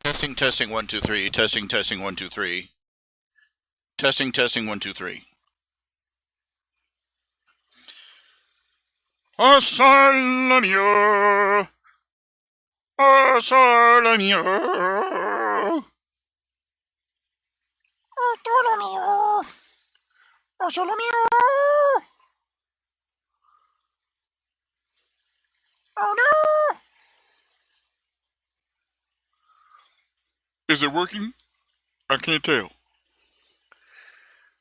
Testing, testing, 1, 2, 3. Testing, testing, 1, 2, 3. Testing, testing, 1, 2, 3. Asylumia. Asylumia. Bartholomew. Bartholomew. Oh no. Is it working? I can't tell.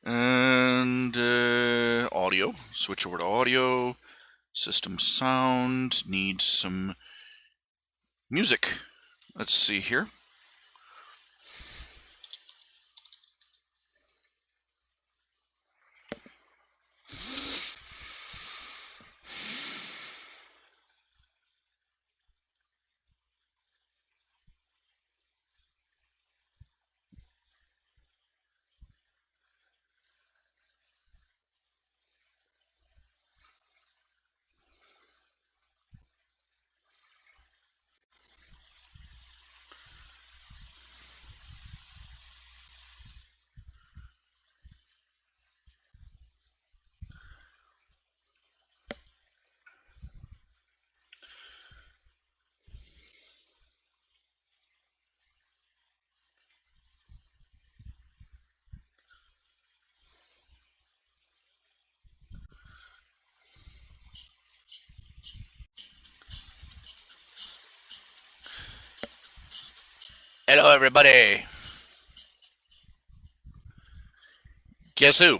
And audio. Switch over to audio. System sound needs some music. Let's see here. Hello, everybody. Guess who?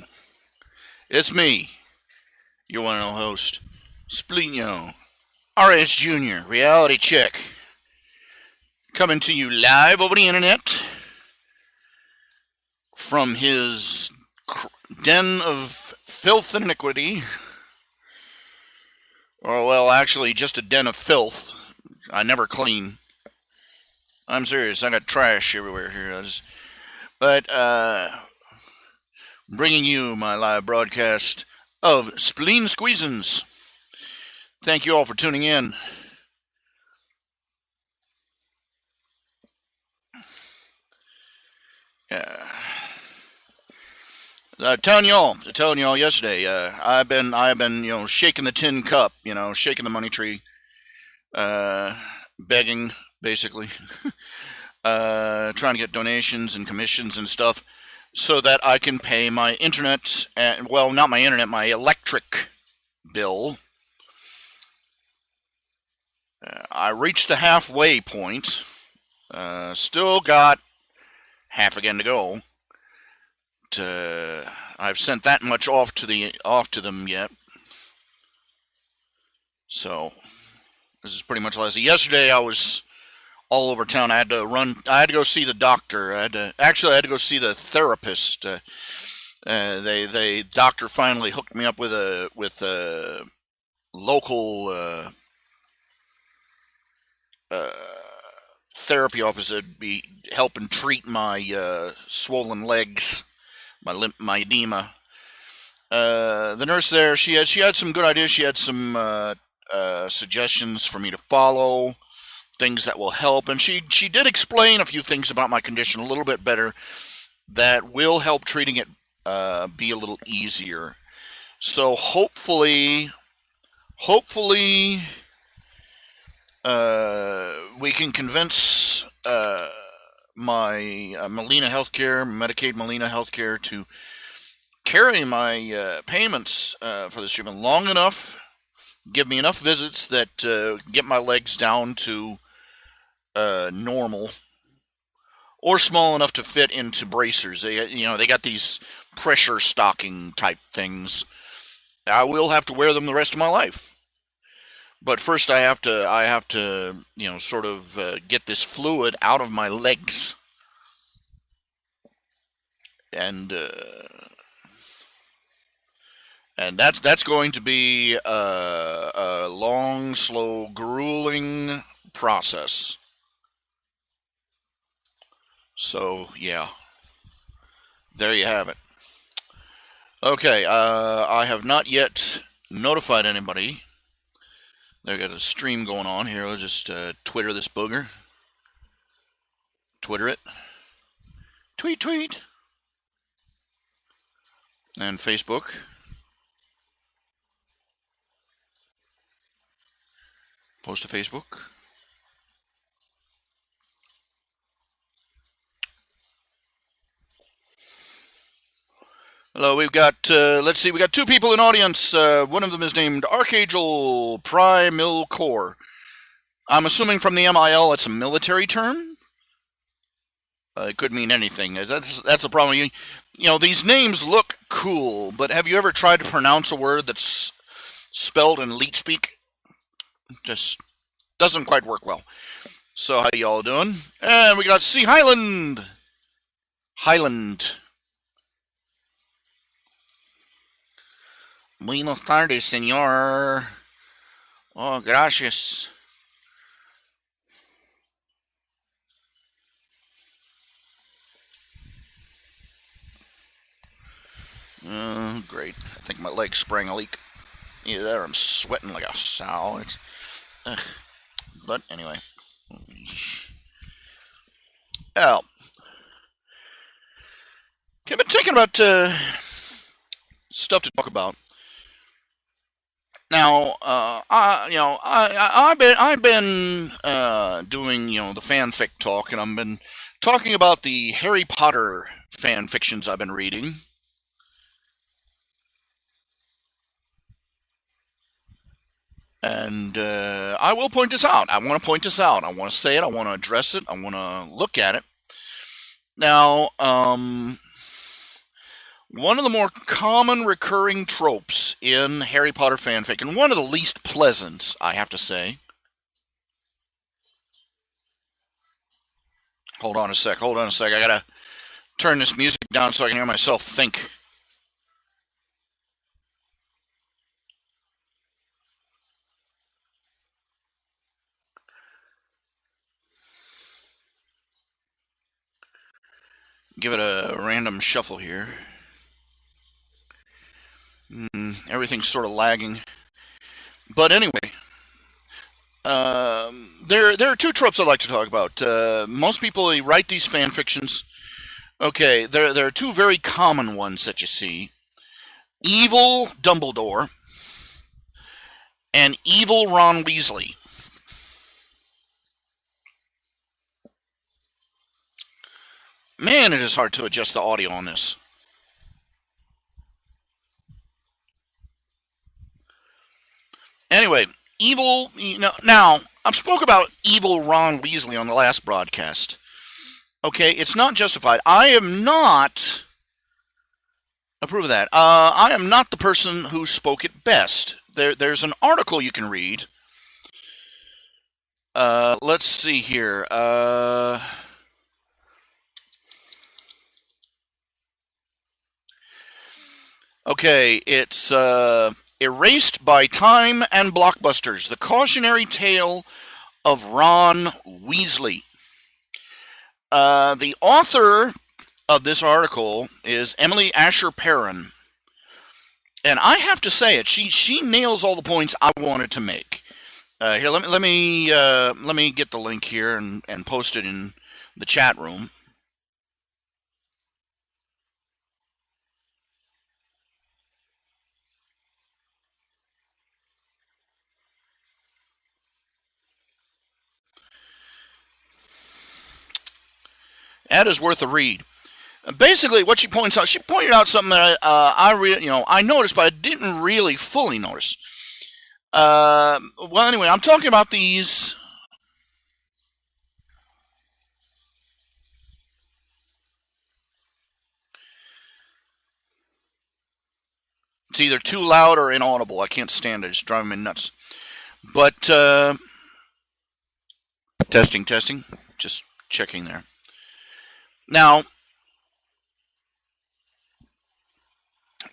It's me, your one and only host, Splino, RHJunior, reality check, coming to you live over the internet from his den of filth and iniquity. Or, well, actually, just a den of filth. I never clean. I'm serious. I got trash everywhere here. But, bringing you my live broadcast of Spleen Squeezins. Thank you all for tuning in. Telling y'all yesterday. I've been, shaking the tin cup, shaking the money tree, begging, basically, trying to get donations and commissions and stuff, so that I can pay my internet, well, not my internet, my electric bill. I reached the halfway point. Still got half again to go. I've sent that much off to them yet. So this is pretty much last. Yesterday I was all over town. I had to go see the doctor. I had to go see the therapist. Doctor finally hooked me up with a local therapy office that'd be helping treat my swollen legs, my edema. The nurse there, she had some good ideas. She had some suggestions for me to follow, things that will help, and she did explain a few things about my condition a little bit better that will help treating it be a little easier. So hopefully we can convince my Molina Healthcare, Medicaid Molina Healthcare, to carry my payments for this treatment long enough, give me enough visits that get my legs down to normal, or small enough to fit into bracers. They got these pressure stocking type things. I will have to wear them the rest of my life. But first, I have to, sort of get this fluid out of my legs, and that's going to be a long, slow, grueling process. So yeah, there you have it. Okay, I have not yet notified anybody. They got a stream going on here. I'll just Twitter this booger. Twitter it. Tweet, tweet. And Facebook. Post to Facebook. Hello, we've got, let's see, we got two people in audience. One of them is named Archangel Primil Core. I'm assuming from the MIL it's a military term. It could mean anything. That's a problem. You know, these names look cool, but have you ever tried to pronounce a word that's spelled in leet speak? Just doesn't quite work well. So how y'all doing? And we got C. Highland. Buenos tardes, señor. Oh, gracias. Great. I think my leg sprang a leak. Either that or I'm sweating like a sow. But anyway. Oh. Okay, I've been thinking about stuff to talk about. Now, I've been doing the fanfic talk, and I've been talking about the Harry Potter fan fictions I've been reading. And I will point this out. I want to point this out. I want to say it. I want to address it. I want to look at it. Now, one of the more common recurring tropes in Harry Potter fanfic, and one of the least pleasant, I have to say. Hold on a sec. I gotta turn this music down so I can hear myself think. Give it a random shuffle here. Everything's sort of lagging. But anyway, there are two tropes I'd like to talk about. Most people write these fan fictions. Okay, there are two very common ones that you see. Evil Dumbledore and evil Ron Weasley. Man, it is hard to adjust the audio on this. Anyway, now, I've spoke about evil Ron Weasley on the last broadcast. Okay, it's not justified. I am not, approve of that, I am not the person who spoke it best. There's an article you can read. Let's see here. Okay, it's Erased by Time and Blockbusters, The Cautionary Tale of Ron Weasley. The author of this article is Emily Asher Perrin. And I have to say it, she nails all the points I wanted to make. Here, let me get the link here and post it in the chat room. That is worth a read. Basically, what she points out, she pointed out something that I noticed, but I didn't really fully notice. Well, anyway, I'm talking about these. It's either too loud or inaudible. I can't stand it. It's driving me nuts. But testing. Just checking there. Now,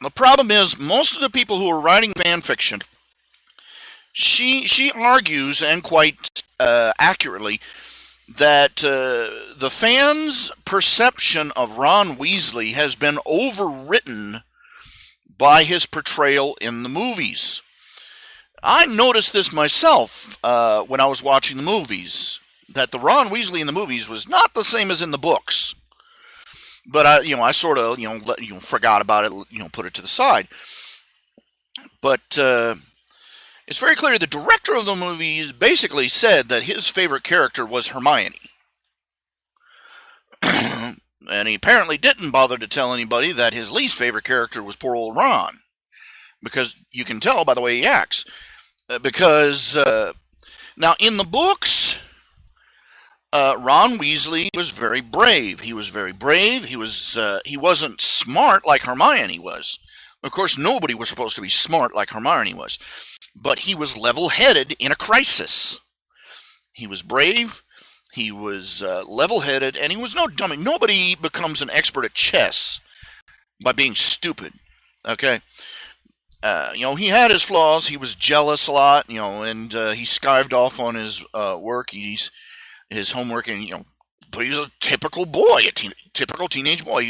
the problem is most of the people who are writing fan fiction, she argues, and quite accurately, that the fans' perception of Ron Weasley has been overwritten by his portrayal in the movies. I noticed this myself when I was watching the movies. that the Ron Weasley in the movies was not the same as in the books. But I sort of, forgot about it, put it to the side. But it's very clear the director of the movies basically said that his favorite character was Hermione. And he apparently didn't bother to tell anybody that his least favorite character was poor old Ron. Because you can tell by the way he acts. Because now in the books, Ron Weasley was very brave. He was very brave. He wasn't smart like Hermione was. Of course, nobody was supposed to be smart like Hermione was. But he was level-headed in a crisis. He was brave. He was level-headed, and he was no dummy. Nobody becomes an expert at chess by being stupid. Okay. He had his flaws. He was jealous a lot, and he skived off on his work, his homework, and but he was a typical boy, typical teenage boy.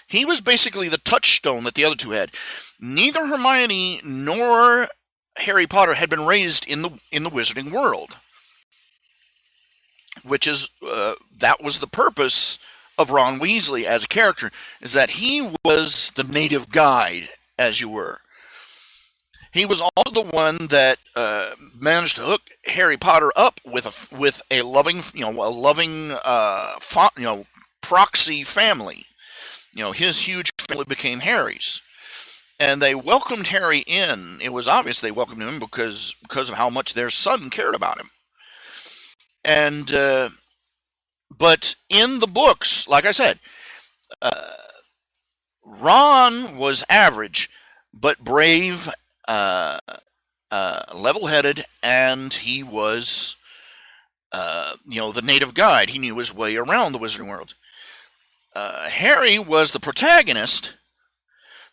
He was basically the touchstone that the other two had. Neither Hermione nor Harry Potter had been raised in the wizarding world, which is that was the purpose of Ron Weasley as a character, is that he was the native guide, as you were. He was also the one that managed to hook Harry Potter up with a loving, proxy family. His huge family became Harry's, and they welcomed Harry in. It was obvious they welcomed him because of how much their son cared about him. And but in the books, like I said, Ron was average, but brave. Level-headed, and he was, the native guide. He knew his way around the wizarding world. Harry was the protagonist,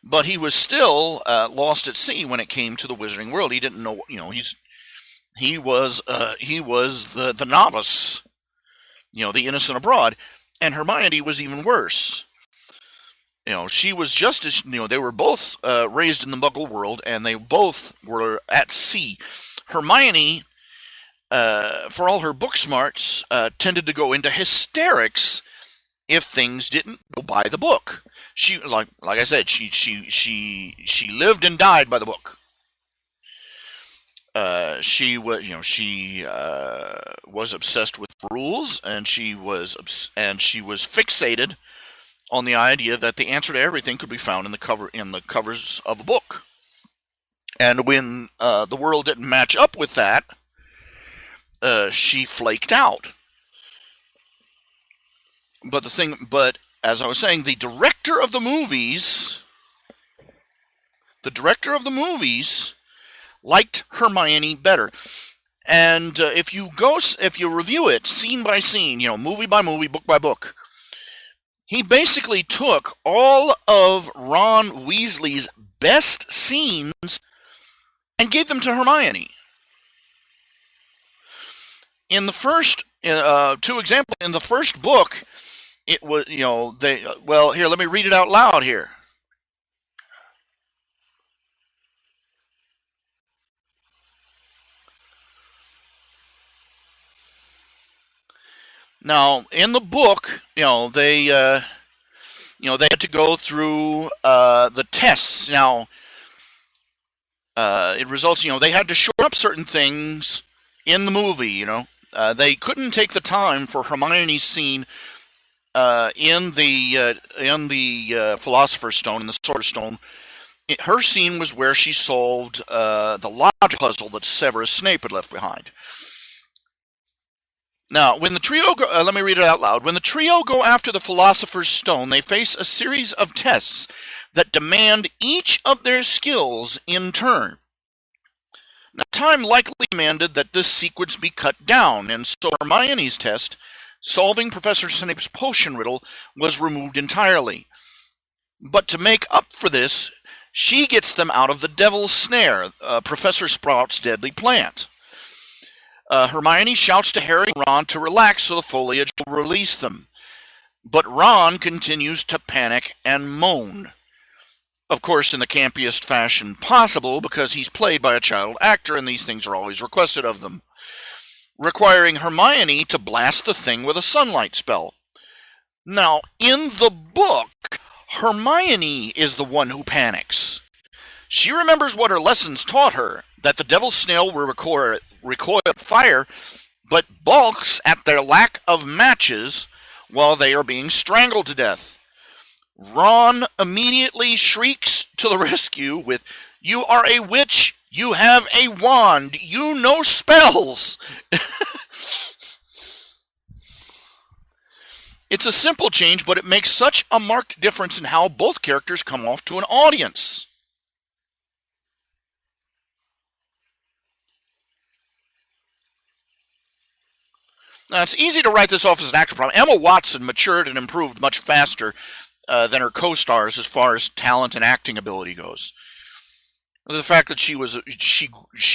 but he was still lost at sea when it came to the wizarding world. He didn't know, he was the novice, the innocent abroad, and Hermione was even worse. She was just as, they were both raised in the Muggle world, and they both were at sea. Hermione, for all her book smarts, tended to go into hysterics if things didn't go by the book. She, like I said, she lived and died by the book. She was obsessed with rules, and she was fixated on the idea that the answer to everything could be found in the covers of a book. And when the world didn't match up with that, she flaked out. But as I was saying, the director of the movies liked Hermione better. And if you review it scene by scene, movie by movie, book by book, he basically took all of Ron Weasley's best scenes and gave them to Hermione. In the first, two examples, in the first book, it was, here, let me read it out loud here. Now, in the book, they had to go through the tests. Now, it results, they had to shorten up certain things in the movie. They couldn't take the time for Hermione's scene in the Philosopher's Stone, in the Sorcerer's Stone. Her scene was where she solved the logic puzzle that Severus Snape had left behind. Now, when the trio go, let me read it out loud. When the trio go after the Philosopher's Stone, they face a series of tests that demand each of their skills in turn. Now, time likely demanded that this sequence be cut down, and so Hermione's test, solving Professor Snape's potion riddle, was removed entirely. But to make up for this, she gets them out of the Devil's Snare, Professor Sprout's deadly plant. Hermione shouts to Harry and Ron to relax so the foliage will release them. But Ron continues to panic and moan. Of course, in the campiest fashion possible, because he's played by a child actor and these things are always requested of them. requiring Hermione to blast the thing with a sunlight spell. Now, in the book, Hermione is the one who panics. She remembers what her lessons taught her, that the devil's snail will recoil fire, but balks at their lack of matches while they are being strangled to death. Ron immediately shrieks to the rescue with, "You are a witch! You have a wand! You know spells!" It's a simple change, but it makes such a marked difference in how both characters come off to an audience. Now, it's easy to write this off as an actor problem. Emma Watson matured and improved much faster than her co-stars as far as talent and acting ability goes. The fact that she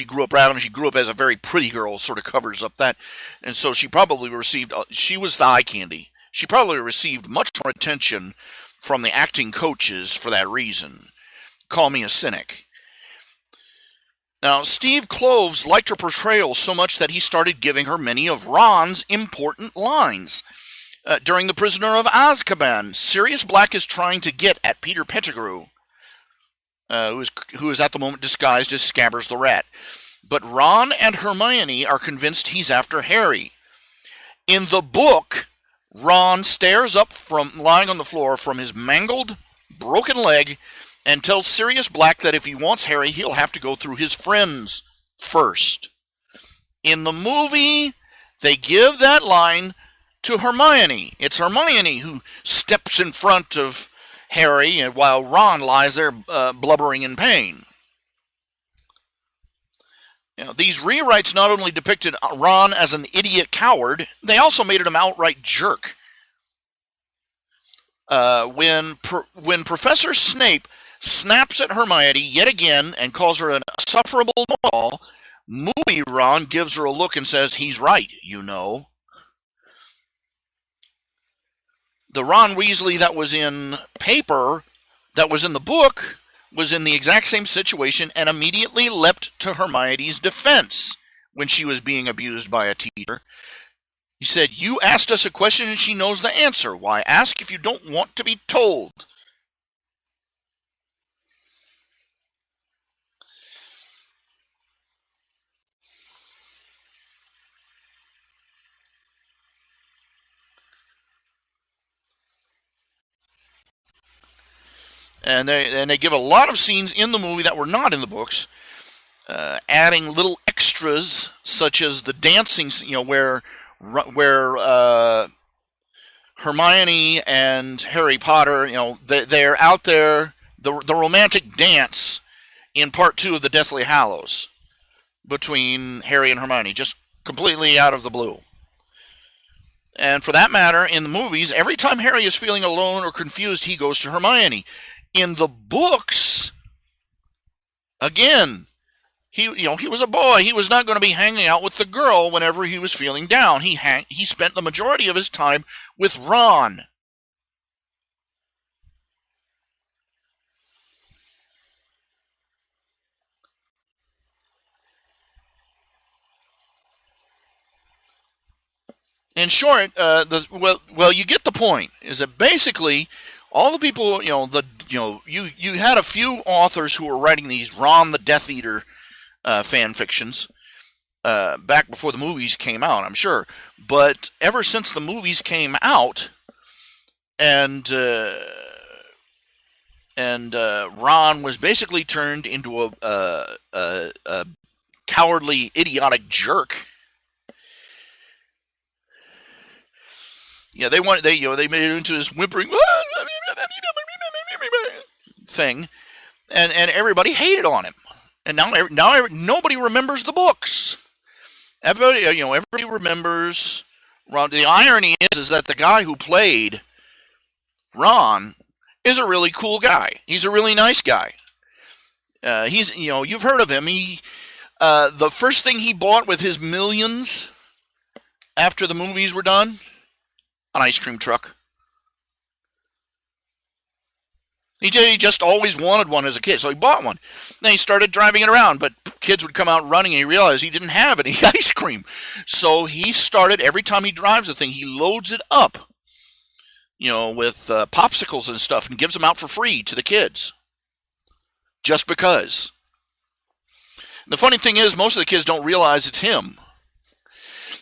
grew up brown and she grew up as a very pretty girl sort of covers up that, and so she probably received. She was the eye candy. She probably received much more attention from the acting coaches for that reason. Call me a cynic. Now, Steve Kloves liked her portrayal so much that he started giving her many of Ron's important lines. During The Prisoner of Azkaban, Sirius Black is trying to get at Peter Pettigrew, who is at the moment disguised as Scabbers the Rat. But Ron and Hermione are convinced he's after Harry. In the book, Ron stares up from lying on the floor from his mangled, broken leg and tells Sirius Black that if he wants Harry, he'll have to go through his friends first. In the movie, they give that line to Hermione. It's Hermione who steps in front of Harry while Ron lies there blubbering in pain. These rewrites not only depicted Ron as an idiot coward, they also made him an outright jerk. When Professor Snape snaps at Hermione yet again and calls her an insufferable doll, movie Ron gives her a look and says, "He's right, you know." The Ron Weasley that was in paper, that was in the book, was in the exact same situation and immediately leapt to Hermione's defense when she was being abused by a teacher. He said, "You asked us a question and she knows the answer. Why ask if you don't want to be told?" And they give a lot of scenes in the movie that were not in the books, adding little extras such as the dancing, where Hermione and Harry Potter, they're out there, the romantic dance in part 2 of the Deathly Hallows between Harry and Hermione, just completely out of the blue. And for that matter, in the movies, every time Harry is feeling alone or confused, he goes to Hermione. In the books, again, he was a boy. He was not going to be hanging out with the girl whenever he was feeling down. He spent the majority of his time with Ron. In short, you get the point. Is that basically all the people, you had a few authors who were writing these Ron the Death Eater fan fictions back before the movies came out, I'm sure. But ever since the movies came out, and Ron was basically turned into a cowardly, idiotic jerk. Yeah, they made it into this whimpering thing, and everybody hated on him. And now nobody remembers the books. Everybody remembers Ron. The irony is that the guy who played Ron is a really cool guy. He's a really nice guy. You've heard of him. The first thing he bought with his millions after the movies were done, an ice cream truck. He just always wanted one as a kid, so he bought one. Then he started driving it around, but kids would come out running, and he realized he didn't have any ice cream. So he started, every time he drives the thing, he loads it up, with popsicles and stuff, and gives them out for free to the kids, just because. The funny thing is, most of the kids don't realize it's him.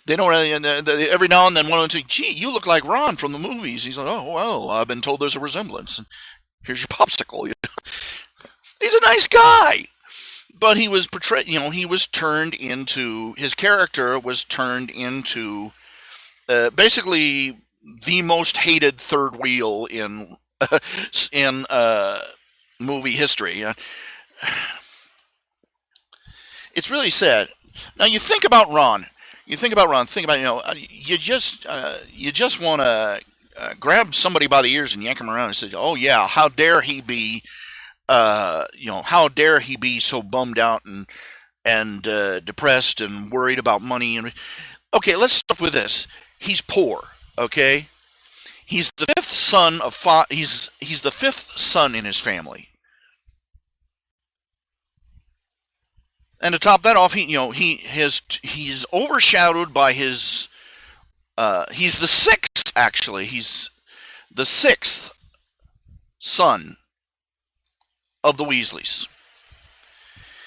They don't. Every now and then, one of them say, "Gee, you look like Ron from the movies." He's like, "Oh well, I've been told there's a resemblance. Here's your popsicle." He's a nice guy, but he was portrayed. He was turned into, his character was turned into basically the most hated third wheel in movie history. It's really sad. Now you think about Ron. Think about you just want to grab somebody by the ears and yank him around and say, "Oh yeah, how dare he be, how dare he be so bummed out and depressed and worried about money?" And okay, let's start with this. He's poor. Okay, he's the fifth son of he's the fifth son in his family. And to top that off, he's overshadowed by his. He's the sixth, actually. He's the sixth son of the Weasleys.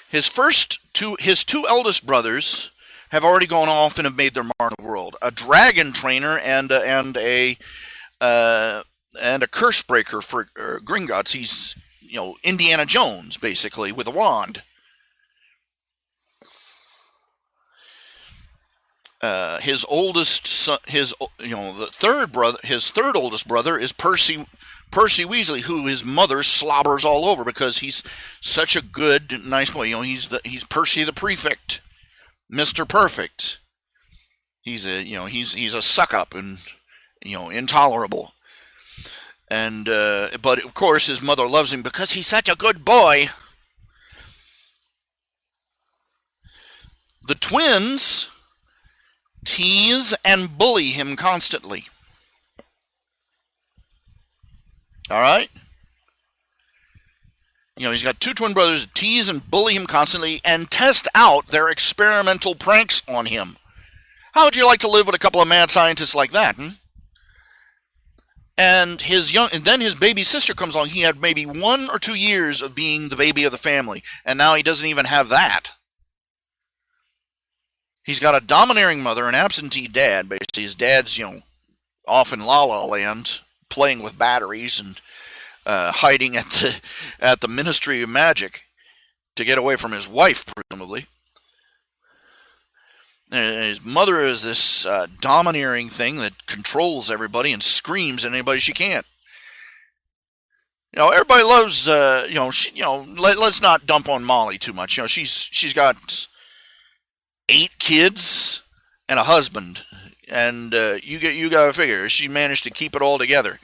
His two eldest brothers have already gone off and have made their mark in the world. A dragon trainer and a curse breaker for Gringotts. He's Indiana Jones basically with a wand. His oldest son, his third oldest brother is Percy Weasley, who his mother slobbers all over because he's such a good, nice boy. He's Percy the Prefect, Mr. Perfect. He's a suck up and intolerable. And but of course his mother loves him because he's such a good boy. The twins tease and bully him constantly. All right? He's got two twin brothers that tease and bully him constantly and test out their experimental pranks on him. How would you like to live with a couple of mad scientists like that? And then his baby sister comes along. He had maybe 1 or 2 years of being the baby of the family, and now he doesn't even have that. He's got a domineering mother, an absentee dad. Basically, his dad's, off in La La Land, playing with batteries and hiding at the Ministry of Magic to get away from his wife, presumably. And his mother is this domineering thing that controls everybody and screams at anybody she can't. Everybody loves. Let's not dump on Molly too much. She's got 8 kids and a husband, and you got to figure she managed to keep it all together.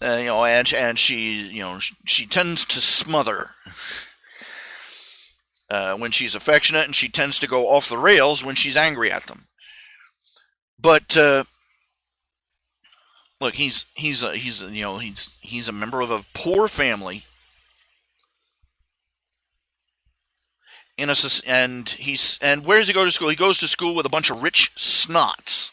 And she tends to smother when she's affectionate, and she tends to go off the rails when she's angry at them. But look, he's a member of a poor family. And where does he go to school? He goes to school with a bunch of rich snots.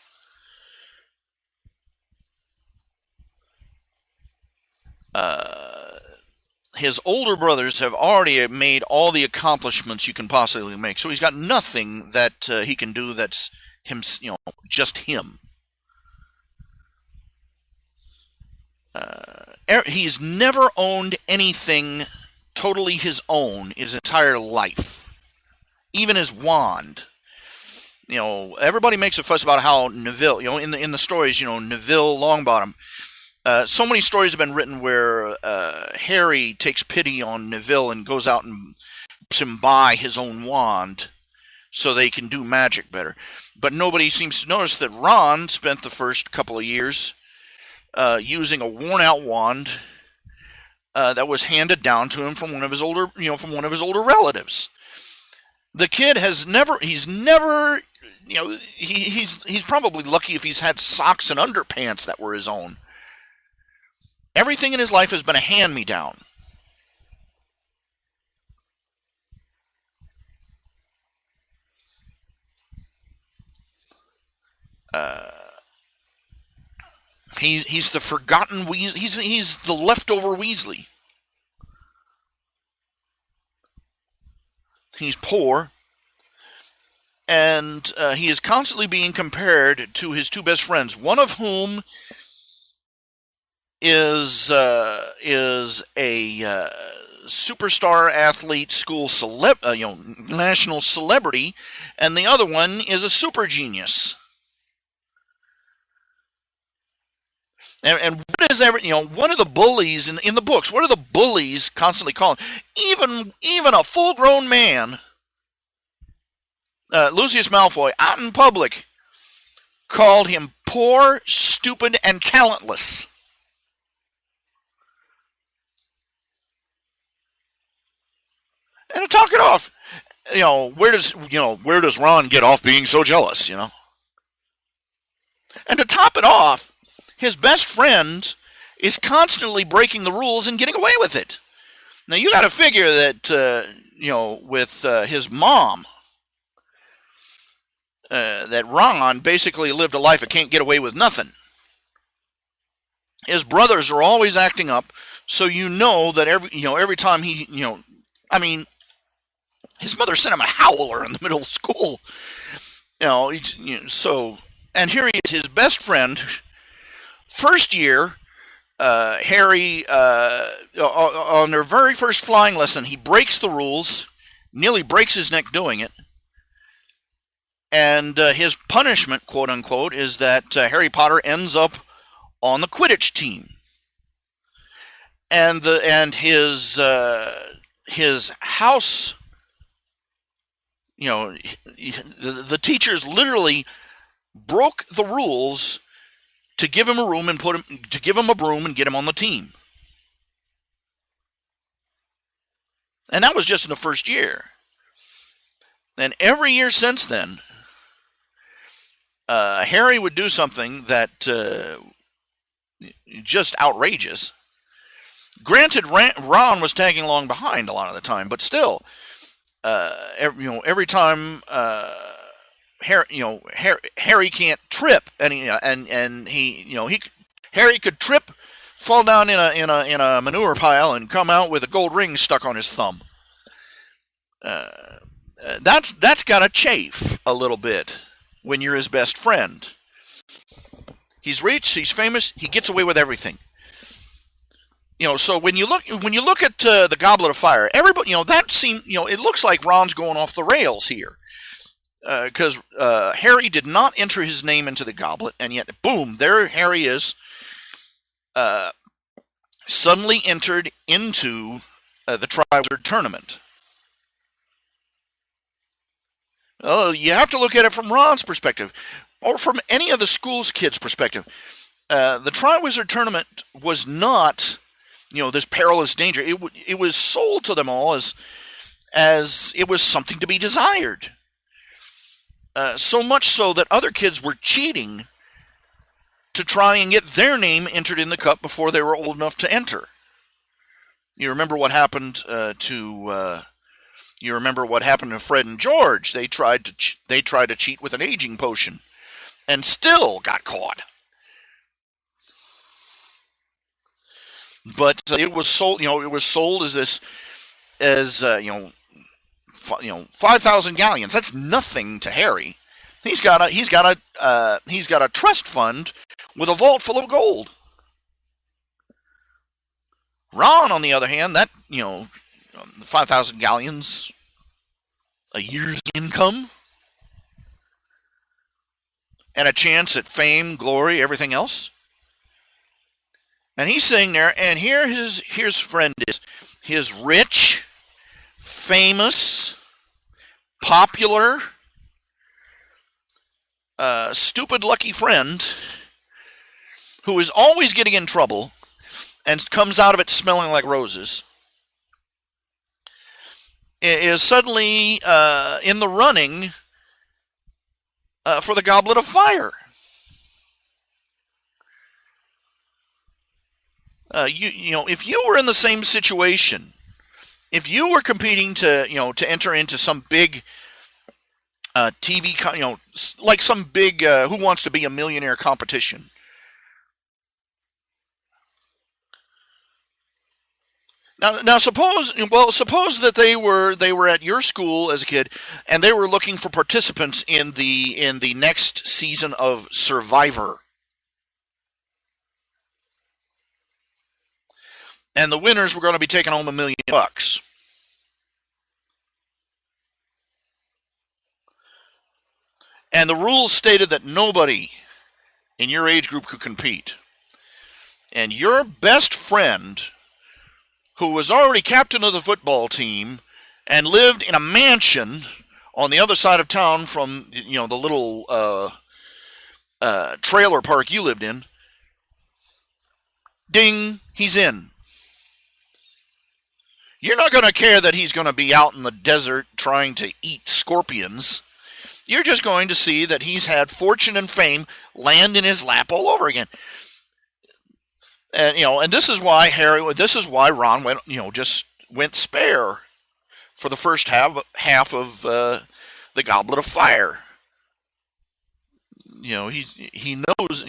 His older brothers have already made all the accomplishments you can possibly make, so he's got nothing that he can do that's him, just him. He's never owned anything totally his own his entire life. Even his wand. Everybody makes a fuss about how Neville, in the stories, Neville Longbottom. So many stories have been written where Harry takes pity on Neville and goes out and helps him buy his own wand so they can do magic better. But nobody seems to notice that Ron spent the first couple of years using a worn-out wand that was handed down to him from one of his older relatives. The kid he's probably lucky if he's had socks and underpants that were his own. Everything in his life has been a hand-me-down. He's the forgotten Weasley. He's the leftover Weasley. He's poor, and he is constantly being compared to his two best friends, one of whom is a superstar athlete, school national celebrity, and the other one is a super genius. And what is one of the bullies in the books? What are the bullies constantly calling? Even a full-grown man, Lucius Malfoy, out in public, called him poor, stupid, and talentless. And to top it off, where does Ron get off being so jealous? And to top it off, his best friend is constantly breaking the rules and getting away with it. Now you got to figure that with his mom, that Ron basically lived a life of can't get away with nothing. His brothers are always acting up, so that every time he his mother sent him a howler in the middle of school. And here he is, his best friend. First year, Harry, on their very first flying lesson, he breaks the rules, nearly breaks his neck doing it. And his punishment, quote unquote, is that Harry Potter ends up on the Quidditch team. And his house, the teachers literally broke the rules to give him a room and give him a broom and get him on the team. And that was just in the first year. And every year since then, Harry would do something that just outrageous. Granted, Ron was tagging along behind a lot of the time, but still, every time Harry can't trip, and Harry could trip, fall down in a manure pile, and come out with a gold ring stuck on his thumb. That's gotta chafe a little bit when you're his best friend. He's rich, he's famous, he gets away with everything. So when you look at the Goblet of Fire, everybody, that scene, it looks like Ron's going off the rails here. Because Harry did not enter his name into the goblet, and yet, boom, there Harry is, suddenly entered into the Triwizard Tournament. Oh, you have to look at it from Ron's perspective, or from any of the school's kids' perspective. The Triwizard Tournament was not, this perilous danger. It was sold to them all as it was something to be desired. So much so that other kids were cheating to try and get their name entered in the cup before they were old enough to enter. You remember what happened to Fred and George? They tried to cheat with an aging potion, and still got caught. But it was sold. It was sold as 5,000 galleons. That's nothing to Harry. He's got a trust fund with a vault full of gold. Ron, on the other hand, that 5,000 galleons, a year's income, and a chance at fame, glory, everything else. And he's sitting there, and here his friend is, his rich, famous, popular, stupid lucky friend who is always getting in trouble and comes out of it smelling like roses, is suddenly in the running for the Goblet of Fire. If you were in the same situation, if you were competing to enter into some big TV, like some big Who Wants to Be a Millionaire competition. Now, suppose that they were at your school as a kid, and they were looking for participants in the next season of Survivor, and the winners were going to be taking home $1 million. And the rules stated that nobody in your age group could compete. And your best friend, who was already captain of the football team and lived in a mansion on the other side of town from the little trailer park you lived in, ding, he's in. You're not going to care that he's going to be out in the desert trying to eat scorpions. You're just going to see that he's had fortune and fame land in his lap all over again. And this is why Ron went spare for the first half of the Goblet of Fire. He knows,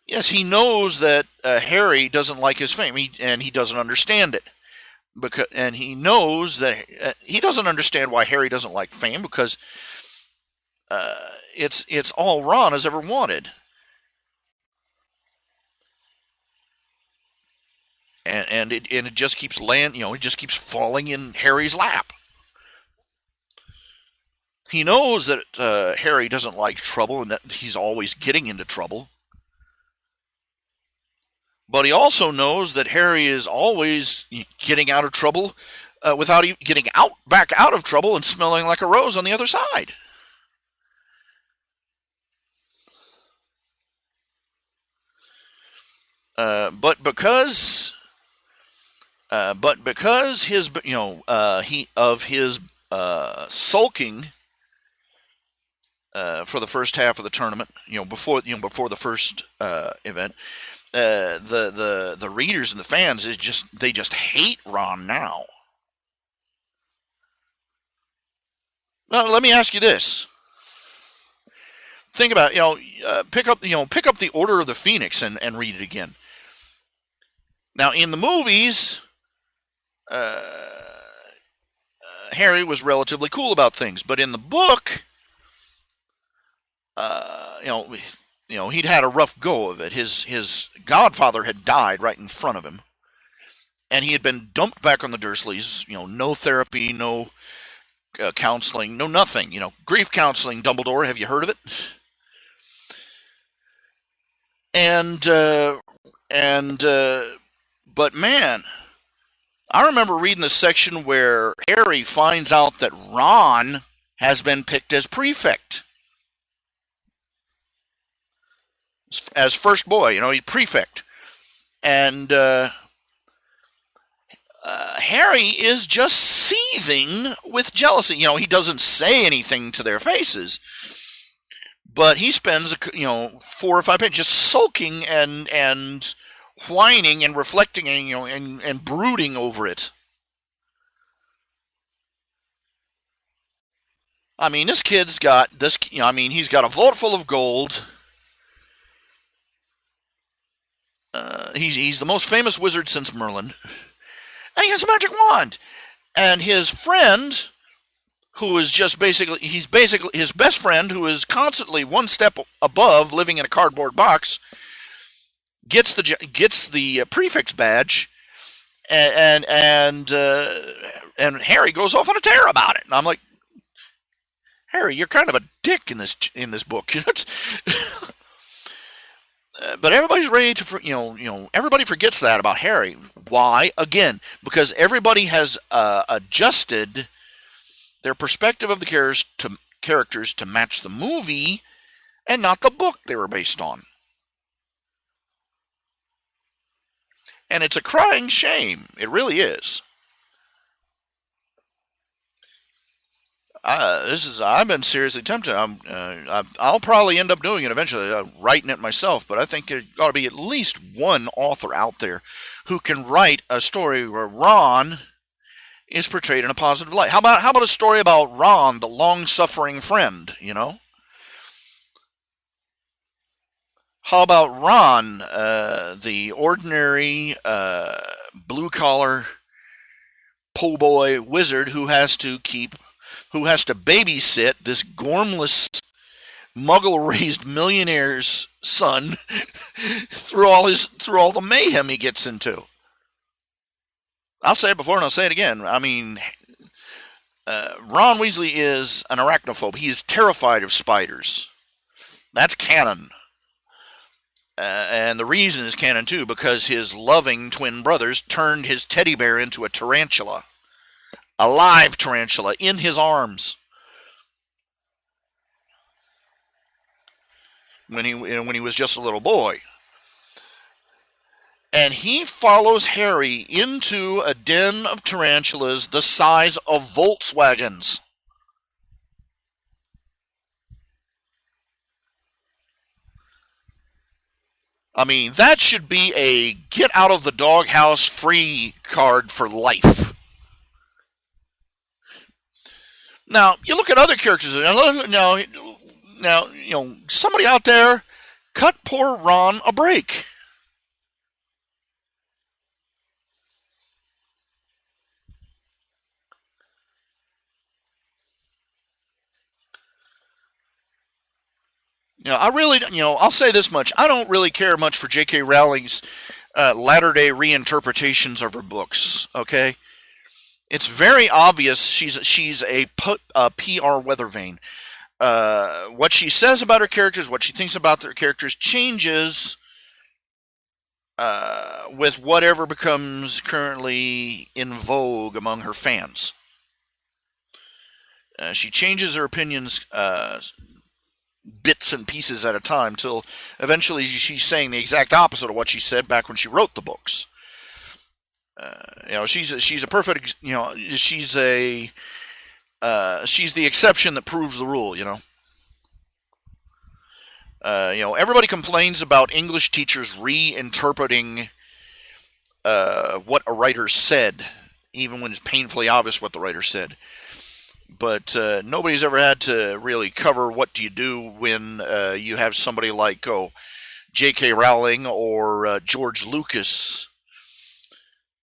yes, he knows that Harry doesn't like his fame, and he doesn't understand it. And he knows that he doesn't understand why Harry doesn't like fame, because it's all Ron has ever wanted. And it just keeps it just keeps falling in Harry's lap. He knows that Harry doesn't like trouble and that he's always getting into trouble. But he also knows that Harry is always getting out of trouble without even getting back out of trouble and smelling like a rose on the other side. But because his his sulking for the first half of the tournament, before the first event, the readers and the fans they just hate Ron now. Well, let me ask you this. Think about pick up the Order of the Phoenix and read it again. Now, in the movies, Harry was relatively cool about things, but in the book, he'd had a rough go of it. His godfather had died right in front of him, and he had been dumped back on the Dursleys. No therapy, no counseling, no nothing. Grief counseling. Dumbledore, have you heard of it? But man, I remember reading the section where Harry finds out that Ron has been picked as prefect. As first boy, he's prefect. And Harry is just seething with jealousy. He doesn't say anything to their faces, but he spends 4 or 5 pages just sulking and whining and reflecting and brooding over it. I mean, this kid's got this. He's got a vault full of gold. He's the most famous wizard since Merlin, and he has a magic wand. And his friend, who is just basically his best friend, who is constantly one step above living in a cardboard box, gets the prefect's badge, and Harry goes off on a tear about it. And I'm like, Harry, you're kind of a dick in this book. But everybody's ready to, everybody forgets that about Harry. Why? Again, because everybody has adjusted their perspective of the characters to match the movie and not the book they were based on. And it's a crying shame. It really is. I've been seriously tempted. I'll probably end up doing it eventually, writing it myself. But I think there ought to be at least one author out there who can write a story where Ron is portrayed in a positive light. How about a story about Ron, the long-suffering friend? How about Ron, the ordinary blue-collar po' boy wizard who has to babysit this gormless, muggle-raised millionaire's son through all the mayhem he gets into. I'll say it before and I'll say it again. I mean, Ron Weasley is an arachnophobe. He is terrified of spiders. That's canon. And the reason is canon too, because his loving twin brothers turned his teddy bear into a tarantula. A live tarantula in his arms. When he was just a little boy. And he follows Harry into a den of tarantulas the size of Volkswagens. I mean, that should be a get out of the doghouse free card for life. Now, you look at other characters. Now, somebody out there, cut poor Ron a break. I'll say this much. I don't really care much for J.K. Rowling's latter-day reinterpretations of her books, okay? It's very obvious she's a PR weather vane. What she says about her characters, what she thinks about their characters changes with whatever becomes currently in vogue among her fans. She changes her opinions bits and pieces at a time till eventually she's saying the exact opposite of what she said back when she wrote the books. She's a perfect, she's the exception that proves the rule. Everybody complains about English teachers reinterpreting what a writer said, even when it's painfully obvious what the writer said. But nobody's ever had to really cover what do you do when you have somebody like J.K. Rowling or George Lucas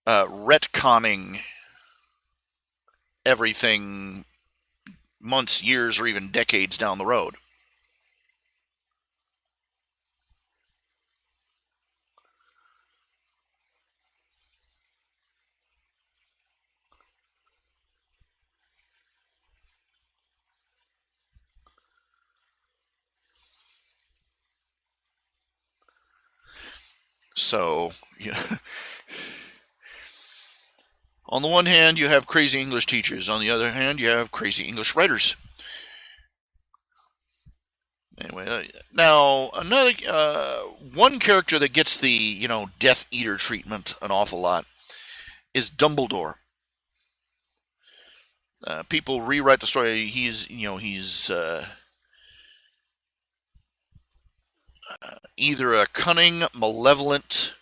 retconning everything months, years, or even decades down the road. So, on the one hand, you have crazy English teachers. On the other hand, you have crazy English writers. Anyway, now another one character that gets the Death Eater treatment an awful lot is Dumbledore. People rewrite the story. He's either a cunning, malevolent,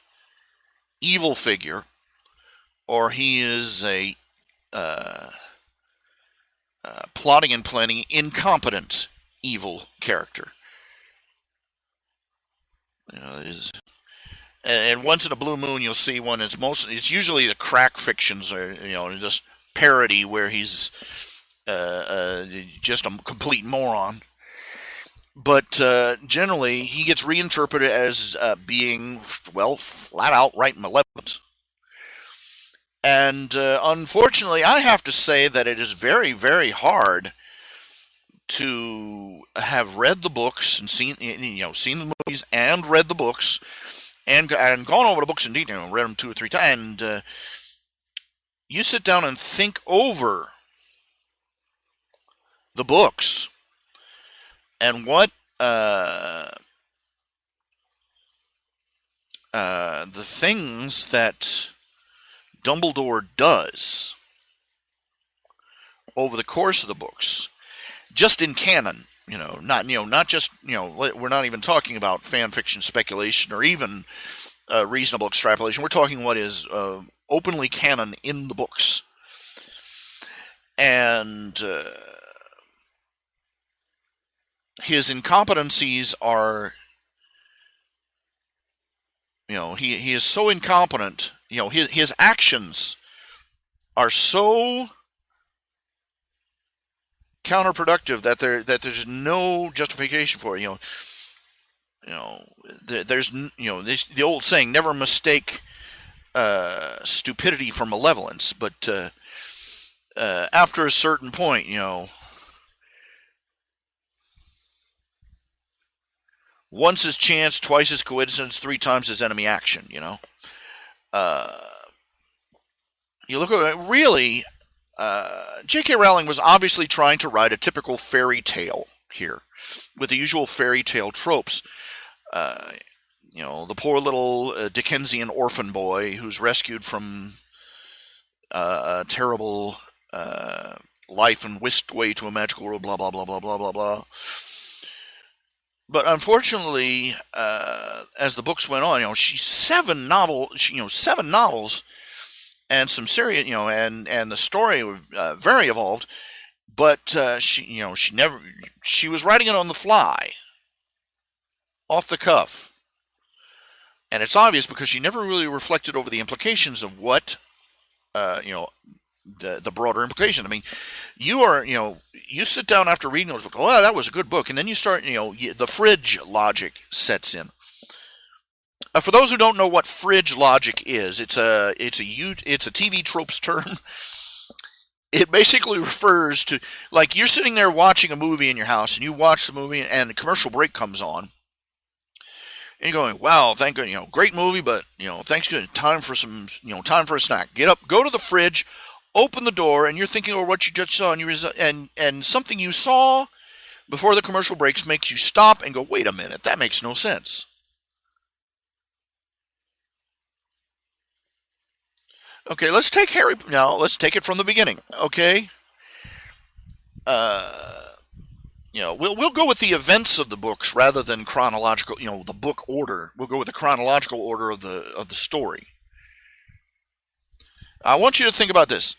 evil figure, or he is a plotting and planning, incompetent, evil character. And once in a blue moon, you'll see one. It's usually the crack fictions, or just parody where he's just a complete moron. But generally, he gets reinterpreted as being, flat out right malevolent. And unfortunately, I have to say that it is very, very hard to have read the books and seen the movies and read the books and gone over the books in detail and read them 2 or 3 times. And you sit down and think over the books and what the things that Dumbledore does over the course of the books. just in canon. Not just we're not even talking about fan fiction speculation or even reasonable extrapolation. We're talking what is openly canon in the books, and his incompetencies are, he is so incompetent. His actions are so counterproductive that there's no justification for it. There's the old saying, never mistake stupidity for malevolence. But after a certain point, once is chance, twice is coincidence, three times is enemy action. Uh, you look at it, really. J.K. Rowling was obviously trying to write a typical fairy tale here, with the usual fairy tale tropes. The poor little Dickensian orphan boy who's rescued from a terrible life and whisked away to a magical world, blah, blah, blah, blah, blah, blah, blah. But unfortunately, as the books went on, she's seven novels, and some serious, and the story was very evolved. But she was writing it on the fly, off the cuff, and it's obvious because she never really reflected over the implications of what, the broader implication. I mean, you sit down after reading those books. Oh, that was a good book, and then you start, the fridge logic sets in. For those who don't know what fridge logic is, it's a TV tropes term. It basically refers to, like, you're sitting there watching a movie in your house, and you watch the movie, and the commercial break comes on, and you're going, "Wow, thank God, great movie, but thanks good, time for some, time for a snack." Get up, go to the fridge, open the door, and you're thinking of what you just saw, and something you saw before the commercial breaks makes you stop and go, "Wait a minute, that makes no sense." Okay, let's take Harry now. Let's take it from the beginning. Okay, we'll go with the events of the books rather than chronological. The book order. We'll go with the chronological order of the story. I want you to think about this.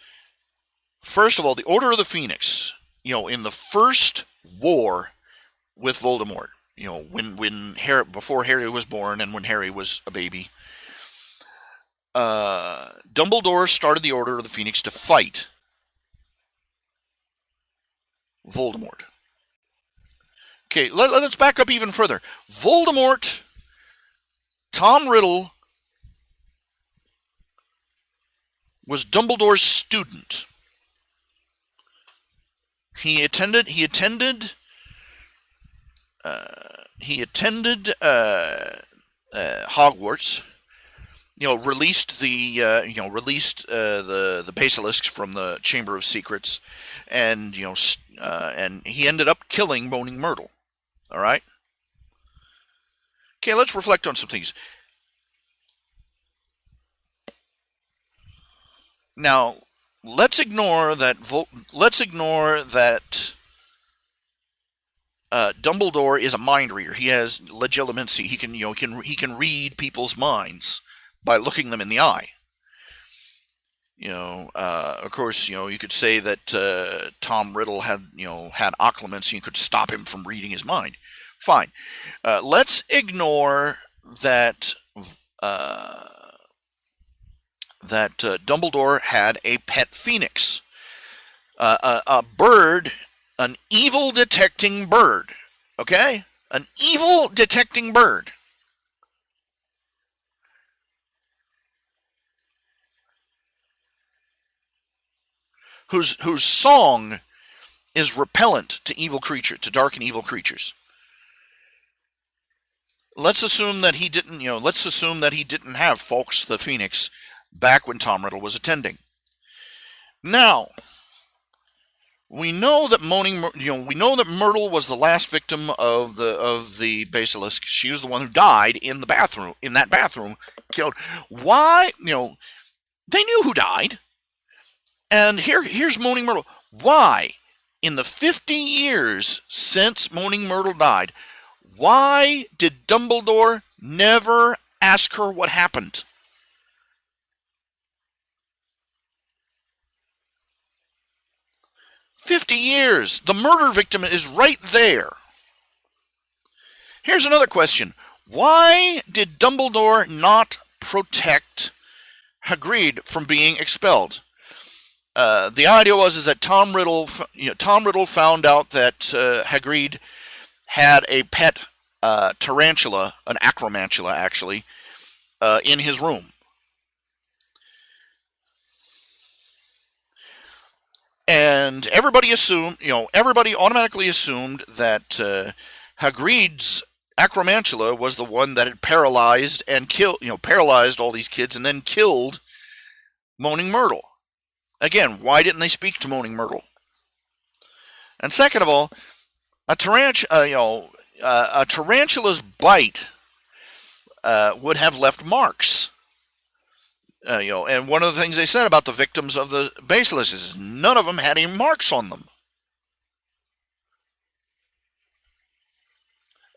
First of all, the Order of the Phoenix. In the first war with Voldemort. When Harry, before Harry was born and when Harry was a baby. Dumbledore started the Order of the Phoenix to fight Voldemort. Okay, let's back up even further. Voldemort, Tom Riddle, was Dumbledore's student. He attended Hogwarts. Released the basilisks from the Chamber of Secrets, and and he ended up killing Moaning Myrtle. All right. Okay, let's reflect on some things. Now, let's ignore that. Dumbledore is a mind reader. He has legilimency. He can read people's minds by looking them in the eye. Of course, you could say that Tom Riddle had occlumency and could stop him from reading his mind. Fine. Let's ignore that Dumbledore had a pet phoenix, a bird, an evil detecting bird. Okay, an evil detecting bird. Whose song is repellent to dark and evil creatures. Let's assume that he didn't, have Fawkes the Phoenix back when Tom Riddle was attending. Now, we know that Myrtle was the last victim of the basilisk. She was the one who died in that bathroom, killed. Why? They knew who died. And here's Moaning Myrtle. Why? in the 50 years since Moaning Myrtle died, why did Dumbledore never ask her what happened? $50. The murder victim is right there. Here's another question. Why did Dumbledore not protect Hagrid from being expelled? The idea was that Tom Riddle found out that Hagrid had a pet tarantula, an acromantula actually, in his room. And everybody automatically assumed that Hagrid's acromantula was the one that had paralyzed all these kids and then killed Moaning Myrtle. Again, why didn't they speak to Moaning Myrtle? And second of all, a tarantula's bite would have left marks. And one of the things they said about the victims of the basilisk is none of them had any marks on them.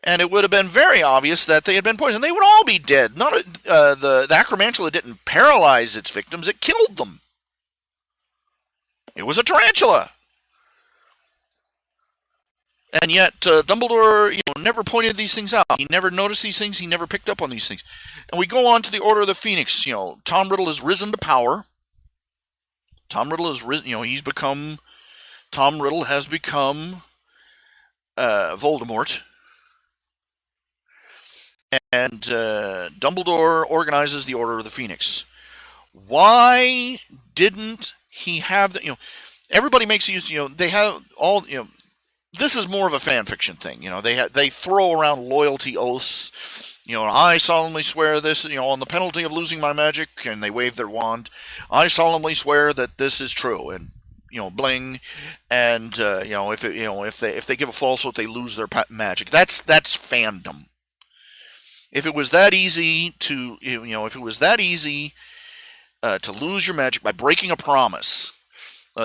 And it would have been very obvious that they had been poisoned. They would all be dead. The acromantula didn't paralyze its victims, it killed them. It was a tarantula. And yet, Dumbledore, never pointed these things out. He never noticed these things. He never picked up on these things. And we go on to the Order of the Phoenix. Tom Riddle has risen to power. Tom Riddle has risen. Tom Riddle has become Voldemort. And Dumbledore organizes the Order of the Phoenix. Why didn't he have the? Everybody makes use. They have all. This is more of a fan fiction thing. They throw around loyalty oaths. I solemnly swear this, on the penalty of losing my magic, and they wave their wand. I solemnly swear that this is true, and bling, and if they give a false oath, they lose their magic. That's fandom. If it was that easy to lose your magic by breaking a promise,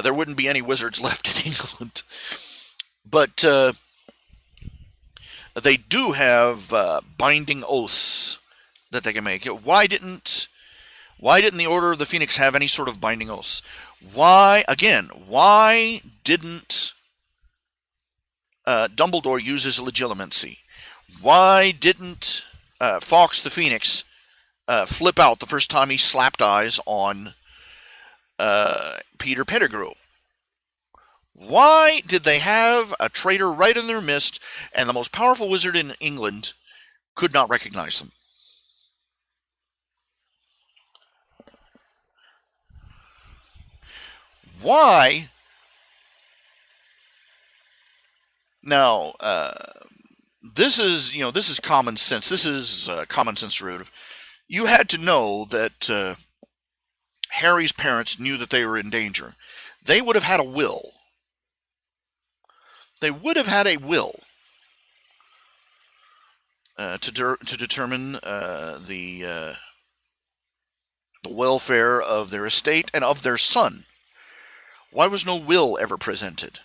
there wouldn't be any wizards left in England. But they do have binding oaths that they can make. Why didn't the Order of the Phoenix have any sort of binding oaths? Why didn't Dumbledore use his legitimacy? Why didn't Fawkes the Phoenix flip out the first time he slapped eyes on Peter Pettigrew? Why did they have a traitor right in their midst, and the most powerful wizard in England could not recognize them? Why? Now, this is common sense. This is common sense derivative. You had to know that Harry's parents knew that they were in danger. They would have had a will. They would have had a will to determine the welfare of their estate and of their son. Why was no will ever presented?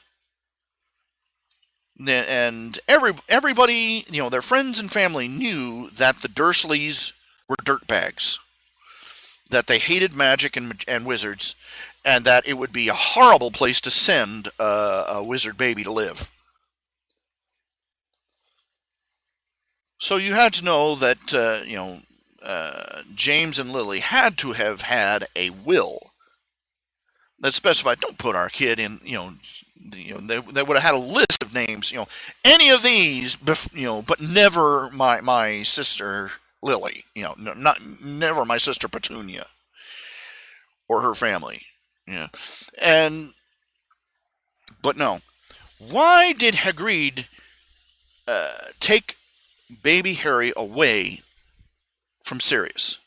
And everybody, their friends and family knew that the Dursleys were dirtbags, that they hated magic and wizards, and that it would be a horrible place to send a wizard baby to live. So you had to know that James and Lily had to have had a will that specified, don't put our kid in, they would have had a list of names, any of these, but never my sister Lily, never my sister Petunia or her family. Yeah. But no. Why did Hagrid take baby Harry away from Sirius?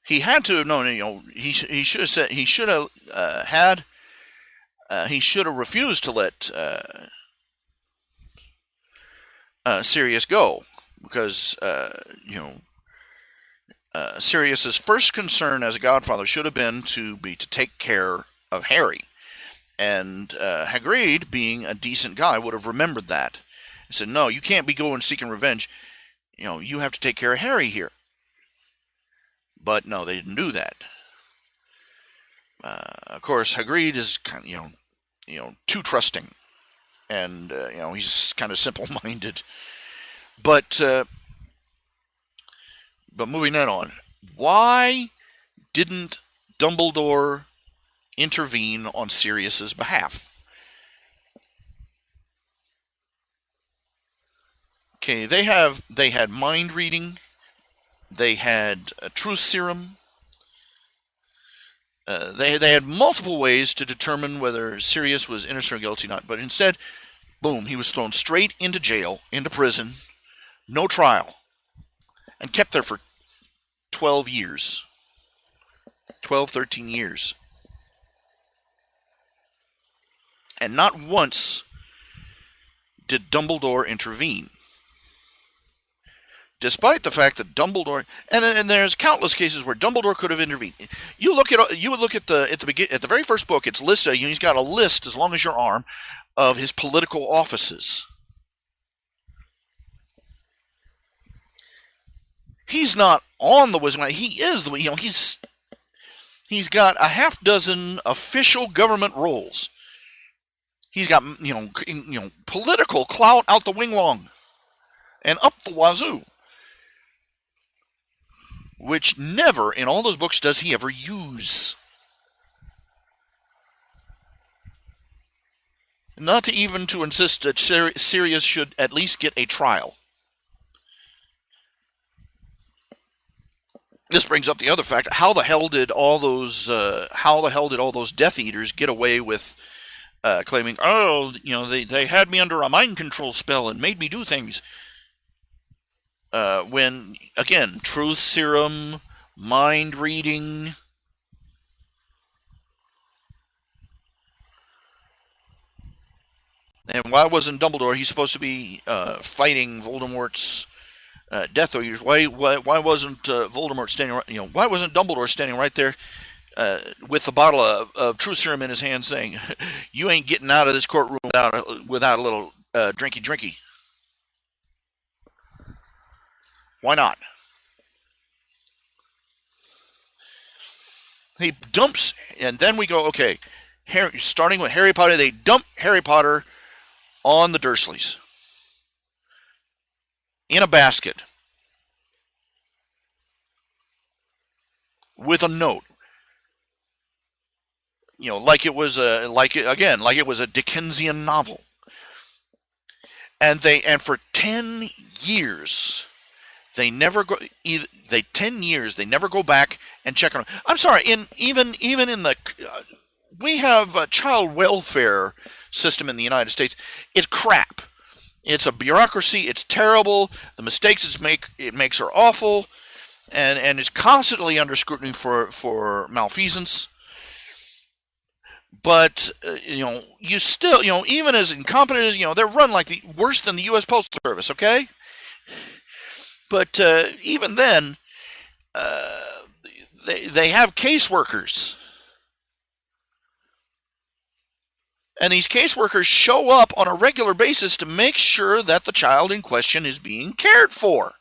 He had to have known. He should have said. He should have had. He should have refused to let Sirius go, because Sirius's first concern as a godfather should have been to take care of Harry. And Hagrid, being a decent guy, would have remembered that. He said, no, you can't be going seeking revenge. You have to take care of Harry here. But no, they didn't do that. Of course, Hagrid is kind of, too trusting. And, he's kind of simple-minded. But moving that on, why didn't Dumbledore intervene on Sirius's behalf? Okay, they had mind reading, they had a truth serum, they had multiple ways to determine whether Sirius was innocent or guilty or not, but instead, boom, he was thrown straight into jail, into prison, no trial, and kept there for 12 years. 12, 13 years. And not once did Dumbledore intervene. Despite the fact that Dumbledore, and there's countless cases where Dumbledore could have intervened. You would look at the very first book. It's listed. He's got a list as long as your arm of his political offices. He's not on the Wizarding. He is the. He's got a half dozen official government roles. He's got political clout out the wing long, and up the wazoo. Which never in all those books does he ever use. Not to even to insist that Sirius should at least get a trial. This brings up the other fact: how the hell did all those Death Eaters get away with claiming, they had me under a mind control spell and made me do things? When, again, truth serum, mind reading. And why wasn't Dumbledore? He's supposed to be fighting Voldemort's Death Eaters. Why wasn't Voldemort standing? Why wasn't Dumbledore standing right there with the bottle of truth serum in his hand, saying, "You ain't getting out of this courtroom without a little drinky." Why not? He dumps, and then we go, okay, starting with Harry Potter, they dump Harry Potter on the Dursleys in a basket with a note. Like it was a Dickensian novel. And for 10 years, they never go. 10 years, they never go back and check on them. I'm sorry. Even in the, we have a child welfare system in the United States. It's crap. It's a bureaucracy. It's terrible. The mistakes it makes are awful, and it's constantly under scrutiny for malfeasance. But you still, even as incompetent as they're run like worse than the U.S. Postal Service. Okay. But even then, they have caseworkers. And these caseworkers show up on a regular basis to make sure that the child in question is being cared for.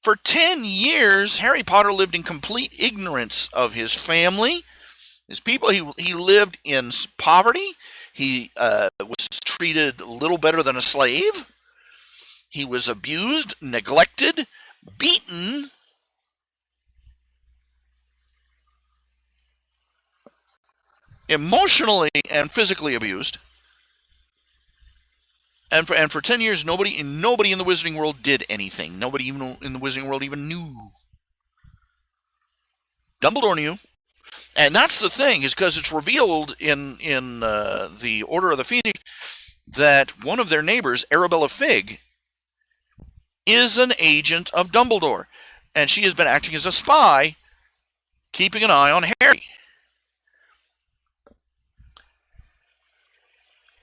For 10 years, Harry Potter lived in complete ignorance of his family, his people. He lived in poverty. He was treated little better than a slave. He was abused, neglected, beaten, emotionally and physically abused. And for 10 years, nobody in the Wizarding world did anything. Nobody even in the Wizarding world even knew. Dumbledore knew. And that's the thing, is because it's revealed in the Order of the Phoenix that one of their neighbors, Arabella Figg, is an agent of Dumbledore, and she has been acting as a spy, keeping an eye on Harry.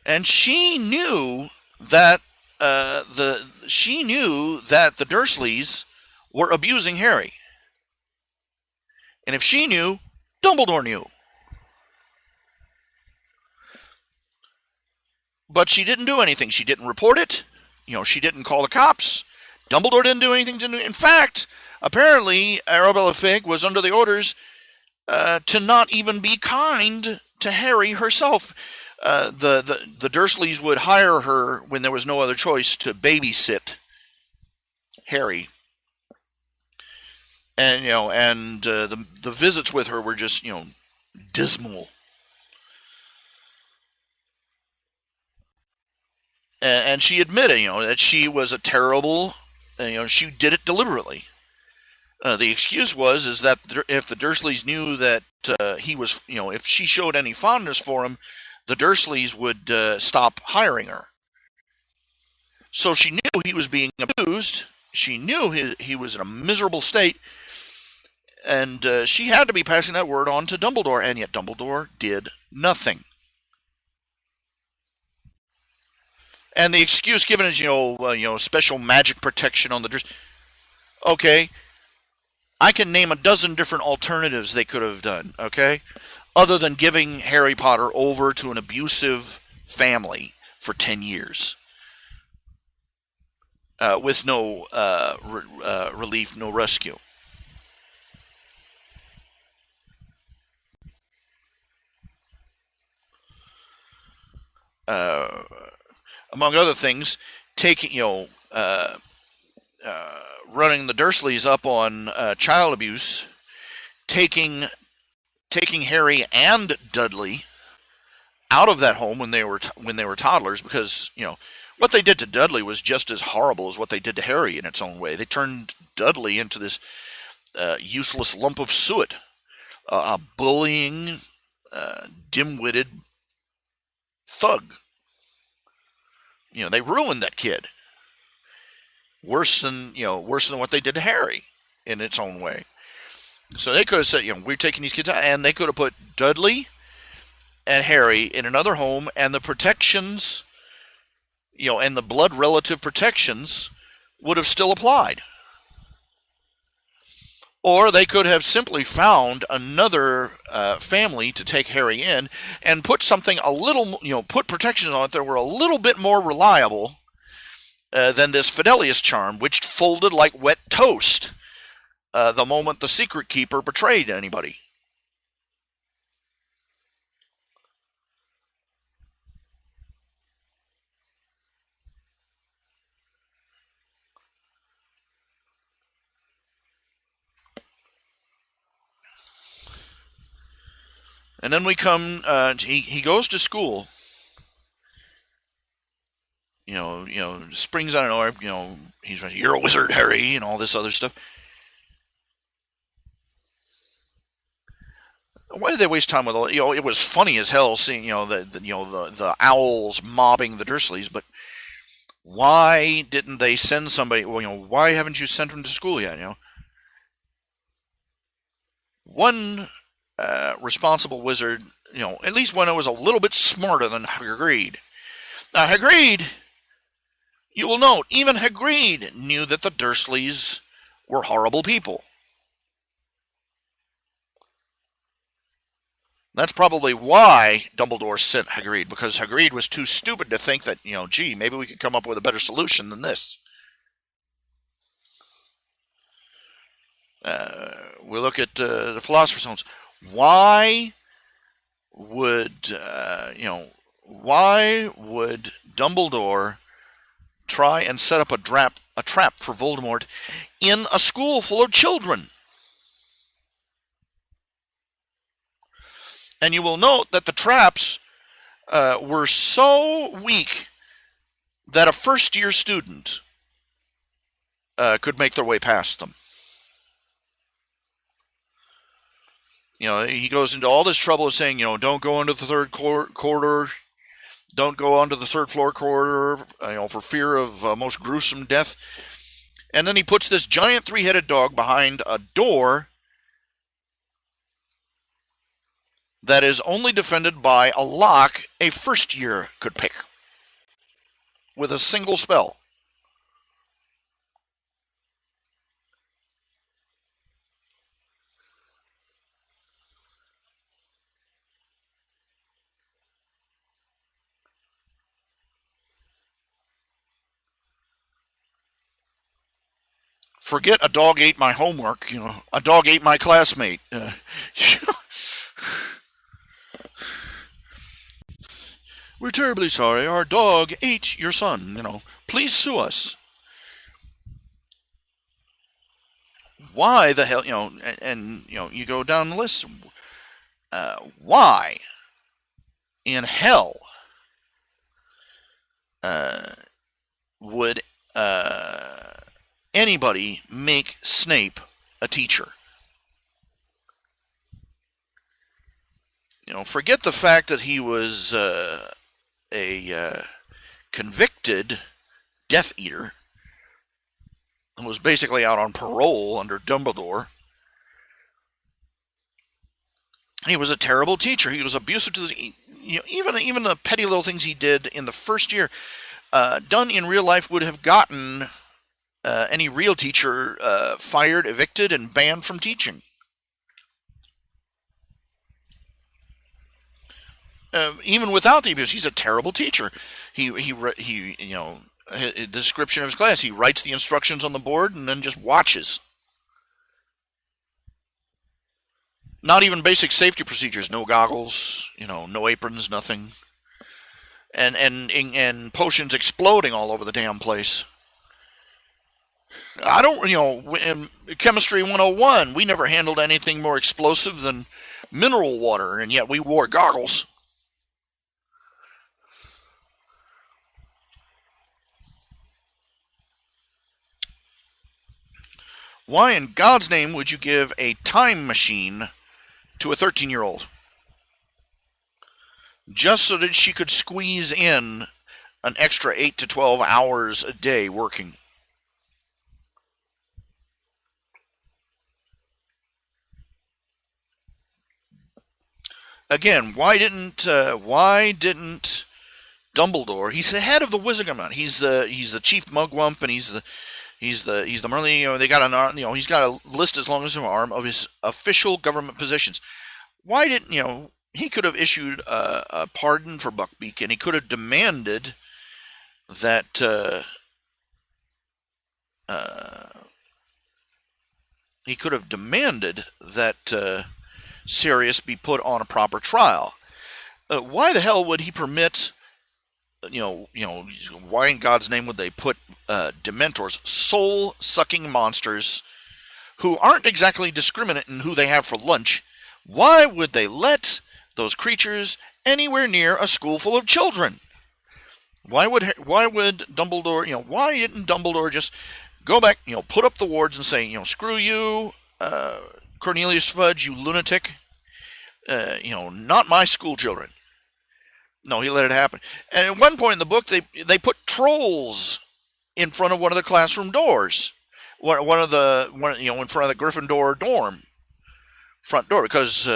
And she knew that the Dursleys were abusing Harry. And if she knew, Dumbledore knew. But she didn't do anything. She didn't report it. She didn't call the cops. Dumbledore didn't do anything. In fact, apparently, Arabella Figg was under the orders to not even be kind to Harry herself. The Dursleys would hire her when there was no other choice to babysit Harry, and the visits with her were just dismal. And she admitted that she was a terrible, she did it deliberately. The excuse is that if the Dursleys knew that he was, if she showed any fondness for him, the Dursleys would stop hiring her. So she knew he was being abused. She knew he was in a miserable state. And she had to be passing that word on to Dumbledore, and yet Dumbledore did nothing. And the excuse given is, special magic protection on the Dursleys. Okay, I can name a dozen different alternatives they could have done, okay? Other than giving Harry Potter over to an abusive family for 10 years. With no relief, no rescue. Among other things, taking, running the Dursleys up on child abuse, taking Harry and Dudley out of that home when they were toddlers, because what they did to Dudley was just as horrible as what they did to Harry in its own way. They turned Dudley into this useless lump of suet, a bullying, dim-witted thug. They ruined that kid. Worse than what they did to Harry in its own way. So they could have said, we're taking these kids out, and they could have put Dudley and Harry in another home, and the protections, and the blood relative protections would have still applied. Or they could have simply found another family to take Harry in and put something put protections on it that were a little bit more reliable than this Fidelius charm, which folded like wet toast the moment the secret keeper betrayed anybody. And then we come, he goes to school, springs out of nowhere, he's like, you're a wizard, Harry, and all this other stuff. Why did they waste time with all? It was funny as hell seeing the owls mobbing the Dursleys, but why didn't they send somebody? Well, why haven't you sent them to school yet? One responsible wizard, at least one that was a little bit smarter than Hagrid. Now Hagrid, you will note, even Hagrid knew that the Dursleys were horrible people. That's probably why Dumbledore sent Hagrid, because Hagrid was too stupid to think that, gee, maybe we could come up with a better solution than this. We look at the Philosopher's Stones. Why would Dumbledore try and set up a trap for Voldemort in a school full of children? And you will note that the traps were so weak that a first-year student could make their way past them. He goes into all this trouble of saying, don't go into the third corridor, don't go onto the third floor corridor, for fear of most gruesome death. And then he puts this giant three-headed dog behind a door that is only defended by a lock a first year could pick with a single spell. Forget a dog ate my homework. A dog ate my classmate. We're terribly sorry. Our dog ate your son. Please sue us. Why the hell? And you go down the list. Why in hell would anybody make Snape a teacher? Forget the fact that he was a convicted Death Eater and was basically out on parole under Dumbledore. He was a terrible teacher. He was abusive to the, even the petty little things he did in the first year, done in real life, would have gotten any real teacher fired, evicted, and banned from teaching. Even without the abuse, he's a terrible teacher. The description of his class, he writes the instructions on the board and then just watches. Not even basic safety procedures. No goggles, no aprons, nothing. And potions exploding all over the damn place. I don't, in Chemistry 101, we never handled anything more explosive than mineral water, and yet we wore goggles. Why in God's name would you give a time machine to a 13-year-old? Just so that she could squeeze in an extra 8 to 12 hours a day working. Again, why didn't Dumbledore? He's the head of the Wizarding. He's the chief mugwump, and he's the Merlin. They got he's got a list as long as an arm of his official government positions. Why didn't he could have issued a pardon for Buckbeak, and he could have demanded that Sirius be put on a proper trial. Why the hell would he permit? Why in God's name would they put Dementors, soul-sucking monsters, who aren't exactly discriminate in who they have for lunch? Why would they let those creatures anywhere near a school full of children? Why would Dumbledore? Why didn't Dumbledore just go back? Put up the wards and say, screw you, Cornelius Fudge, you lunatic. Not my school children. No, he let it happen. And at one point in the book, they put trolls in front of one of the classroom doors, in front of the Gryffindor dorm front door, because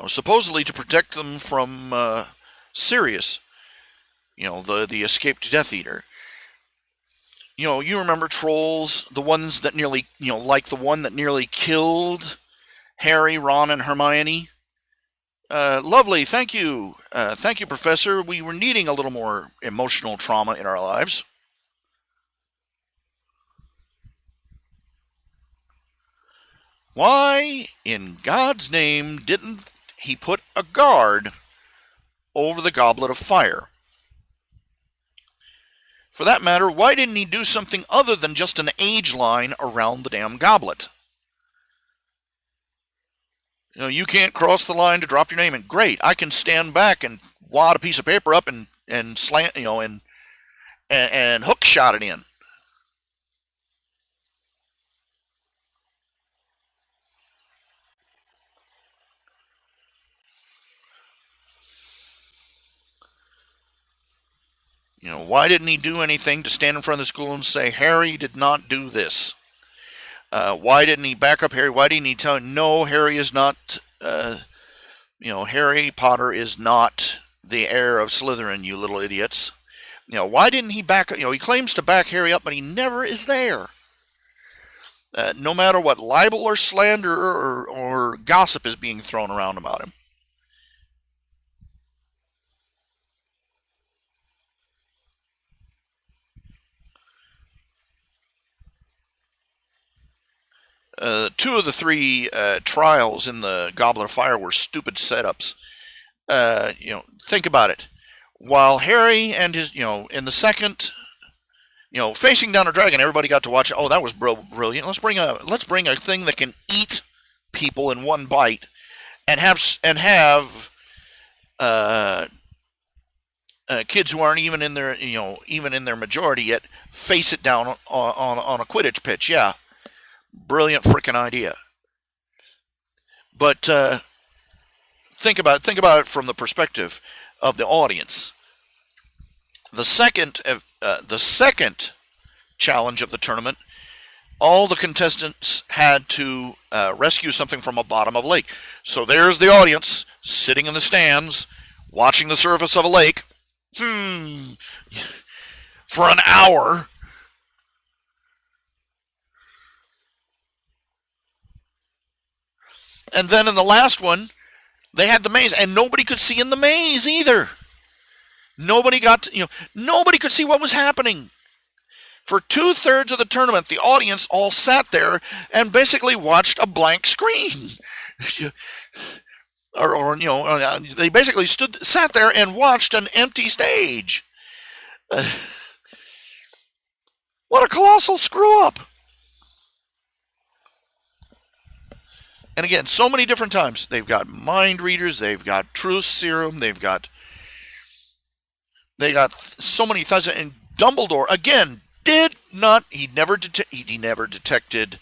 supposedly to protect them from Sirius, the escaped Death Eater. You remember trolls, the ones that nearly, like the one that nearly killed Harry, Ron, and Hermione. Lovely, thank you, Professor. We were needing a little more emotional trauma in our lives. Why, in God's name, didn't he put a guard over the Goblet of Fire? For that matter, why didn't he do something other than just an age line around the damn goblet? You can't cross the line to drop your name in. Great, I can stand back and wad a piece of paper up and slant, and hook shot it in. Why didn't he do anything to stand in front of the school and say, Harry did not do this? Why didn't he back up Harry? Why didn't he tell him, no, Harry is not, Harry Potter is not the heir of Slytherin, you little idiots. Why didn't he back up? He claims to back Harry up, but he never is there. No matter what libel or slander or gossip is being thrown around about him. Two of the three trials in the Goblet of Fire were stupid setups. Think about it. While Harry and his, in the second, facing down a dragon, everybody got to watch. Oh, that was brilliant. Let's bring a thing that can eat people in one bite, and have kids who aren't even in their majority yet face it down on a Quidditch pitch. Yeah, brilliant freaking idea. But think about it from the perspective of the audience. The second challenge of the tournament, all the contestants had to rescue something from a bottom of a lake. So there's the audience sitting in the stands, watching the surface of a lake, for an hour. And then in the last one, they had the maze, and nobody could see in the maze either. Nobody could see what was happening. For 2/3 of the tournament, the audience all sat there and basically watched a blank screen. They basically sat there and watched an empty stage. What a colossal screw up. And again, so many different times. They've got mind readers, they've got truth serum, they got so many thousands. And Dumbledore, again, he never detected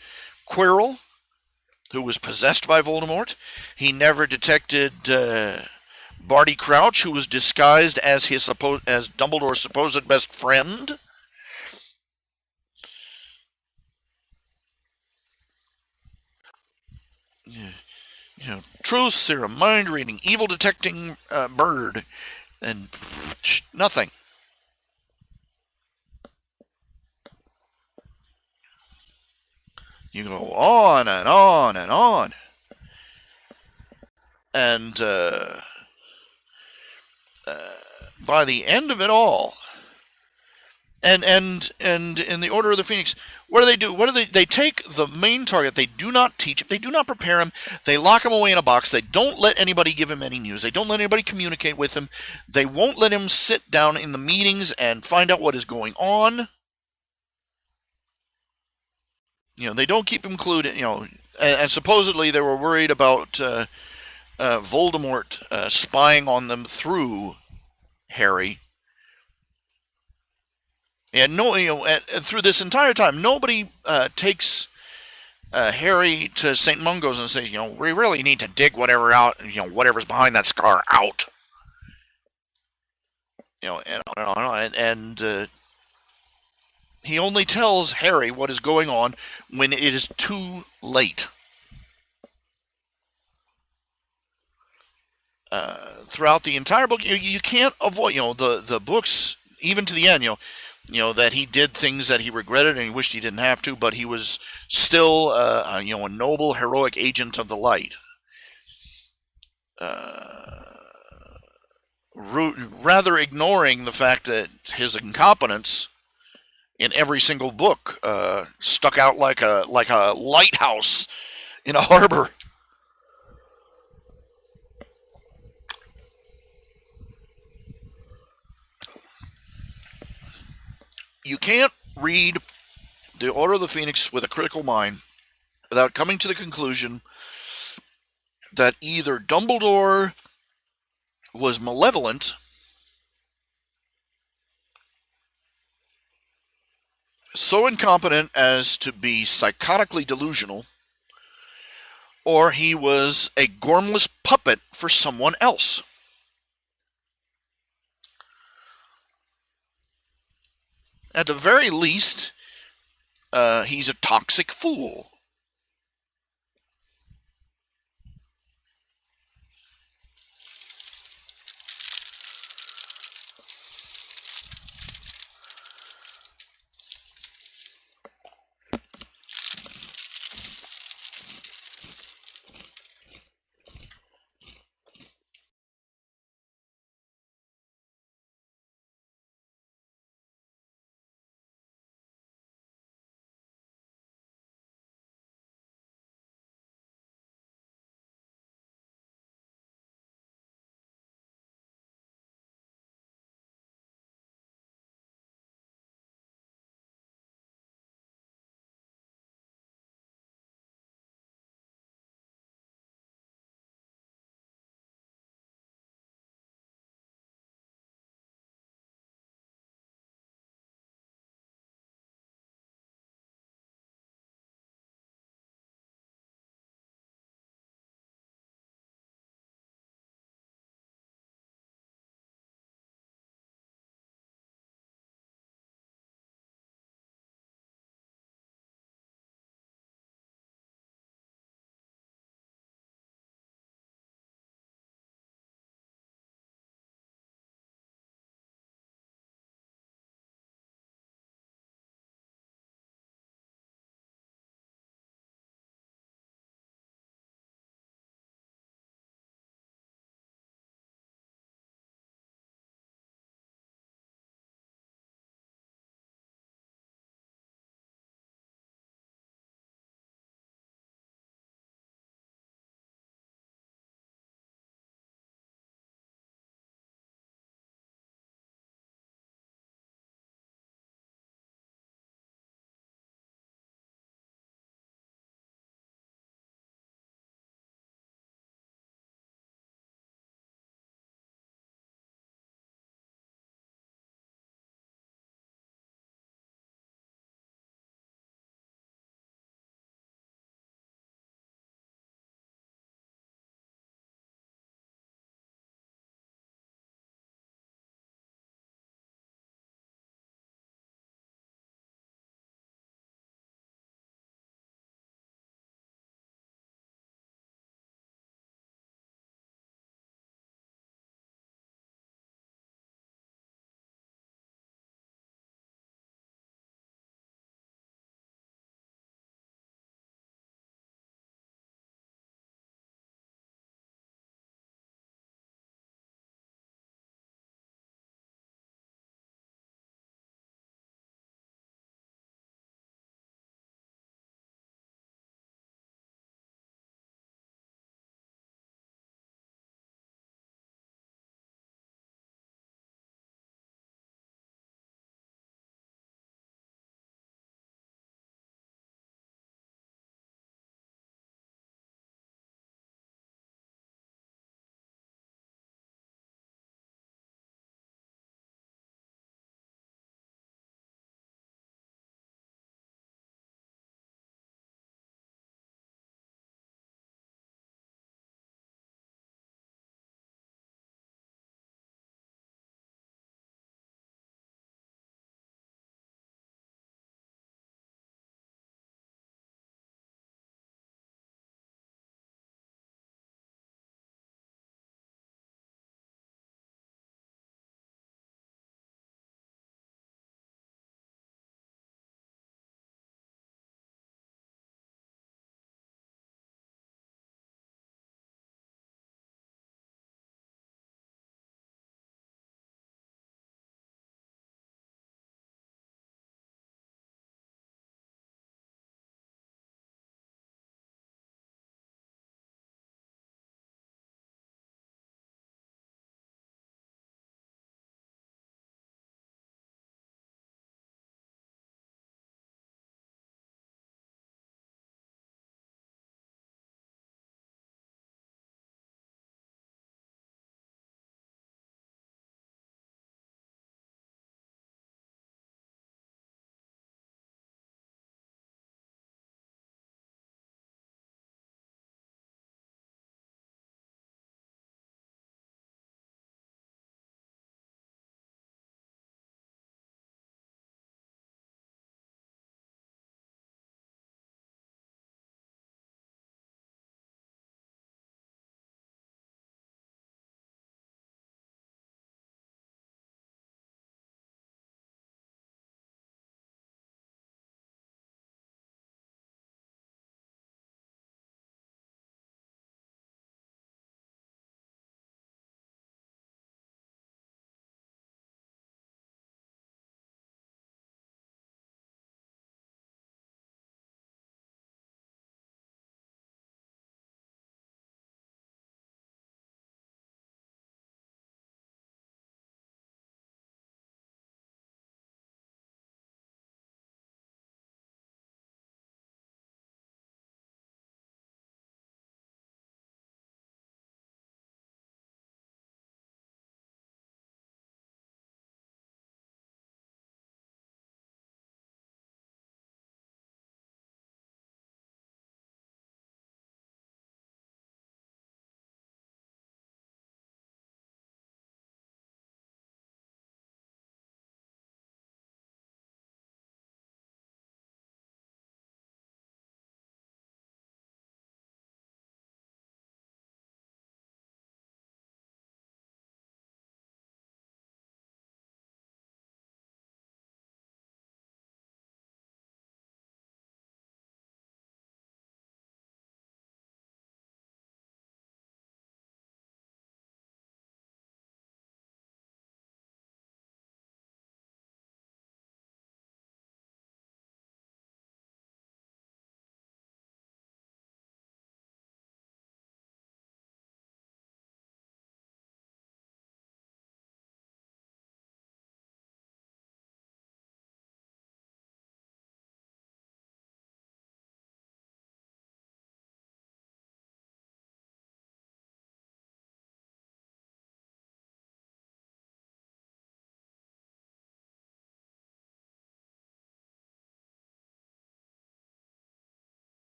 Quirrell, who was possessed by Voldemort. He never detected Barty Crouch, who was disguised as as Dumbledore's supposed best friend. Truth serum, mind reading, evil detecting bird, and nothing. You go on and on and on. And by the end of it all, and in the Order of the Phoenix, what do they take the main target, they do not teach him, they do not prepare him, they lock him away in a box, they don't let anybody give him any news, they don't let anybody communicate with him, they won't let him sit down in the meetings and find out what is going on. They don't keep him clued in, and supposedly they were worried about Voldemort spying on them through Harry. And through this entire time, nobody takes Harry to St. Mungo's and says, we really need to dig whatever's behind that scar out. And he only tells Harry what is going on when it is too late. Throughout the entire book, you can't avoid, the books, even to the end, that he did things that he regretted and he wished he didn't have to, but he was still, a noble, heroic agent of the light. Rather ignoring the fact that his incompetence in every single book stuck out like a lighthouse in a harbor. You can't read the Order of the Phoenix with a critical mind without coming to the conclusion that either Dumbledore was malevolent, so incompetent as to be psychotically delusional, or he was a gormless puppet for someone else. At the very least, he's a toxic fool.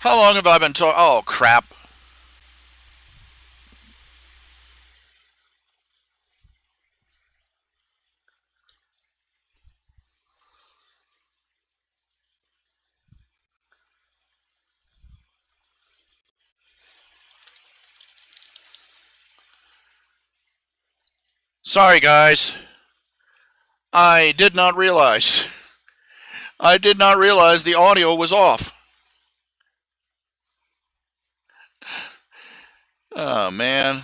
How long have I been talking? Oh, crap. Sorry, guys. I did not realize. I did not realize the audio was off. Oh, man.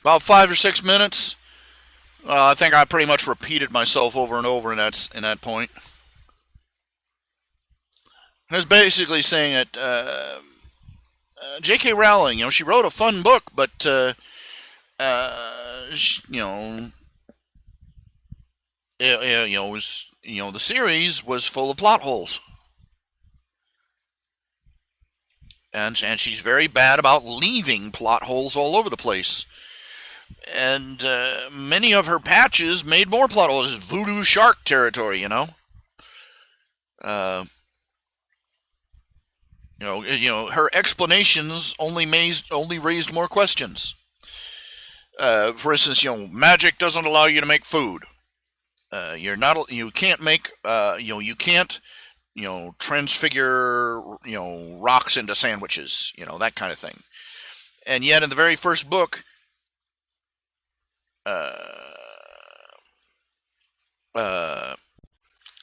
About 5 or 6 minutes. I think I pretty much repeated myself over and over in that point. I was basically saying that J.K. Rowling, she wrote a fun book, but the series was full of plot holes, and she's very bad about leaving plot holes all over the place. And many of her patches made more plot holes. Voodoo shark territory, Uh, her explanations only raised more questions. For instance, magic doesn't allow you to make food. You can't make, you can't, transfigure, rocks into sandwiches, that kind of thing. And yet, in the very first book,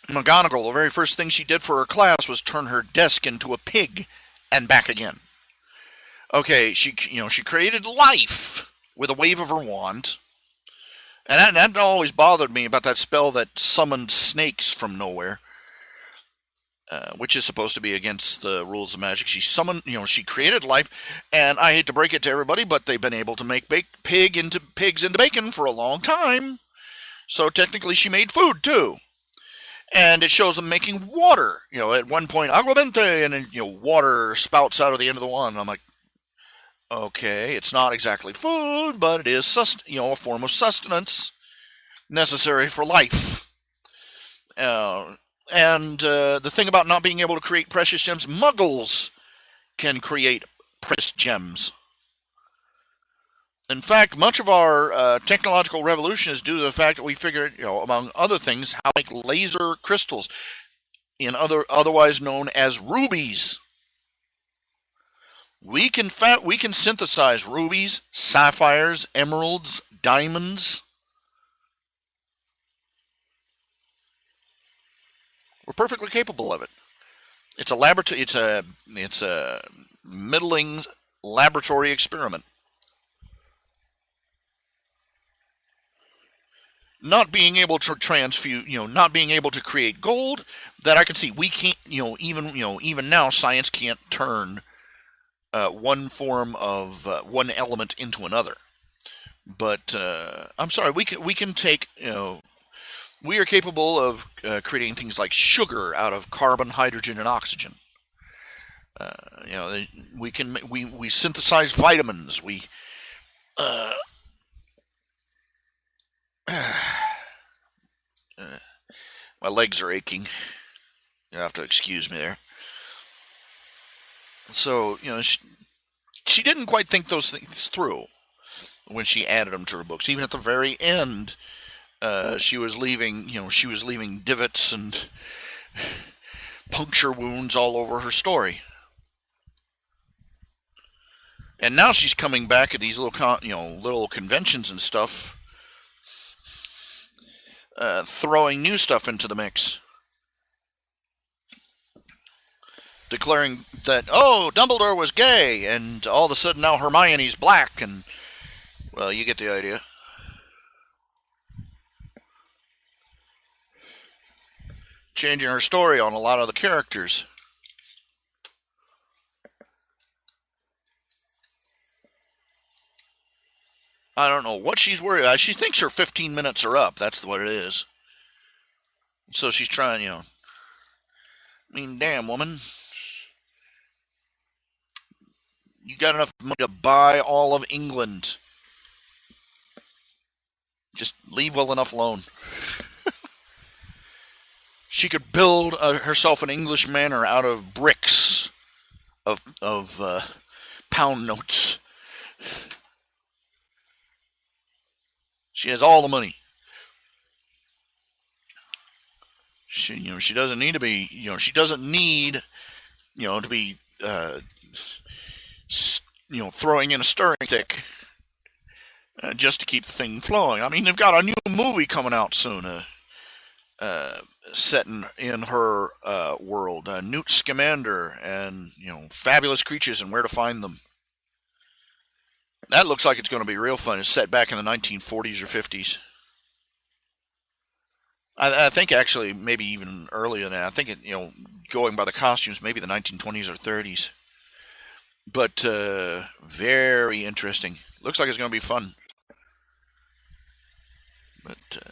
McGonagall, the very first thing she did for her class was turn her desk into a pig and back again. Okay, she created life with a wave of her wand. And that always bothered me about that spell that summoned snakes from nowhere, which is supposed to be against the rules of magic. She summoned, she created life, and I hate to break it to everybody, but they've been able to make pigs into bacon for a long time. So technically she made food too. And it shows them making water. At one point, agua bente, and then, water spouts out of the end of the wand. And I'm like, okay, it's not exactly food, but it is a form of sustenance necessary for life. And the thing about not being able to create precious gems, muggles can create precious gems. In fact, much of our technological revolution is due to the fact that we figured, among other things, how to make laser crystals, otherwise known as rubies. We can synthesize rubies, sapphires, emeralds, diamonds. We're perfectly capable of it. It's a middling laboratory experiment. Not being able to transfuse, not being able to create gold, that I can see. We can't, even now, science can't turn one element into another. But I'm sorry, we can take, we are capable of creating things like sugar out of carbon, hydrogen, and oxygen. We synthesize vitamins. My legs are aching. You have to excuse me there. So, she didn't quite think those things through when she added them to her books. Even at the very end, she was leaving divots and puncture wounds all over her story. And now she's coming back at these little conventions and stuff, throwing new stuff into the mix, declaring that, Dumbledore was gay, and all of a sudden now Hermione's black, and, well, you get the idea. Changing her story on a lot of the characters. I don't know what she's worried about. She thinks her 15 minutes are up. That's what it is. So she's trying, I mean, damn, woman. You got enough money to buy all of England. Just leave well enough alone. She could build herself an English manor out of bricks of pound notes. She has all the money. She doesn't need to be, she doesn't need, to be, throwing in a stirring stick just to keep the thing flowing. I mean, they've got a new movie coming out soon, set in her world. Newt Scamander and fabulous creatures and where to find them. That looks like it's going to be real fun. It's set back in the 1940s or 50s. I think actually maybe even earlier than that. I think going by the costumes, maybe the 1920s or 30s. But very interesting. Looks like it's going to be fun. But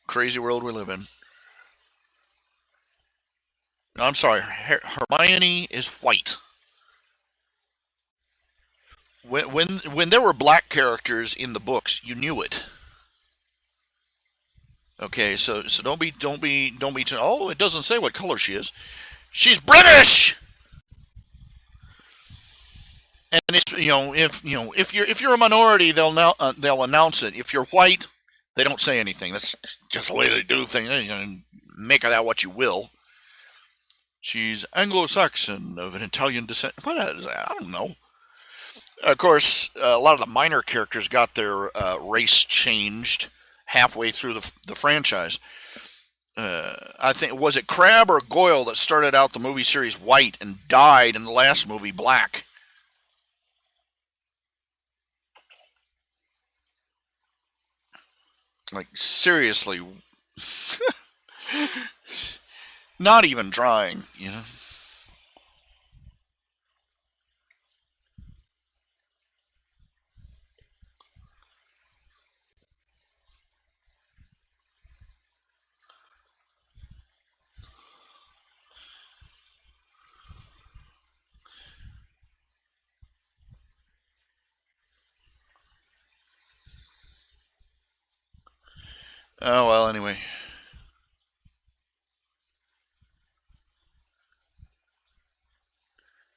crazy world we live in. I'm sorry, Hermione is white. When there were black characters in the books, you knew it. Okay, so don't be. Oh, it doesn't say what color she is. She's British. And it's if you're a minority, they'll announce it. If you're white, they don't say anything. That's just the way they do things. Make of that what you will. She's Anglo-Saxon of an Italian descent. What is that? I don't know. Of course, a lot of the minor characters got their race changed halfway through the franchise. I think, was it Crabbe or Goyle that started out the movie series white and died in the last movie black? Like, seriously. Not even trying. Oh, well, anyway.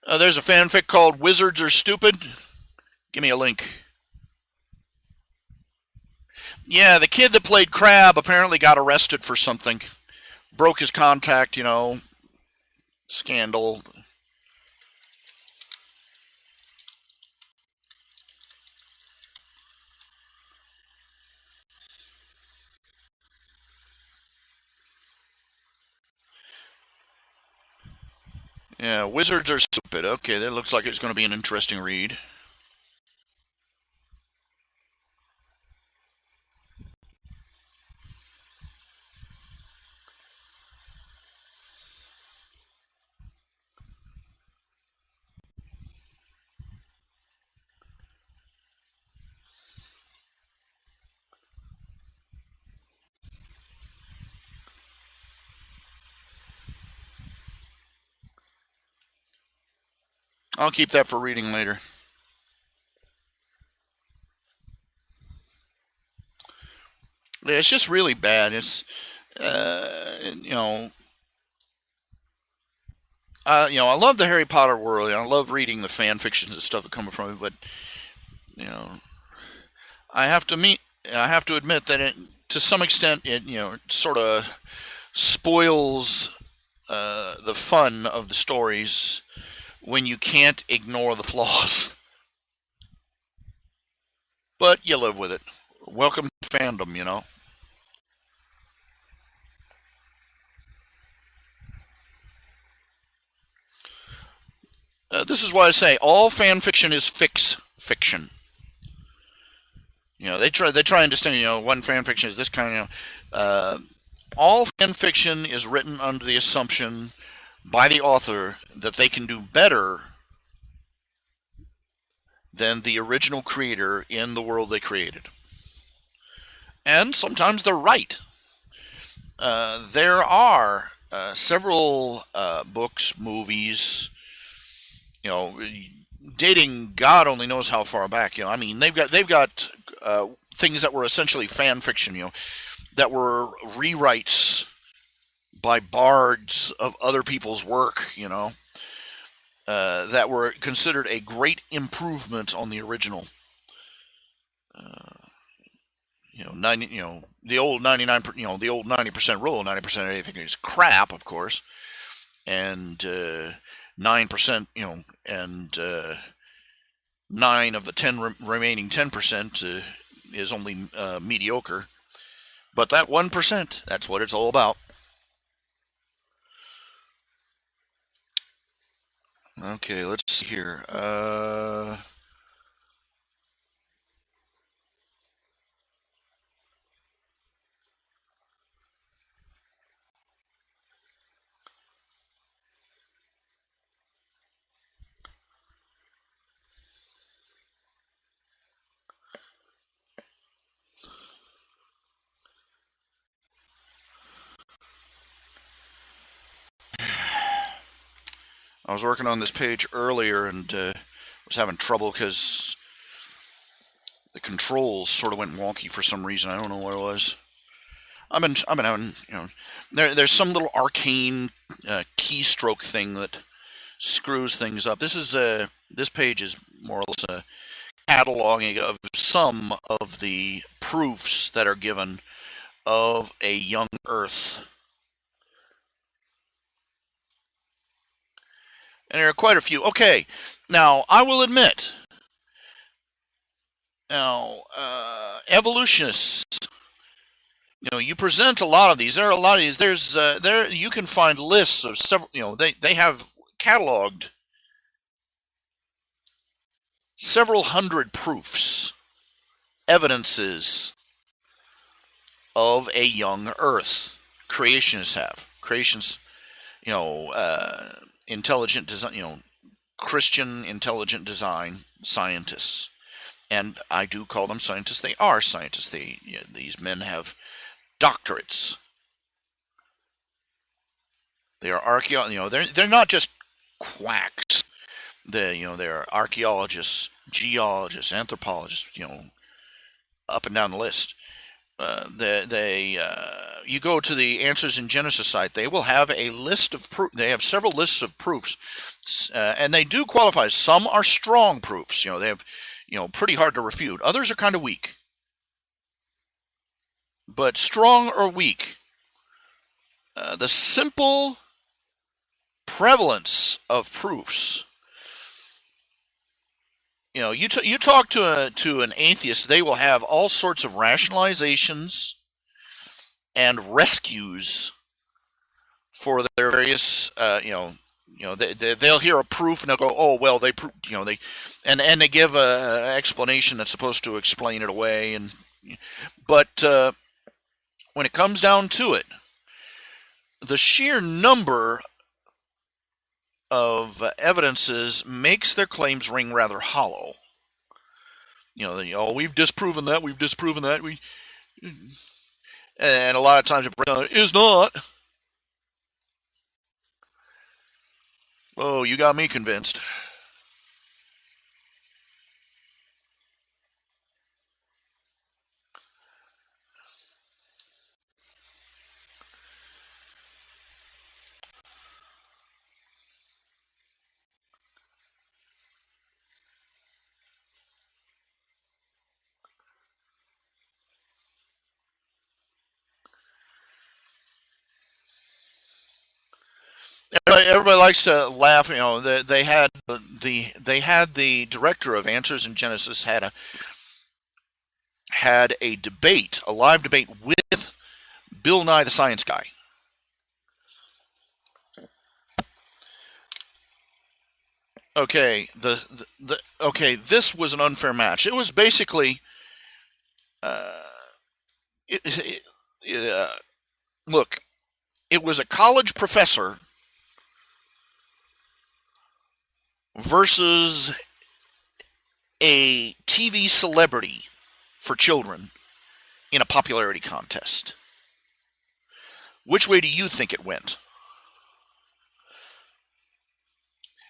There's a fanfic called Wizards Are Stupid. Give me a link. Yeah, the kid that played Crabbe apparently got arrested for something. Broke his contact, scandal. Yeah, Wizards Are Stupid. Okay, that looks like it's going to be an interesting read. I'll keep that for reading later. Yeah, it's just really bad. It's, I love the Harry Potter world. I love reading the fan fictions and stuff that come from it. But you know, I have to meet. I have to admit that to some extent, it sort of spoils the fun of the stories when you can't ignore the flaws. But you live with it. Welcome to fandom. This is why I say all fan fiction is fiction. They try and distinguish. One fan fiction is this kind all fan fiction is written under the assumption by the author that they can do better than the original creator in the world they created. And sometimes they're right. There are several books, movies, dating God only knows how far back. I mean, they've got things that were essentially fan fiction. that were rewrites by bards of other people's work, that were considered a great improvement on the original. Uh, 90, the old 99, the old 90% rule. 90% of anything is crap, of course, and 9%, and 9 of the 10 remaining 10% is only mediocre. But that 1%, that's what it's all about. Okay, let's see here. I was working on this page earlier and was having trouble because the controls sort of went wonky for some reason. I don't know what it was. I've been having, there's some little arcane keystroke thing that screws things up. This page is more or less a cataloging of some of the proofs that are given of a young Earth. And there are quite a few. Okay, now I will admit, evolutionists, you present a lot of these. There are a lot of these. There you can find lists of several. They have cataloged several hundred proofs, evidences of a young Earth. Creationists have intelligent design, Christian intelligent design scientists, and I do call them scientists. They are scientists. These men have doctorates. They are archaeologists. They're not just quacks. They're archaeologists, geologists, anthropologists. Up and down the list. You go to the Answers in Genesis site, they will have a list of proof. They have several lists of proofs, and they do qualify. Some are strong proofs. They have, pretty hard to refute. Others are kind of weak. But strong or weak, the simple prevalence of proofs. You talk to an atheist, they will have all sorts of rationalizations and rescues for their various, they'll hear a proof and they'll go, oh well, they they give an explanation that's supposed to explain it away, but when it comes down to it, the sheer number of evidences makes their claims ring rather hollow. We've disproven that. And a lot of times it is not. Oh, you got me convinced. Everybody likes to laugh. They had the director of Answers in Genesis had a debate, a live debate with Bill Nye the Science Guy. Okay, this was an unfair match. It was basically, look, it was a college professor versus a TV celebrity for children in a popularity contest. Which way do you think it went?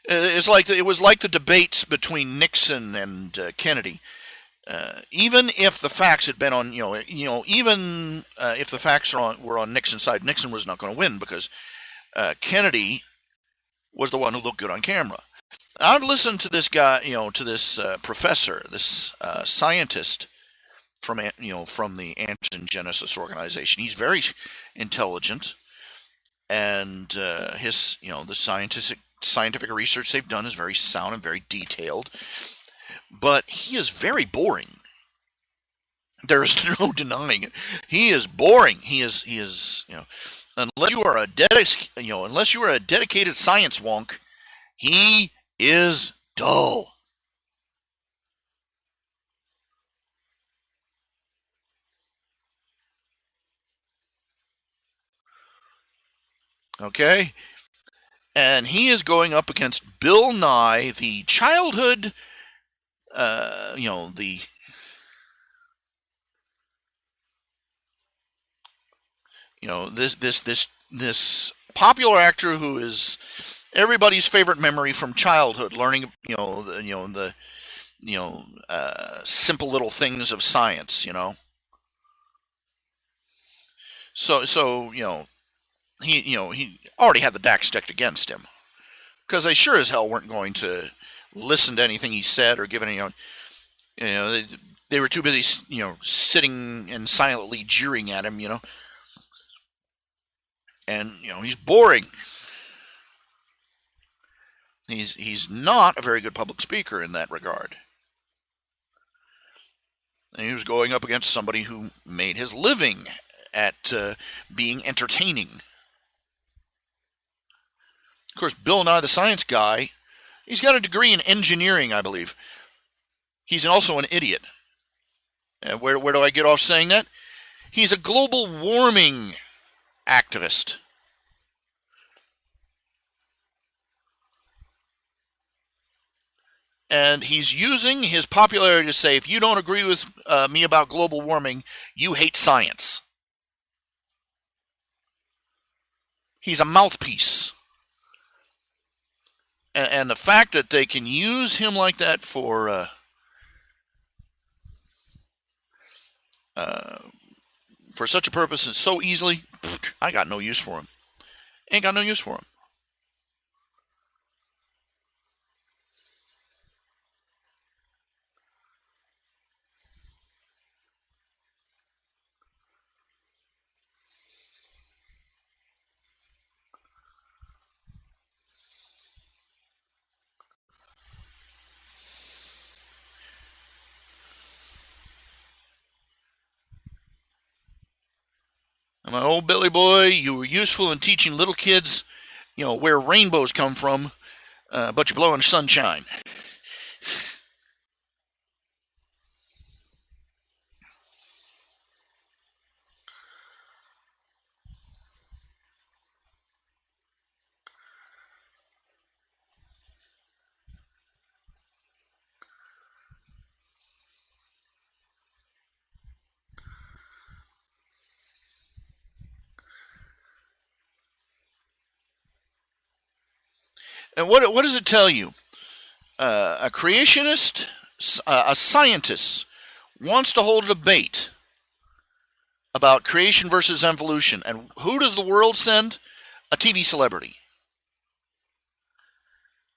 It was like the debates between Nixon and Kennedy. Even if the facts had been on, even if the facts were on Nixon's side, Nixon was not going to win because Kennedy was the one who looked good on camera. I've listened to this guy, to this professor, this scientist from the Antigen Genesis organization. He's very intelligent, and the scientific research they've done is very sound and very detailed. But he is very boring. There's no denying it. He is boring. He is unless you are a dedicated science wonk, he is dull. Okay? And he is going up against Bill Nye, the childhood, the this popular actor who is everybody's favorite memory from childhood, learning the simple little things of science. So he already had the deck stacked against him because they sure as hell weren't going to listen to anything he said or give any they were too busy sitting and silently jeering at him. And he's boring. He's not a very good public speaker in that regard. And he was going up against somebody who made his living at being entertaining. Of course, Bill Nye, the science guy, he's got a degree in engineering, I believe. He's also an idiot. And where do I get off saying that? He's a global warming activist. And he's using his popularity to say, if you don't agree with me about global warming, you hate science. He's a mouthpiece. And the fact that they can use him like that for such a purpose and so easily, I got no use for him. Ain't got no use for him. My old Billy boy, you were useful in teaching little kids, where rainbows come from, but you're blowing sunshine. And what does it tell you? A creationist, a scientist, wants to hold a debate about creation versus evolution. And who does the world send? A TV celebrity.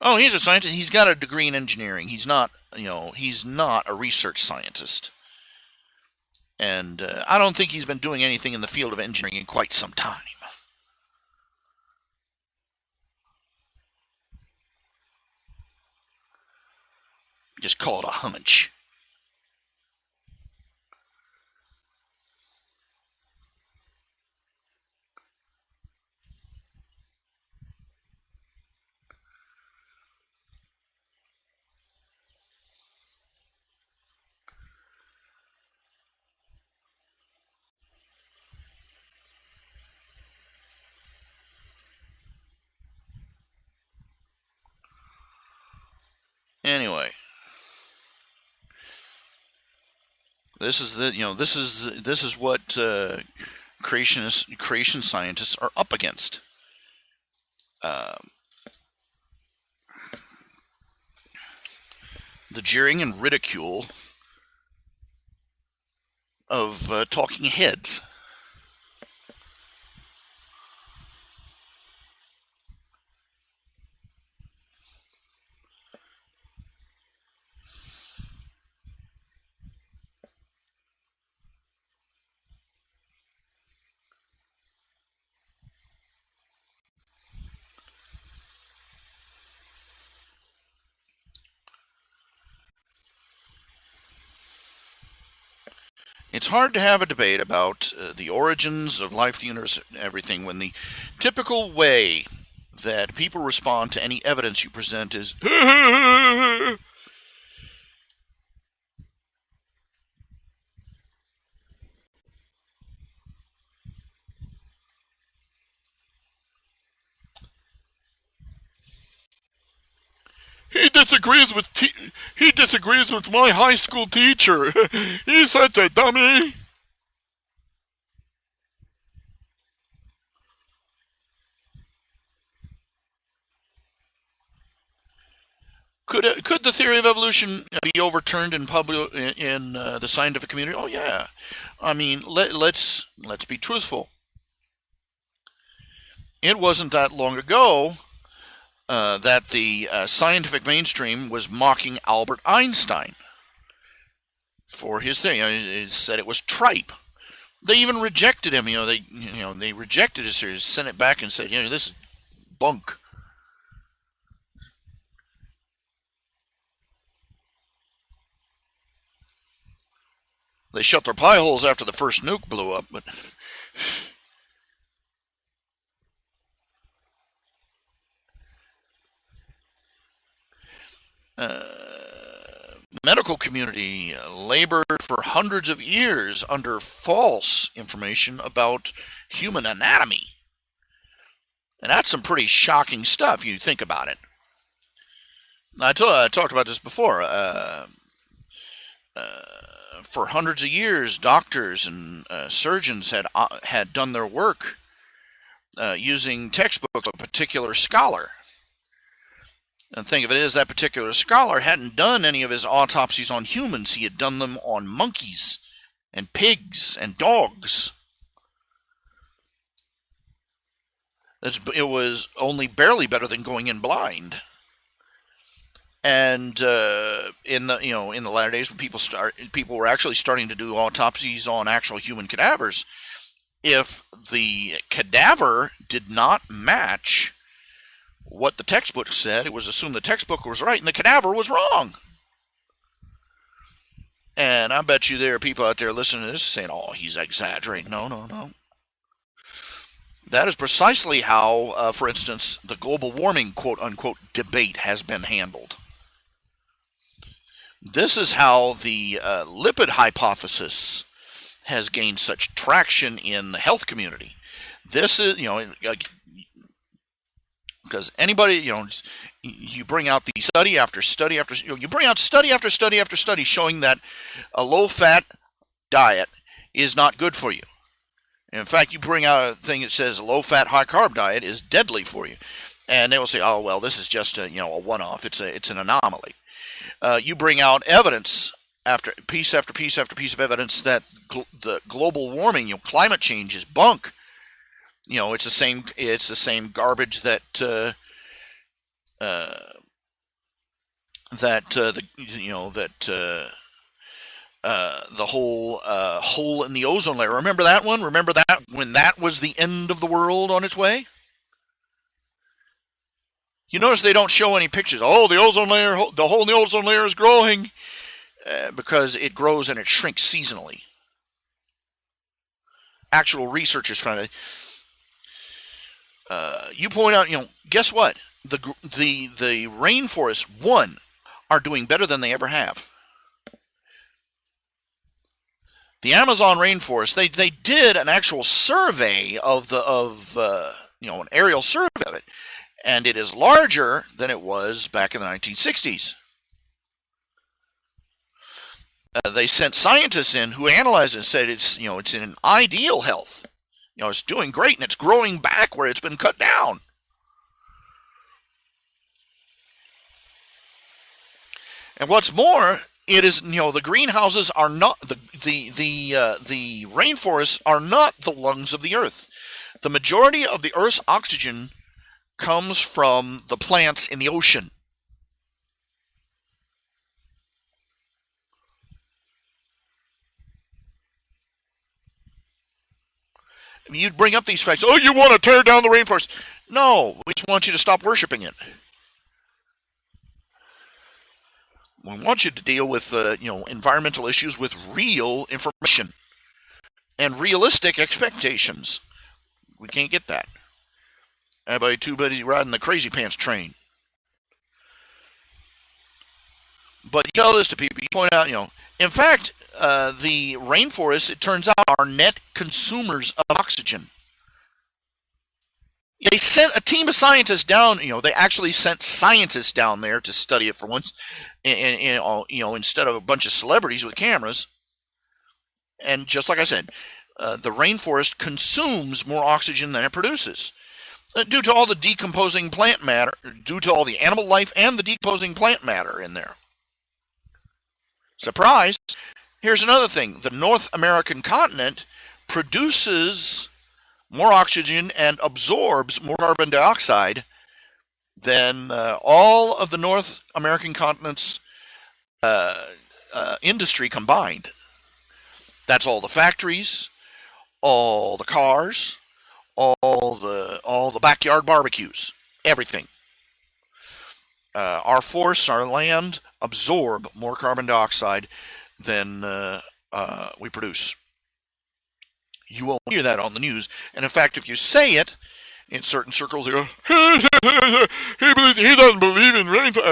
Oh, he's a scientist. He's got a degree in engineering. He's not a research scientist. And I don't think he's been doing anything in the field of engineering in quite some time. Just call it a hunch. Anyway, this is what creation scientists are up against. The jeering and ridicule talking heads. It's hard to have a debate about the origins of life, the universe, and everything when the typical way that people respond to any evidence you present is he disagrees with my high school teacher. He's such a dummy. Could the theory of evolution be overturned in the scientific community? Oh yeah. I mean, let's be truthful. It wasn't that long ago that the scientific mainstream was mocking Albert Einstein for his thing. It said it was tripe. They even rejected him. They rejected his theory, sent it back, and said, this is bunk. They shut their pie holes after the first nuke blew up, but medical community labored for hundreds of years under false information about human anatomy. And that's some pretty shocking stuff, you think about it. I talked about this before. For hundreds of years, doctors and surgeons had done their work using textbooks of a particular scholar. And the thing of it is, that particular scholar hadn't done any of his autopsies on humans. He had done them on monkeys and pigs and dogs. It was only barely better than going in blind. And in the latter days, when people were actually starting to do autopsies on actual human cadavers, if the cadaver did not match what the textbook said, it was assumed the textbook was right and the cadaver was wrong. And I bet you there are people out there listening to this saying, "Oh, he's exaggerating." No. That is precisely how, for instance, the global warming quote-unquote debate has been handled. This is how the lipid hypothesis has gained such traction in the health community. This is, because anybody, you bring out the study after study after, you bring out study after study after study showing that a low-fat diet is not good for you. In fact, you bring out a thing that says a low-fat, high-carb diet is deadly for you. And they will say, "Oh, well, this is just a one-off. It's an anomaly." You bring out evidence after piece of evidence that the global warming, climate change is bunk. It's the same garbage that the whole hole in the ozone layer. Remember that one? Remember that when that was the end of the world on its way? You notice they don't show any pictures. Oh, the ozone layer, the hole in the ozone layer is growing, because it grows and it shrinks seasonally. Actual researchers found it. You point out, guess what? The rainforests are doing better than they ever have. The Amazon rainforest, they did an actual survey of an aerial survey of it. And it is larger than it was back in the 1960s. They sent scientists in who analyzed it and said it's in ideal health. It's doing great and it's growing back where it's been cut down. And what's more, It is, the greenhouses are not the rainforests are not the lungs of the earth. The majority of the earth's oxygen comes from the plants in the ocean. You'd bring up these facts. Oh, you want to tear down the rainforest? No, we just want you to stop worshiping it. We want you to deal with environmental issues with real information and realistic expectations. We can't get that. Everybody too busy riding the crazy pants train. But you tell this to people. You point out, in fact, the rainforests, it turns out, are net consumers of oxygen. They sent a team of scientists down. They actually sent scientists down there to study it for once, and instead of a bunch of celebrities with cameras. And just like I said, the rainforest consumes more oxygen than it produces, due to all the decomposing plant matter, due to all the animal life and the decomposing plant matter in there. Surprise! Here's another thing. The North American continent produces more oxygen and absorbs more carbon dioxide than all of the North American continent's industry combined. That's all the factories, all the cars, all the backyard barbecues, everything. Our forests, our land absorb more carbon dioxide than we produce. You won't hear that on the news, and in fact, if you say it in certain circles, they go, he doesn't believe in rainfall.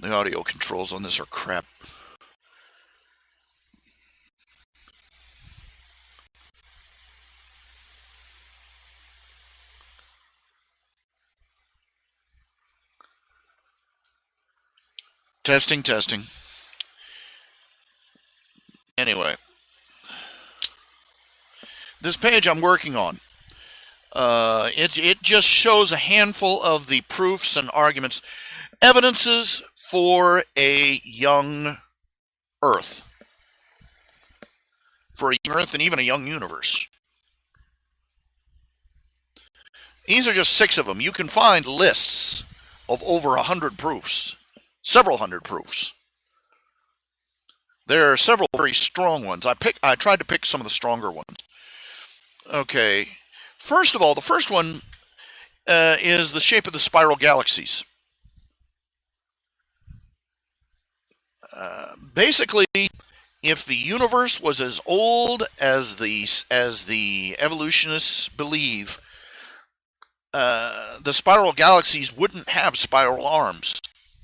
The audio controls on this are crap. Testing, testing. Anyway, this page I'm working on, it just shows a handful of the proofs and arguments, evidences for a young Earth, and even a young universe. These are just 6 of them. You can find lists of over 100 proofs, several hundred proofs. There are several very strong ones. I tried to pick some of the stronger ones. Okay, first of all, the first one is the shape of the spiral galaxies. Basically, if the universe was as old as the evolutionists believe, the spiral galaxies wouldn't have spiral arms.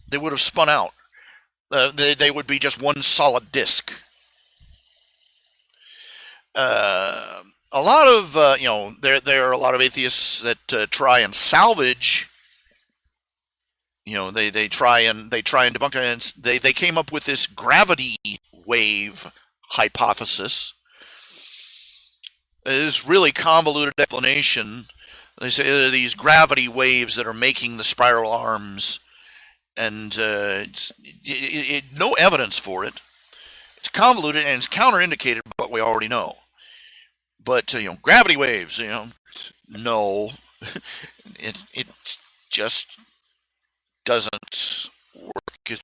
They would have spun out. They would be just one solid disk. A lot of there are a lot of atheists that try and salvage. They try and debunk it. And they came up with this gravity wave hypothesis. This really convoluted explanation. They say there are these gravity waves that are making the spiral arms, and no evidence for it. It's convoluted and it's counterindicated by what we already know. But gravity waves, no, it just doesn't work.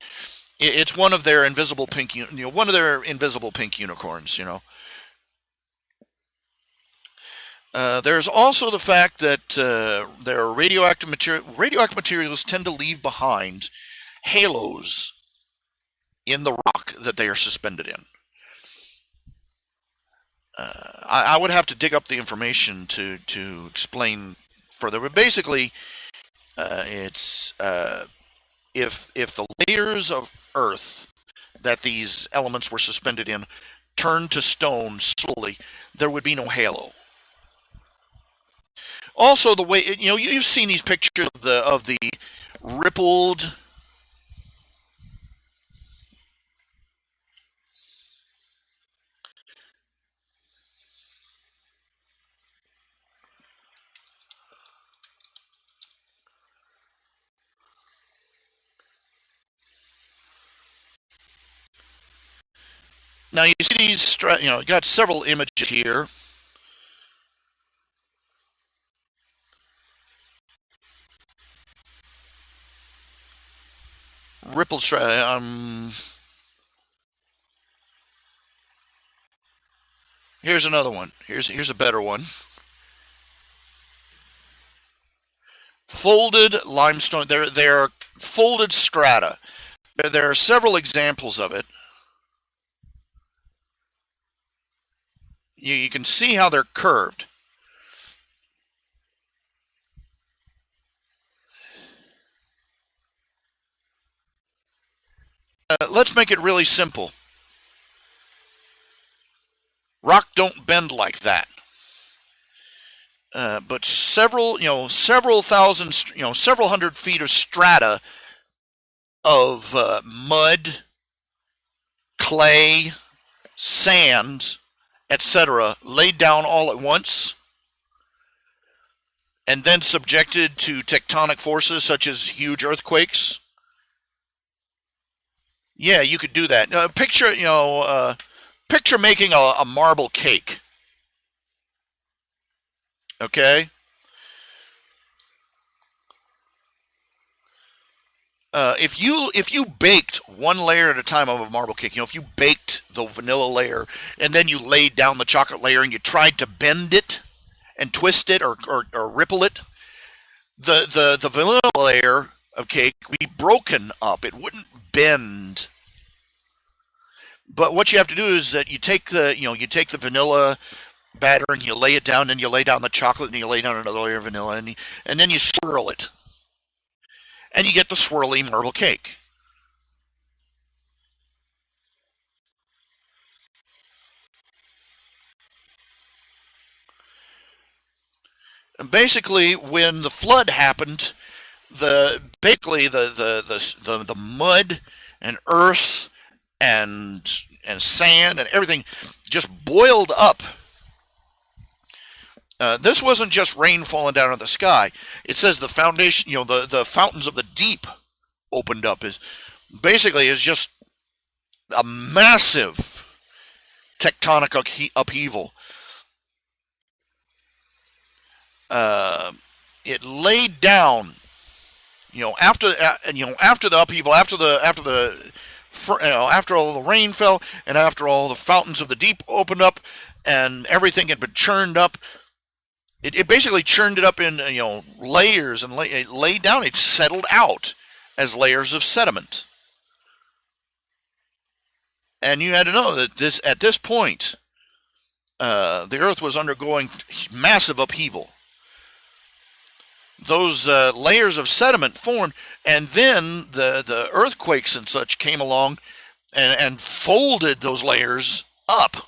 It's one of their invisible pink, unicorns. There's also the fact that there are radioactive materials tend to leave behind halos in the rock that they are suspended in. I would have to dig up the information to explain further, but basically, it's if the layers of Earth that these elements were suspended in turned to stone slowly, there would be no halo. Also, the way you've seen these pictures of the rippled. Now you see these, you got several images here. Ripple strata. Here's another one. Here's a better one. Folded limestone. They're folded strata. There are several examples of it. You can see how they're curved. Let's make it really simple. Rock don't bend like that. But several thousand, several hundred feet of strata of mud, clay, sand, etc., laid down all at once, and then subjected to tectonic forces such as huge earthquakes. Yeah, you could do that. Picture making a marble cake. Okay. If you baked one layer at a time of a marble cake, if you baked the vanilla layer and then you laid down the chocolate layer and you tried to bend it and twist it or ripple it, the vanilla layer of cake would be broken up. It wouldn't bend. But what you have to do is that you take the vanilla batter and you lay it down, and you lay down the chocolate, and you lay down another layer of vanilla, and then you swirl it, and you get the swirly marble cake. And basically, when the flood happened, the mud and earth and sand and everything just boiled up. This wasn't just rain falling down out of the sky. It says the foundation, the fountains of the deep opened up. Is just a massive tectonic upheaval. It laid down, after the upheaval, after all the rain fell, and after all the fountains of the deep opened up, and everything had been churned up. It basically churned it up in layers, and it laid down. It settled out as layers of sediment. And you had to know that at this point, the Earth was undergoing massive upheaval. Those layers of sediment formed, and then the earthquakes and such came along and folded those layers up.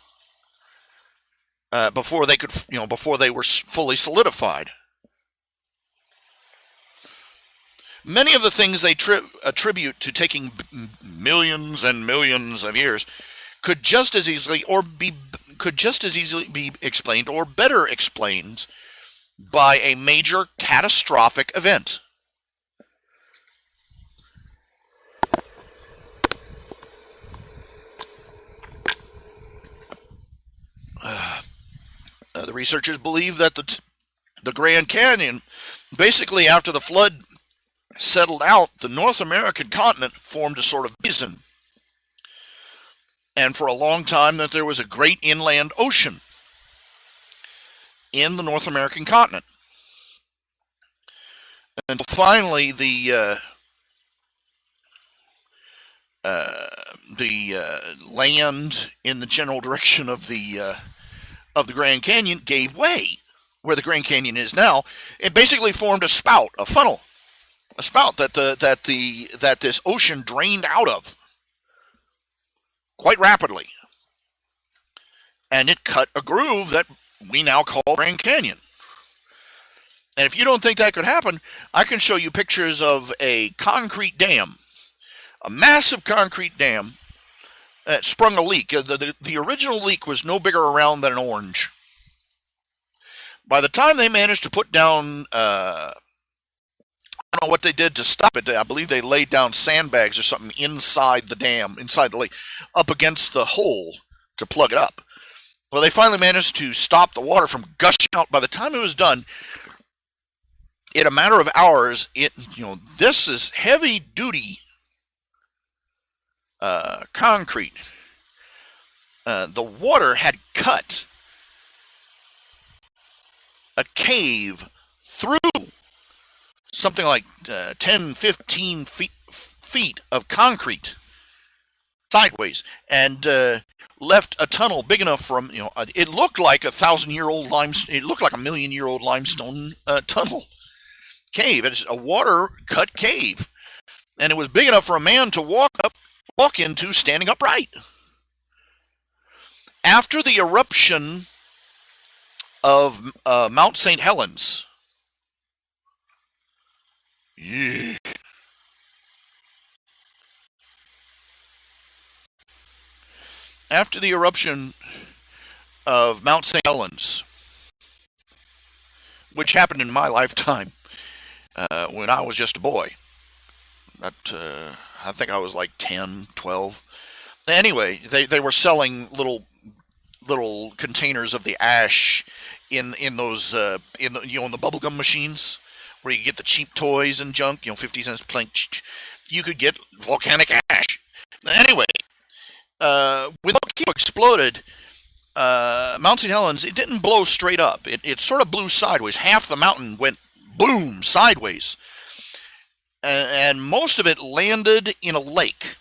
Before they were fully solidified. Many of the things they attribute to taking millions and millions of years could just as easily be explained, or better explained, by a major catastrophic event. The researchers believe that the Grand Canyon, basically after the flood settled out, the North American continent formed a sort of basin. And for a long time that there was a great inland ocean in the North American continent. And finally the land in the general direction of the Grand Canyon gave way, where the Grand Canyon is now. It basically formed a spout, a funnel, a spout that this ocean drained out of. quite rapidly. And it cut a groove that we now call Grand Canyon. And if you don't think that could happen, I can show you pictures of a concrete dam, a massive concrete dam that sprung a leak. The original leak was no bigger around than an orange. By the time they managed to put down, I don't know what they did to stop it. I believe they laid down sandbags or something inside the dam, inside the lake, up against the hole to plug it up. Well, they finally managed to stop the water from gushing out. By the time it was done, in a matter of hours, this is heavy duty concrete. The water had cut a cave through something like 10, 15 feet of concrete sideways, and left a tunnel big enough from, it looked like 1,000-year-old limestone. It looked like a 1,000,000-year-old limestone tunnel cave. It's a water cut cave, and it was big enough for a man to walk into standing upright. After the eruption of Mount St. Helens, after the eruption of Mount St. Helens, which happened in my lifetime when I was just a boy. I think I was like 10, 12. Anyway, they were selling little containers of the ash in those in the bubblegum machines where you get the cheap toys and junk, 50 cents a plank. You could get volcanic ash. Anyway, when the volcano exploded, Mount St. Helens, it didn't blow straight up. It sort of blew sideways. Half the mountain went boom sideways, and most of it landed in a lake.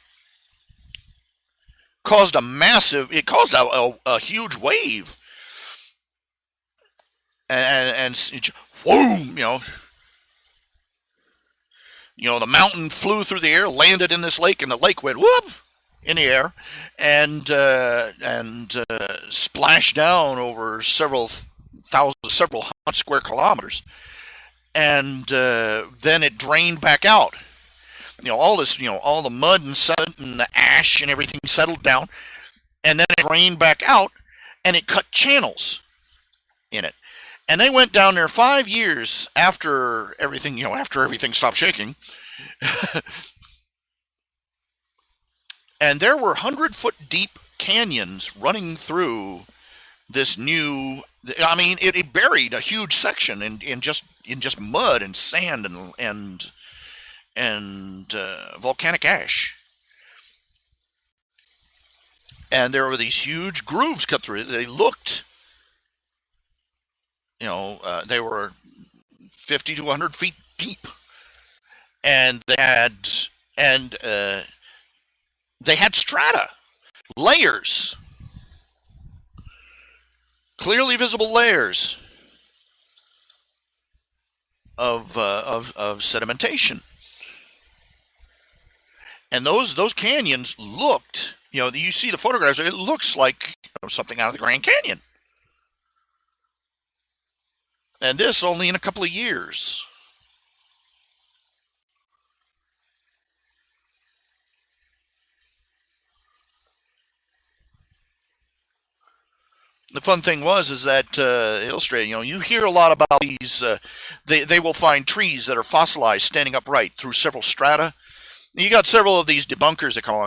It caused a huge wave, and boom, the mountain flew through the air, landed in this lake, and the lake went whoop in the air, and splashed down over several hundred square kilometers, and then it drained back out. All the mud and sand and the ash and everything settled down, and then it drained back out, and it cut channels in it. And they went down there 5 years after everything stopped shaking. And there were 100-foot deep canyons running through this new. I mean, it buried a huge section in just mud and sand and volcanic ash. And there were these huge grooves cut through it. They looked, they were 50 to 100 feet deep, and they had strata, layers, clearly visible layers of sedimentation. And those canyons looked, you see the photographs, it looks like something out of the Grand Canyon. And this only in a couple of years. The fun thing is that illustrated, you hear a lot about these, they will find trees that are fossilized standing upright through several strata. You got several of these debunkers that call,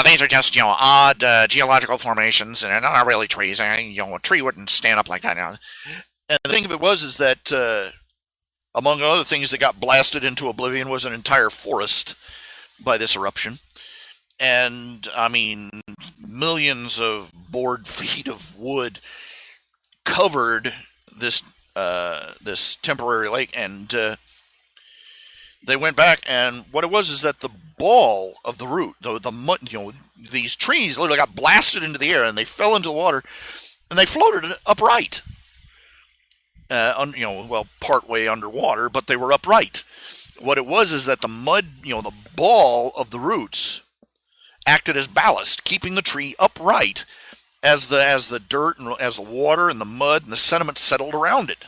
these are just, odd geological formations, and they're not really trees. A tree wouldn't stand up like that. And the thing of it is that, among other things that got blasted into oblivion was an entire forest by this eruption. And, I mean, millions of board feet of wood covered this temporary lake, and they went back, and what it was is that the ball of the root, the mud, these trees literally got blasted into the air, and they fell into the water, and they floated upright. Part way underwater, but they were upright. What it was is that the mud, the ball of the roots acted as ballast, keeping the tree upright as the dirt and as the water and the mud and the sediment settled around it.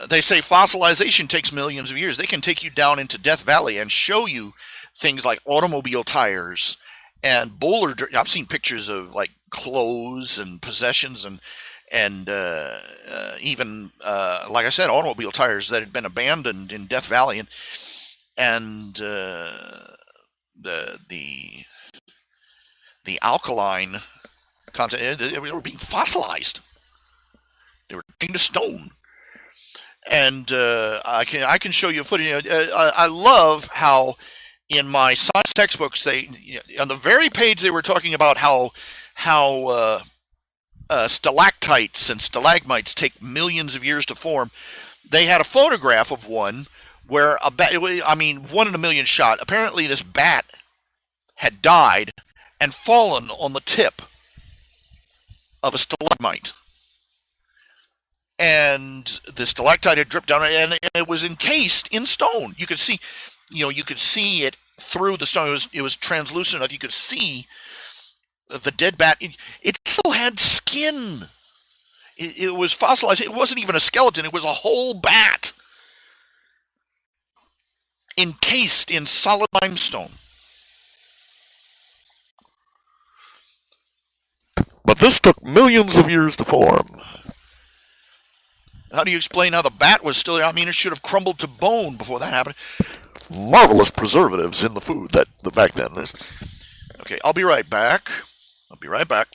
They say fossilization takes millions of years. They can take you down into Death Valley and show you things like automobile tires and boulder. I've seen pictures of like clothes and possessions and even like I said, automobile tires that had been abandoned in Death Valley and the the alkaline content they were being fossilized. They were turned to stone. And I can show you footage. I love how in my science textbooks they on the very page they were talking about how stalactites and stalagmites take millions of years to form. They had a photograph of one where a bat, I mean, 1 in a million shot. Apparently, this bat had died and fallen on the tip of a stalagmite, and the stalactite had dripped down, and it was encased in stone. You could see it through the stone. It was translucent enough. You could see the dead bat. It still had skin. It was fossilized. It wasn't even a skeleton. It was a whole bat encased in solid limestone. But this took millions of years to form. How do you explain how the bat was still there? I mean, it should have crumbled to bone before that happened. Marvelous preservatives in the food that back then. Okay, I'll be right back. I'll be right back.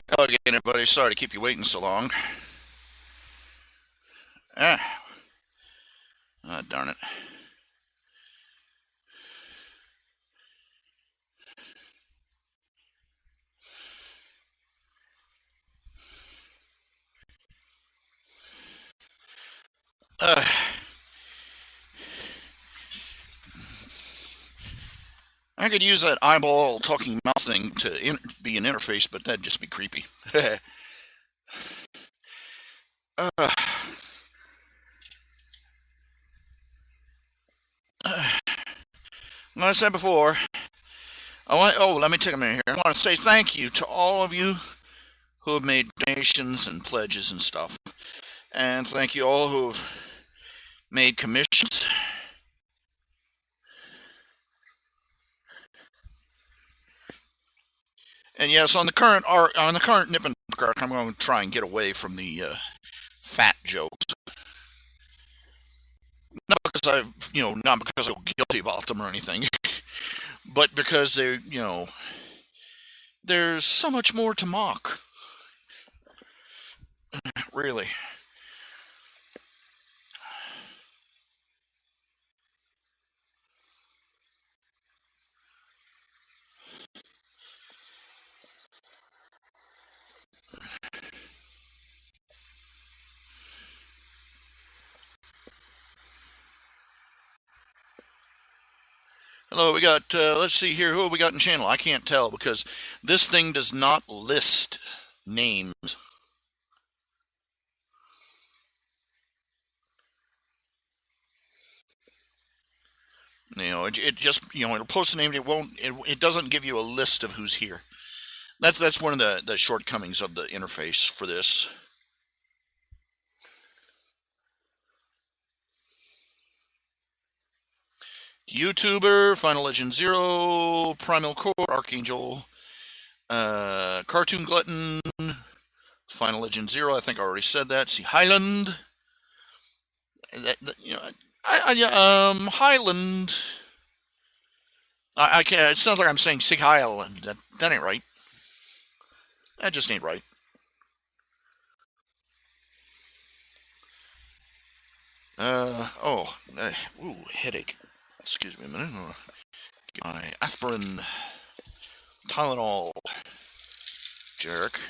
Hello again, everybody. Sorry to keep you waiting so long. Ah, darn it. Uh, I could use that eyeball talking mouth thing to be an interface, but that'd just be creepy. uh, like I said before, let me take a minute here. I want to say thank you to all of you who have made donations and pledges and stuff. And thank you all who have made commissions. And yes, on the current Nippon arc, I'm going to try and get away from the fat jokes. Not because I feel guilty about them or anything, but because there's so much more to mock. Really. Hello, we got, let's see here, who have we got in channel? I can't tell because this thing does not list names. It just, it'll post a name, it doesn't give you a list of who's here. That's one of the shortcomings of the interface for this. YouTuber, Final Legend Zero, Primal Core, Archangel, Cartoon Glutton, Final Legend Zero. I think I already said that. See Highland. Highland. I can't. It sounds like I'm saying Sig Highland. That ain't right. That just ain't right. Headache. Excuse me a minute. My aspirin, Tylenol, Jarek,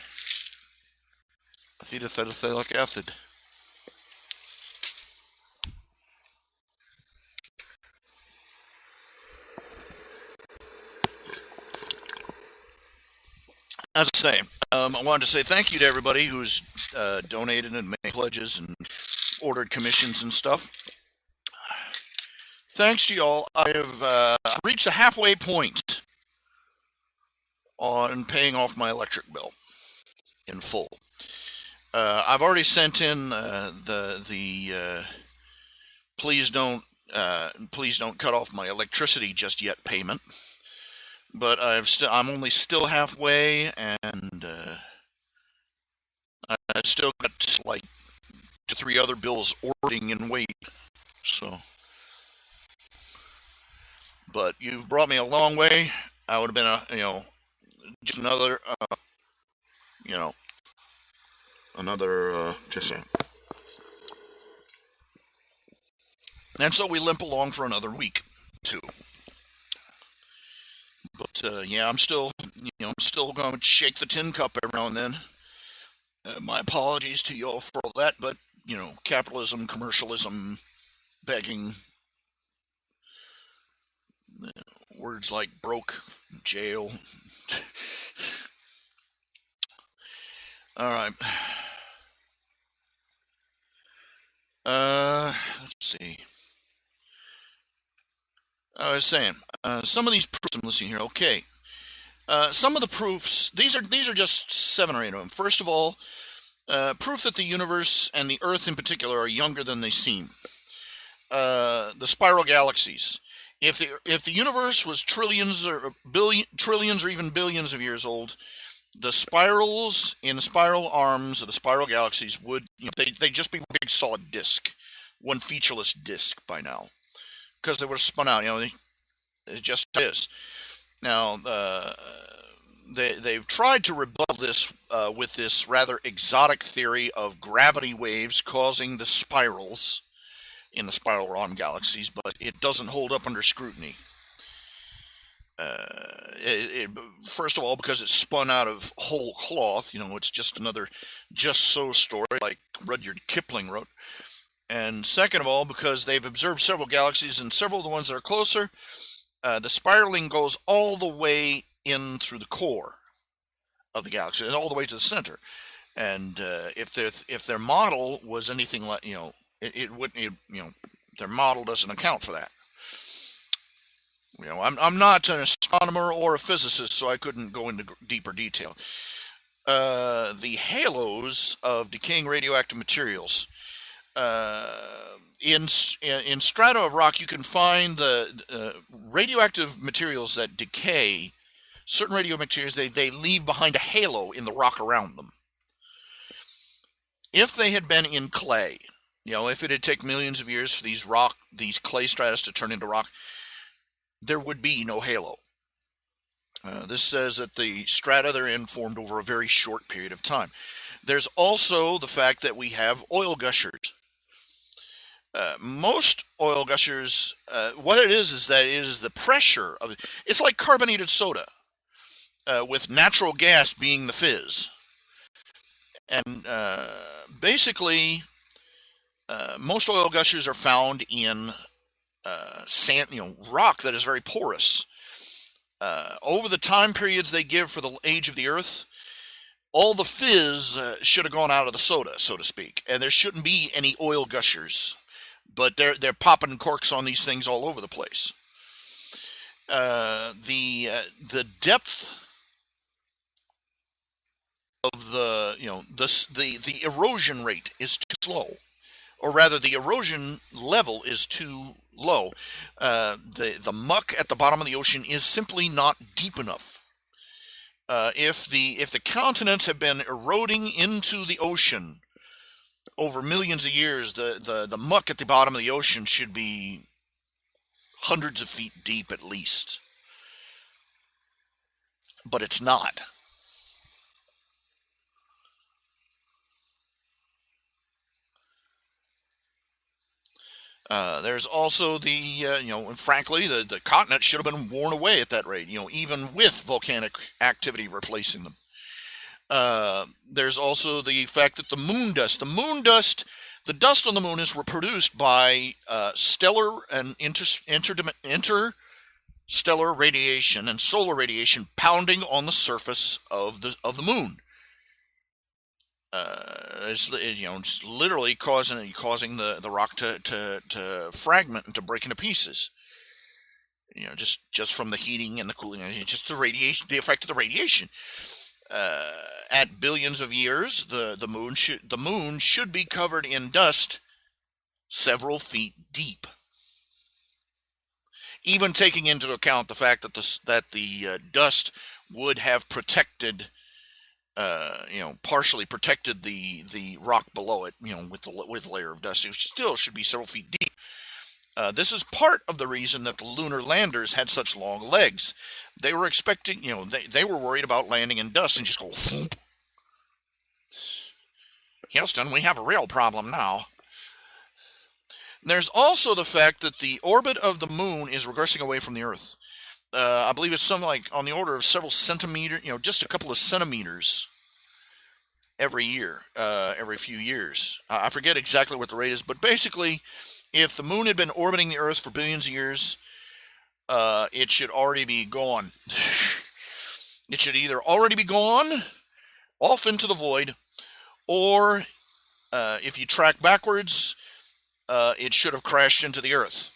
acetylsalicylic acid. As I say, I wanted to say thank you to everybody who's donated and made pledges and ordered commissions and stuff. Thanks to y'all, I have reached a halfway point on paying off my electric bill in full. I've already sent in the please don't cut off my electricity just yet payment, but I'm only still halfway, and I still got like 2 or 3 other bills ordering in wait. So, but you've brought me a long way. I would have been just just saying. And so we limp along for another week, too. But yeah, I'm still going to shake the tin cup every now and then. My apologies to y'all for all that, but capitalism, commercialism, begging, words like broke, jail. All right. Let's see. I was saying, some of these proofs I'm listening here. Okay, some of the proofs. These are just 7 or 8 of them. First of all, proof that the universe and the Earth in particular are younger than they seem. The spiral galaxies. If the universe was trillions or even billions of years old, the spirals in the spiral arms of the spiral galaxies would they just be one big solid disk, one featureless disk by now, because they would have spun out. It just is. Now they've tried to rebut this with this rather exotic theory of gravity waves causing the spirals in the spiral arm galaxies, but it doesn't hold up under scrutiny. First of all, because it's spun out of whole cloth, it's just another just so story like Rudyard Kipling wrote. And second of all, because they've observed several galaxies, and several of the ones that are closer, the spiraling goes all the way in through the core of the galaxy and all the way to the center. And if their model was anything like, it wouldn't, their model doesn't account for that. I'm not an astronomer or a physicist, so I couldn't go into deeper detail. The halos of decaying radioactive materials. In strata of rock, you can find the radioactive materials that decay. Certain radiomaterials, they leave behind a halo in the rock around them. If they had been in clay, if it had taken millions of years for these clay stratus to turn into rock, there would be no halo. This says that the strata they're in formed over a very short period of time. There's also the fact that we have oil gushers. Most oil gushers, what it is that it is the pressure of it. It's like carbonated soda, with natural gas being the fizz. And basically, most oil gushers are found in sand, rock that is very porous. Over the time periods they give for the age of the Earth, all the fizz should have gone out of the soda, so to speak, and there shouldn't be any oil gushers. But they're popping corks on these things all over the place. The depth of the erosion rate is too slow, or rather, the erosion level is too low. The muck at the bottom of the ocean is simply not deep enough. If the continents have been eroding into the ocean over millions of years, the muck at the bottom of the ocean should be hundreds of feet deep at least. But it's not. There's also and frankly, the continent should have been worn away at that rate, even with volcanic activity replacing them. There's also the fact that the dust on the moon is produced by stellar and interstellar radiation and solar radiation pounding on the surface of the moon. It's literally causing the rock to fragment and to break into pieces. Just from the heating and the cooling, just the radiation, the effect of the radiation. At billions of years, the moon should be covered in dust several feet deep. Even taking into account the fact that the dust would have protected, partially protected the rock below it, with a layer of dust, it still should be several feet deep. This is part of the reason that the lunar landers had such long legs. They were expecting, they were worried about landing in dust and just go, whoop. Houston, we have a real problem now. There's also the fact that the orbit of the moon is regressing away from the Earth. I believe it's something like on the order of several centimeters, just a couple of centimeters every year, every few years. I forget exactly what the rate is, but basically, if the moon had been orbiting the Earth for billions of years, it should already be gone. It should either already be gone, off into the void, or if you track backwards, it should have crashed into the Earth.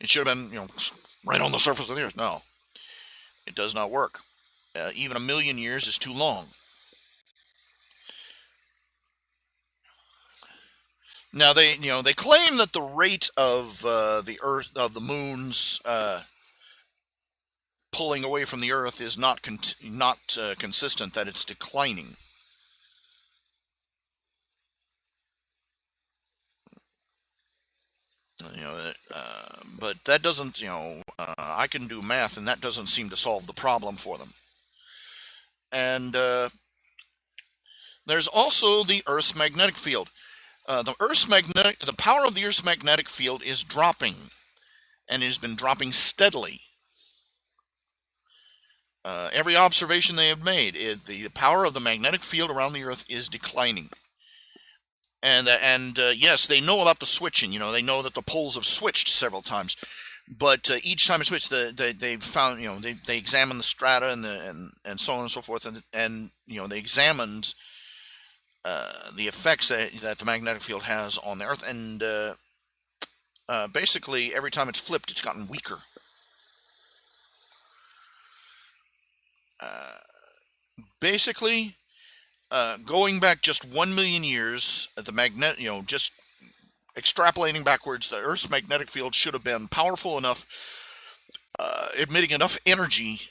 It should have been, right on the surface of the Earth. No, it does not work. Even a million years is too long. Now they claim that the rate of the moon's pulling away from the Earth is not consistent; that it's declining. But that doesn't, I can do math, and that doesn't seem to solve the problem for them. And there's also the Earth's magnetic field. The power of the Earth's magnetic field is dropping, and it has been dropping steadily. Every observation they have made, the power of the magnetic field around the Earth is declining. And yes, they know about the switching. They know that the poles have switched several times, but each time it switched, they've found, they examined the strata and so on and so forth, and they examined the effects that the magnetic field has on the Earth, and basically every time it's flipped, it's gotten weaker. Basically, going back just 1 million years, just extrapolating backwards, the Earth's magnetic field should have been powerful enough, emitting enough energy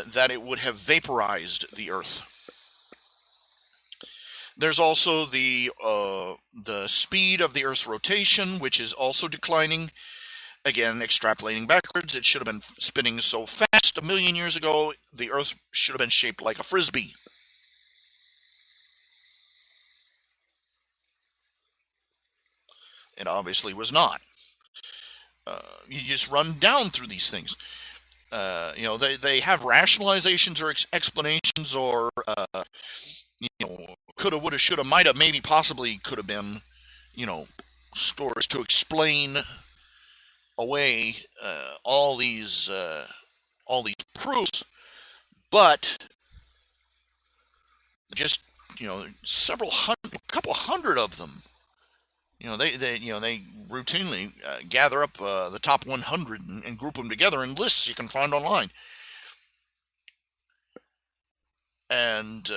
that it would have vaporized the Earth. There's also the speed of the Earth's rotation, which is also declining. Again, extrapolating backwards, it should have been spinning so fast 1 million years ago, the Earth should have been shaped like a frisbee. It obviously was not. You just run down through these things. They have rationalizations or explanations, or coulda, woulda, shoulda, mighta, maybe, possibly could have been, stories to explain away all these proofs, but just a couple hundred of them. They routinely gather up the top 100 and group them together in lists you can find online. And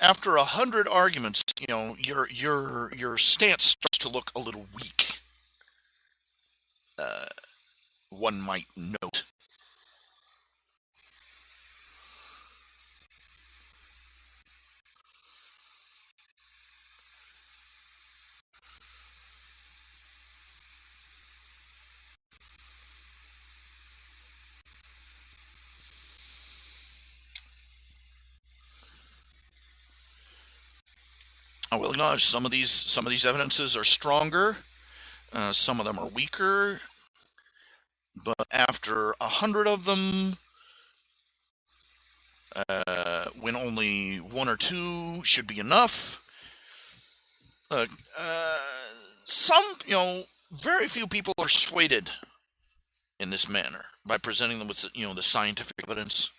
after 100 arguments, your stance starts to look a little weak. One might note. I will acknowledge some of these evidences are stronger, some of them are weaker, but after 100 of them, when only 1 or 2 should be enough, very few people are swayed in this manner by presenting them with the scientific evidence.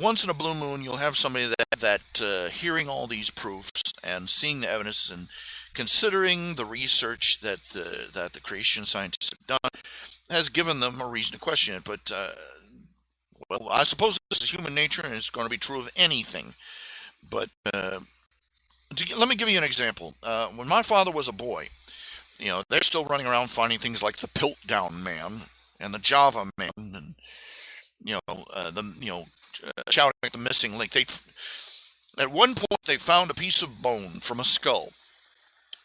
Once in a blue moon, you'll have somebody that hearing all these proofs and seeing the evidence and considering the research that the creation scientists have done has given them a reason to question it. But well, I suppose this is human nature, and it's going to be true of anything. But let me give you an example. When my father was a boy, they're still running around finding things like the Piltdown Man and the Java Man, and shouting at the missing link. At one point they found a piece of bone from a skull,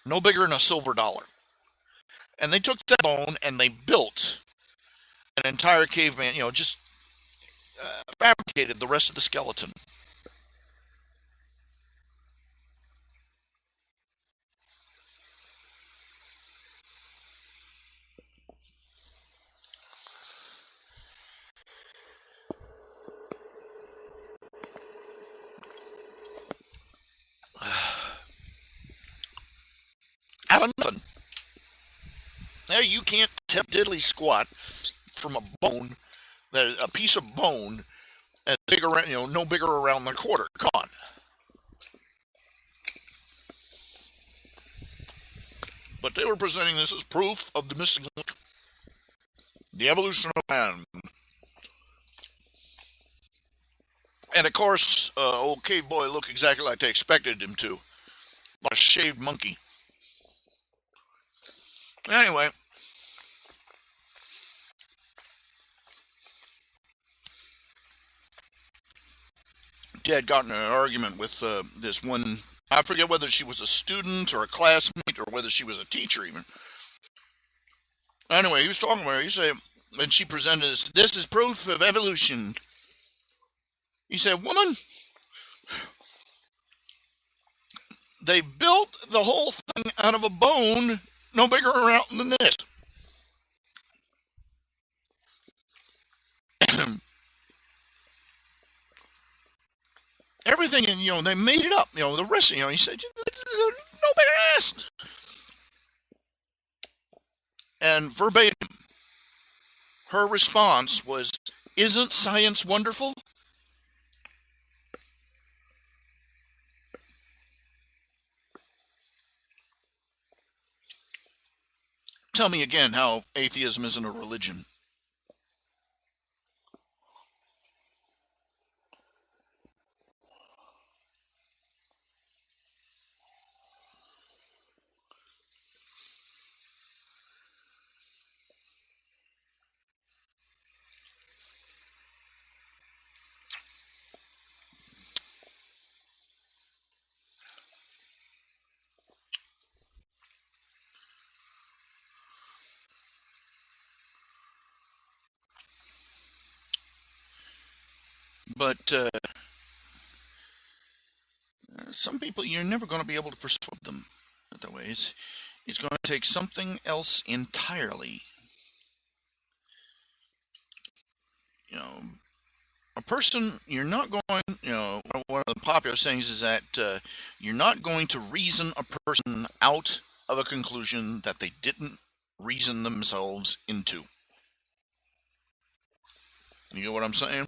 no bigger than a silver dollar, and they took that bone and they built an entire caveman. Just fabricated the rest of the skeleton. Out of nothing. Now you can't tell diddly squat from a bone, a piece of bone, as big around, no bigger around the quarter. Come on. But they were presenting this as proof of the missing link, the evolution of man. And of course, old cave boy looked exactly like they expected him to, like a shaved monkey. Anyway, Dad got in an argument with this one. I forget whether she was a student or a classmate or whether she was a teacher even. Anyway, he was talking about her. He said, and she presented this is proof of evolution. He said, woman, they built the whole thing out of a bone no bigger around than this. Everything, and they made it up. The rest, he said, no bigger ass. And verbatim, her response was, "Isn't science wonderful?" Tell me again how atheism isn't a religion. But some people, you're never going to be able to persuade them that way. It's going to take something else entirely. You know, a person, you're not going, one of the popular sayings is that you're not going to reason a person out of a conclusion that they didn't reason themselves into. You know what I'm saying?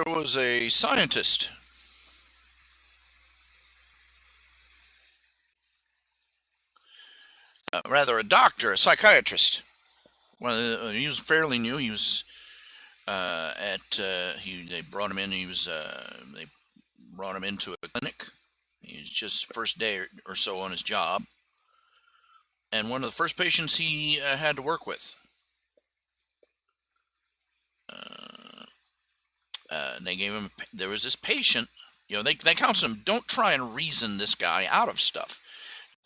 There was a scientist, rather a doctor, a psychiatrist. Well, he was fairly new. He was they brought him in. They brought him into a clinic. He was just first day or so on his job, and one of the first patients he had to work with. And they gave him. There was this patient. They counseled him. Don't try and reason this guy out of stuff.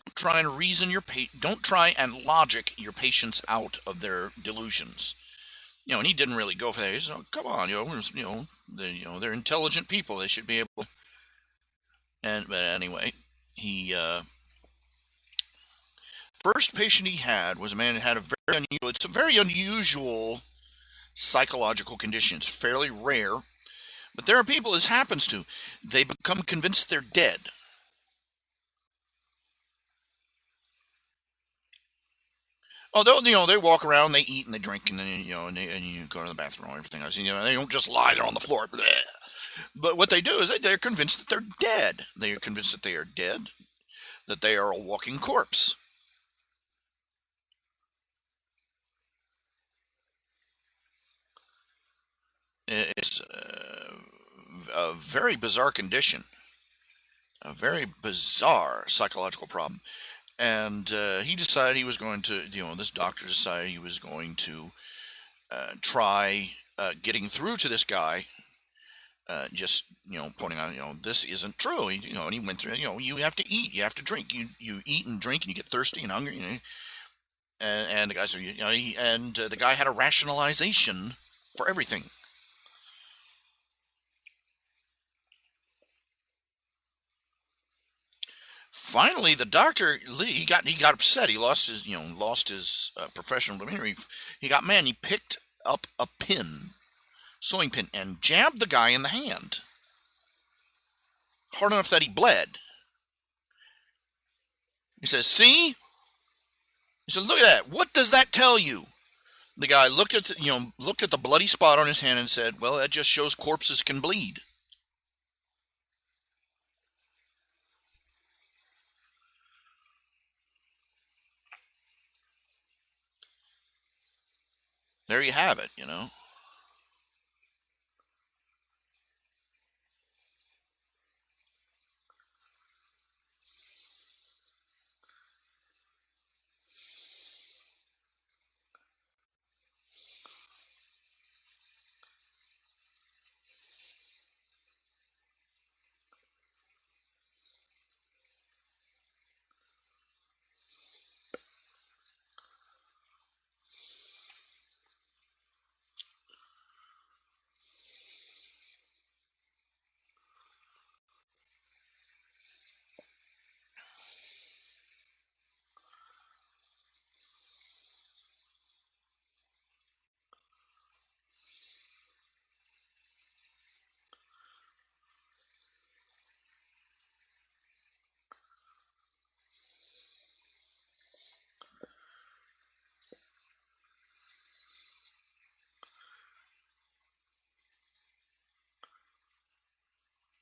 Don't try and reason Don't try and logic your patients out of their delusions. And he didn't really go for that. He said, oh, "Come on, they're intelligent people. They should be able." But anyway, he first patient he had was a man who had it's a very unusual psychological condition. It's fairly rare, but there are people this happens to. They become convinced they're dead. Oh, they walk around, they eat and they drink, and then and you go to the bathroom and everything else. They don't just lie there on the floor. But what they do is they're convinced that they're dead. They are convinced that they are dead, that they are a walking corpse. It's a very bizarre condition, a very bizarre psychological problem. And he decided he was going to, this doctor decided he was going to try getting through to this guy, just, pointing out, this isn't true. And he went through, you have to eat, you have to drink, you eat and drink and you get thirsty and hungry. And the guy said, the guy had a rationalization for everything. Finally, the doctor he got upset. He lost his professional demeanor. He got mad. He picked up a sewing pin, and jabbed the guy in the hand hard enough that he bled. He says, "See?" He said, "Look at that. What does that tell you? The guy looked at looked at the bloody spot on his hand and said, "Well, that just shows corpses can bleed." There you have it.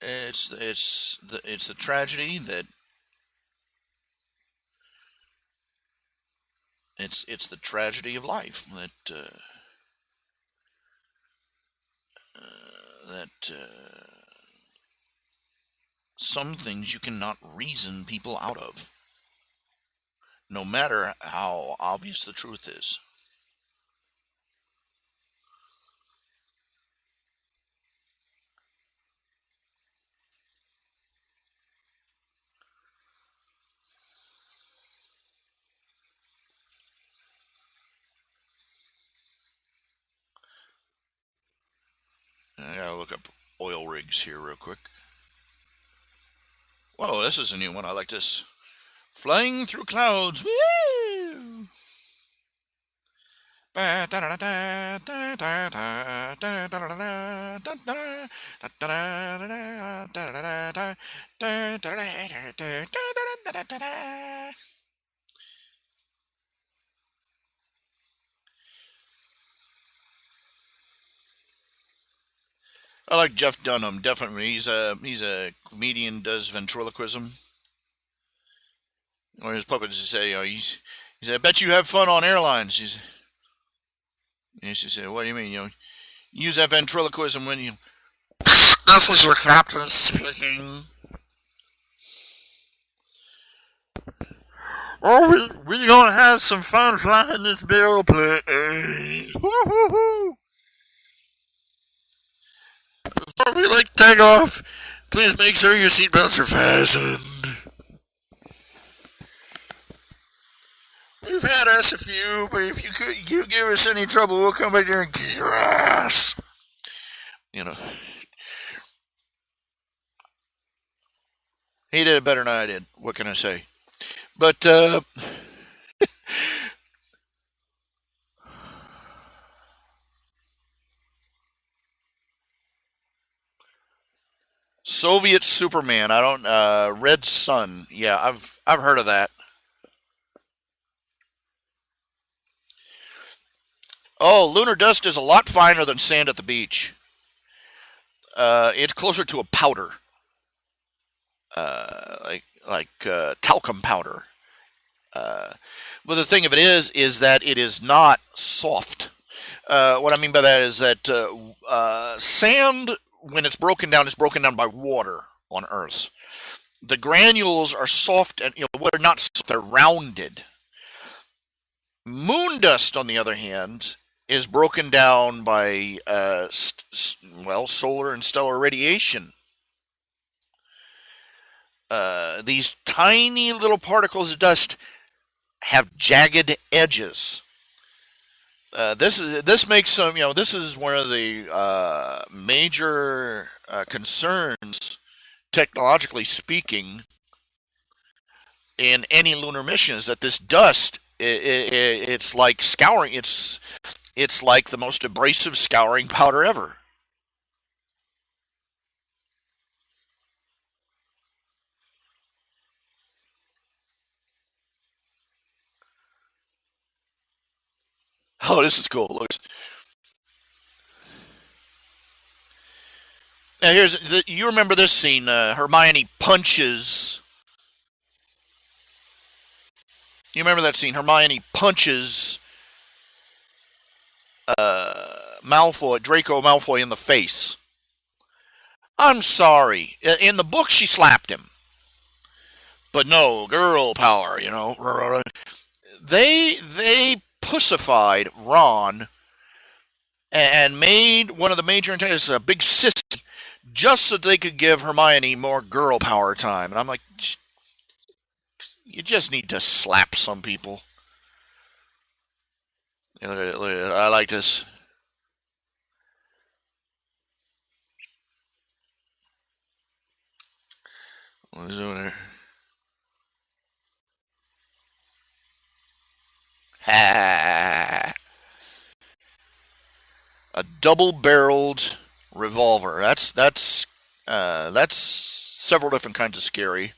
It's the tragedy that it's the tragedy of life that some things you cannot reason people out of, no matter how obvious the truth is. I gotta look up oil rigs here real quick. Whoa, this is a new one. I like this. Flying through clouds. Woo! I like Jeff Dunham. Definitely, he's a comedian. Does ventriloquism. Or his puppets say, he said, "I bet you have fun on airlines." She said, "What do you mean? Use that ventriloquism when you." This is your captain speaking. Oh, we gonna have some fun flying this bill plane. Woo-hoo-hoo. Before we take off, please make sure your seatbelts are fastened. We've had us a few, but if you give us any trouble, we'll come back there and kick your ass. You know, he did it better than I did. What can I say? But Soviet Superman. I don't. Red Sun. Yeah, I've heard of that. Oh, lunar dust is a lot finer than sand at the beach. It's closer to a powder, like talcum powder. Uh, but the thing of it is that it is not soft. What I mean by that is that sand, when it's broken down, is broken down by water on Earth. The granules are soft and what are not soft, they're rounded. Moon dust, on the other hand, is broken down by solar and stellar radiation. These tiny little particles of dust have jagged edges. This makes some this is one of the major concerns, technologically speaking, in any lunar mission is that this dust it's like scouring. It's like the most abrasive scouring powder ever. Oh, this is cool. Look. Now you remember this scene? Hermione punches. You remember that scene? Hermione punches Malfoy, Draco Malfoy, in the face. I'm sorry. In the book, she slapped him, but no, girl power. They pussified Ron and made one of the major antagonists a big sissy just so they could give Hermione more girl power time. And I'm like, you just need to slap some people. I like this. What is doing there? Ha! A double-barreled revolver. That's several different kinds of scary.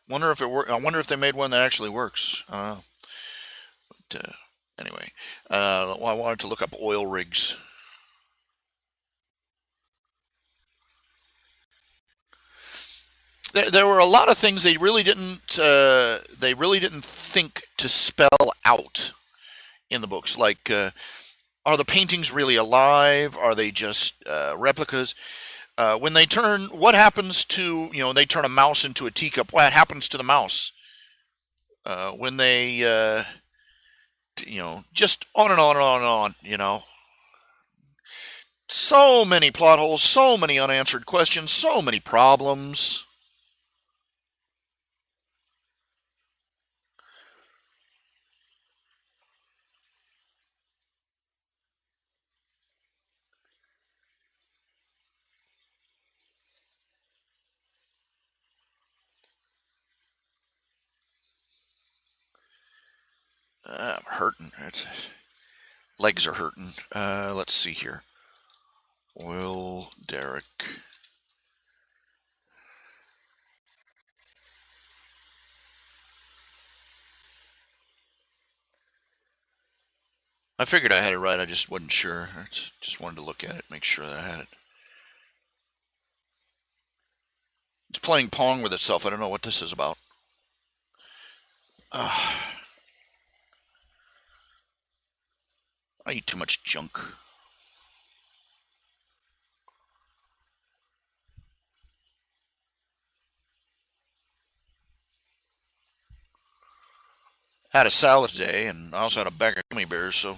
Wonder if it work. I wonder if they made one that actually works. But, anyway, I wanted to look up oil rigs. There were a lot of things they really didn't think to spell out in the books. Like, are the paintings really alive? Are they just replicas? When they turn, what happens to they turn a mouse into a teacup? What happens to the mouse? When they just on and on and on and on. So many plot holes, so many unanswered questions, so many problems. I'm hurting. Legs are hurting. Let's see here. Will Derek. I figured I had it right. I just wasn't sure. I just wanted to look at it, make sure that I had it. It's playing Pong with itself. I don't know what this is about. I eat too much junk. Had a salad today, and I also had a bag of gummy bears, so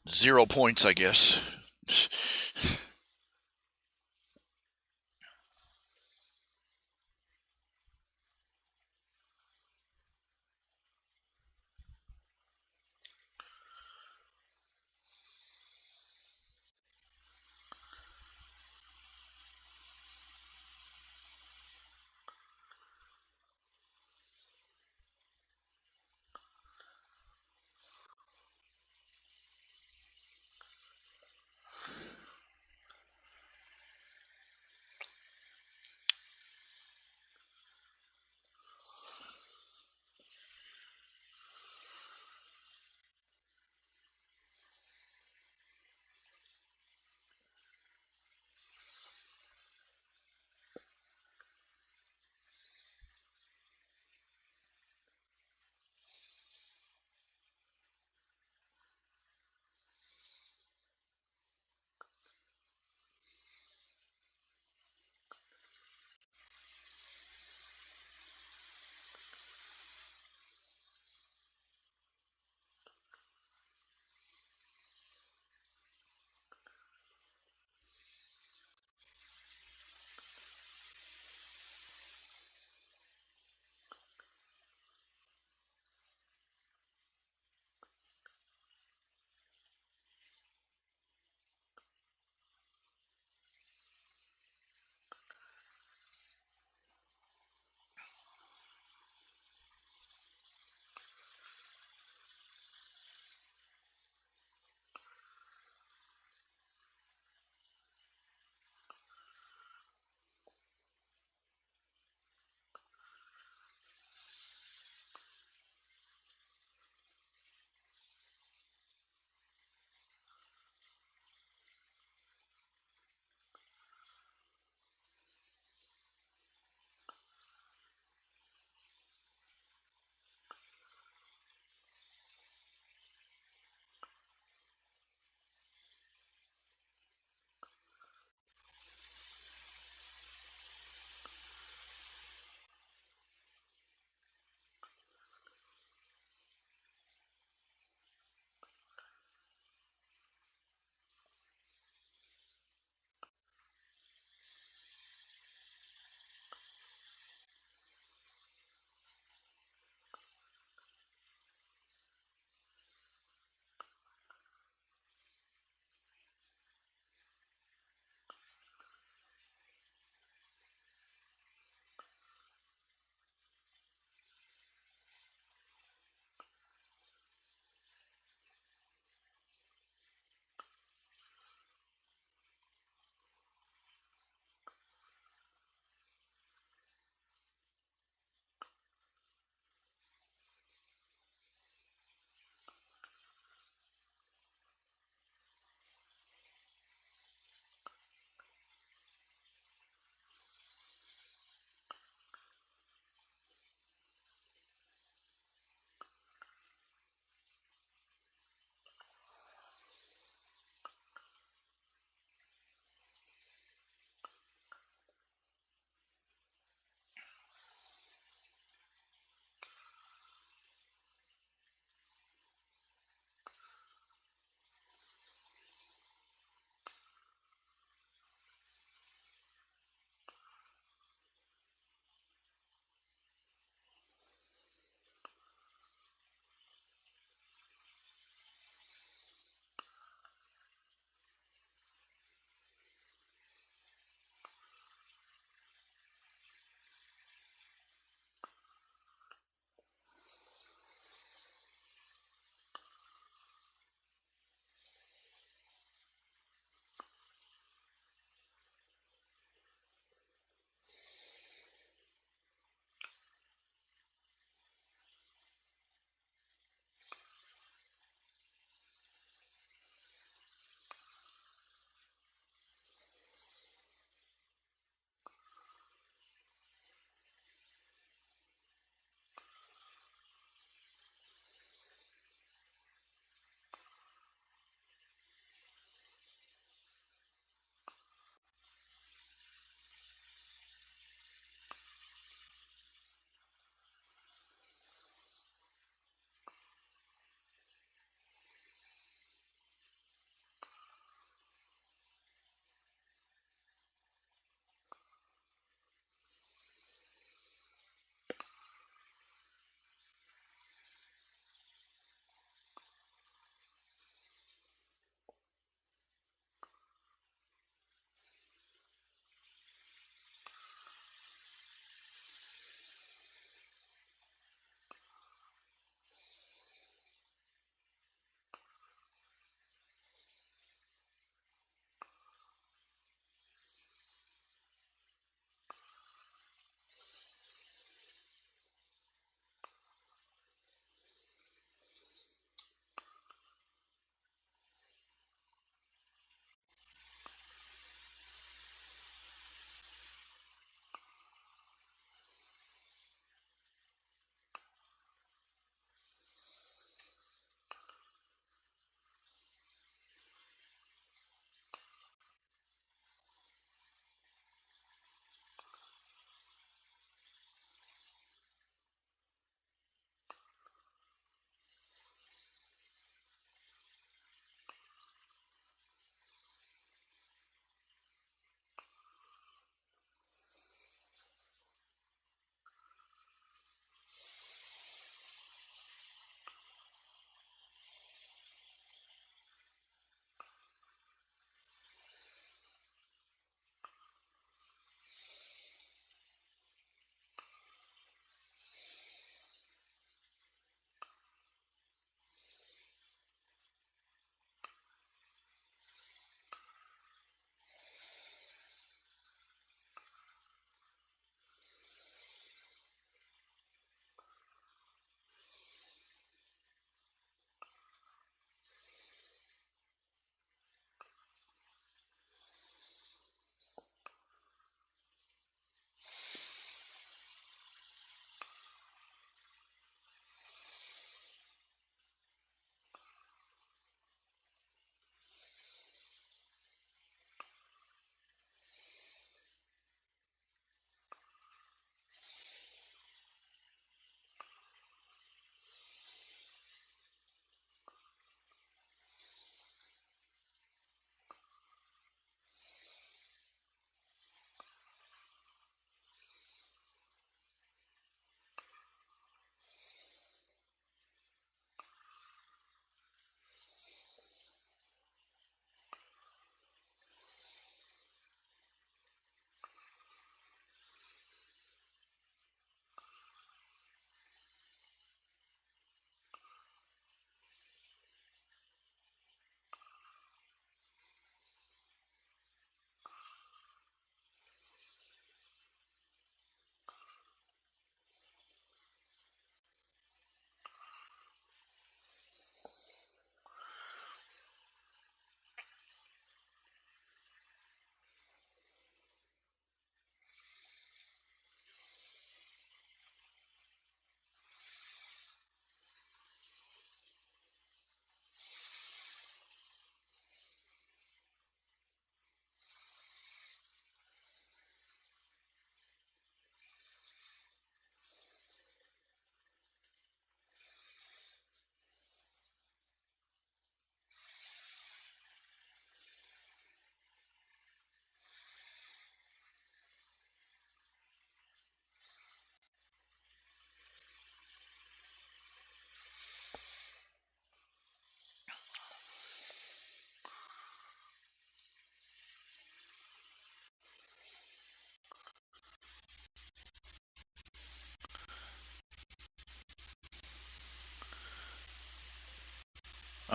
0 points, I guess.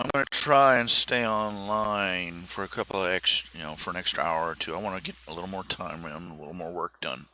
I'm gonna try and stay online for a couple of for an extra hour or two. I want to get a little more time in, a little more work done.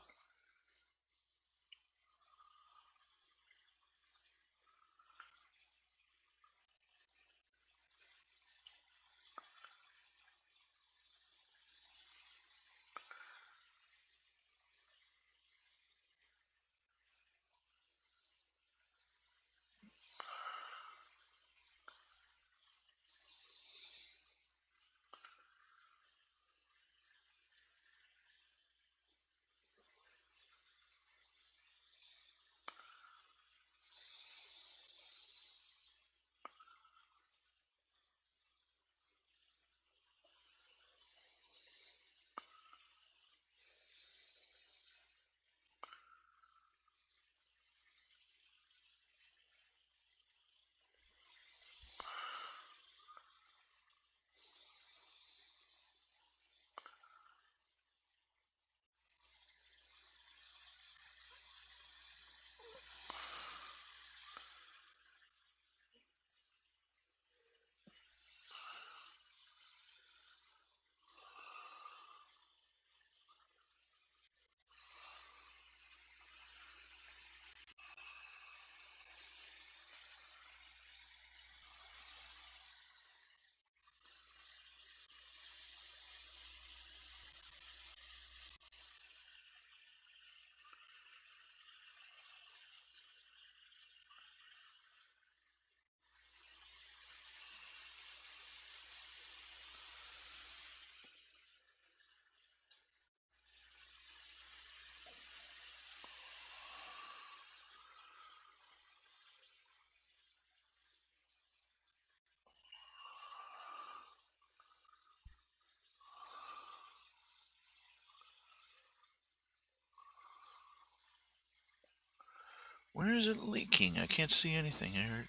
Where is it leaking? I can't see anything here.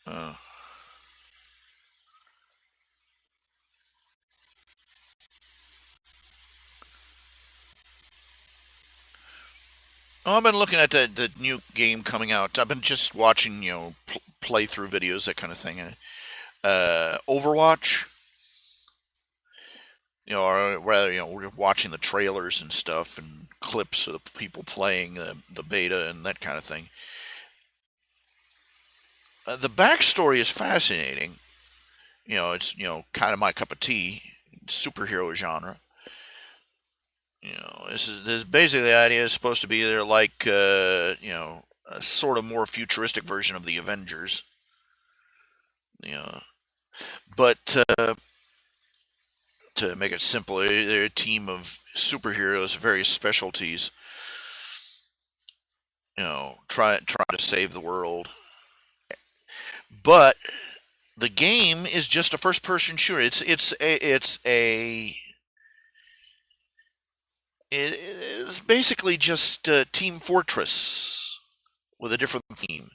Uh, oh, I've been looking at the new game coming out. I've been just watching, playthrough videos, that kind of thing. Overwatch, or rather, we're watching the trailers and stuff and clips of the people playing the beta and that kind of thing. The backstory is fascinating. It's kind of my cup of tea, superhero genre. This basically the idea is supposed to be they're like a sort of more futuristic version of the Avengers. You know, but to make it simple, they're a team of superheroes, various specialties. Try to save the world. But the game is just a first person shooter. It's basically just Team Fortress with a different theme.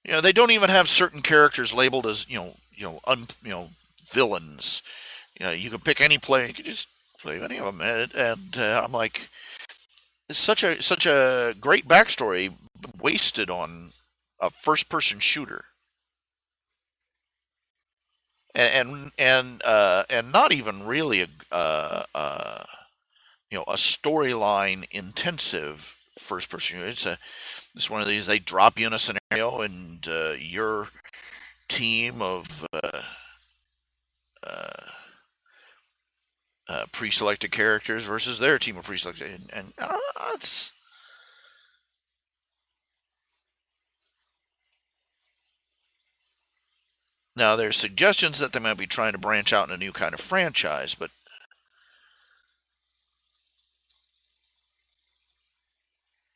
They don't even have certain characters labeled as villains. You can pick any play. You can just play any of them, and I'm like, it's such a great backstory wasted on a first person shooter, and not even really a storyline intensive first person shooter. It's one of these, they drop you in a scenario, and your team of uh, pre-selected characters versus their team of pre-selected, and it's now there's suggestions that they might be trying to branch out in a new kind of franchise, but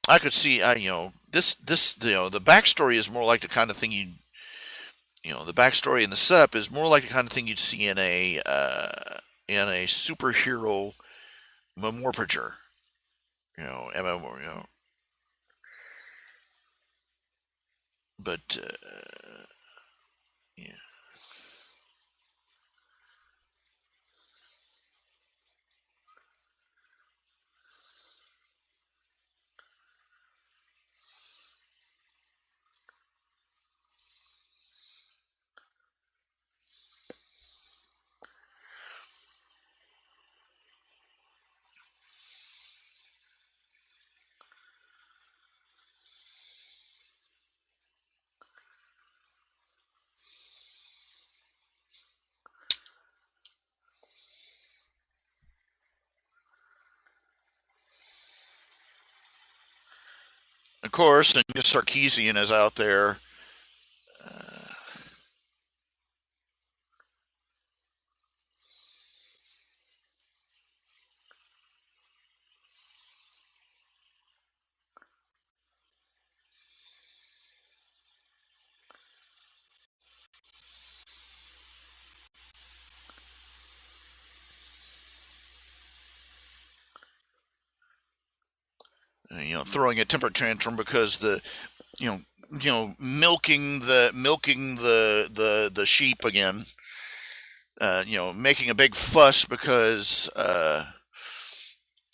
I could see, this the backstory is more like the kind of thing the backstory and the setup is more like the kind of thing you'd see in a superhero memoir, MMO, But yeah. Of course, and Sarkeesian is out there. Throwing a temper tantrum because you know, milking the sheep again. Making a big fuss because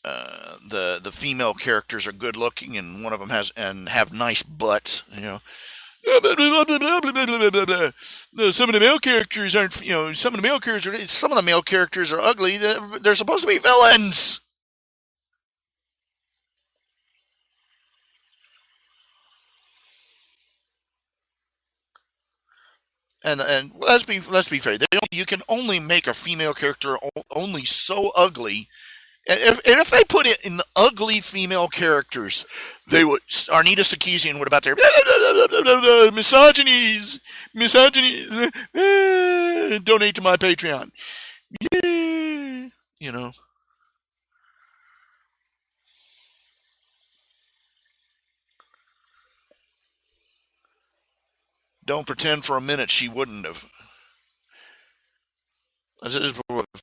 the female characters are good looking and one of them have nice butts. Some of the male characters aren't. Some of the male characters are ugly. They're supposed to be villains. And let's be fair. You can only make a female character only so ugly. And if they put it in ugly female characters, they would. Arnita Sarkeesian would about their misogynies, donate to my Patreon. Yeah, you know. Don't pretend for a minute she wouldn't have.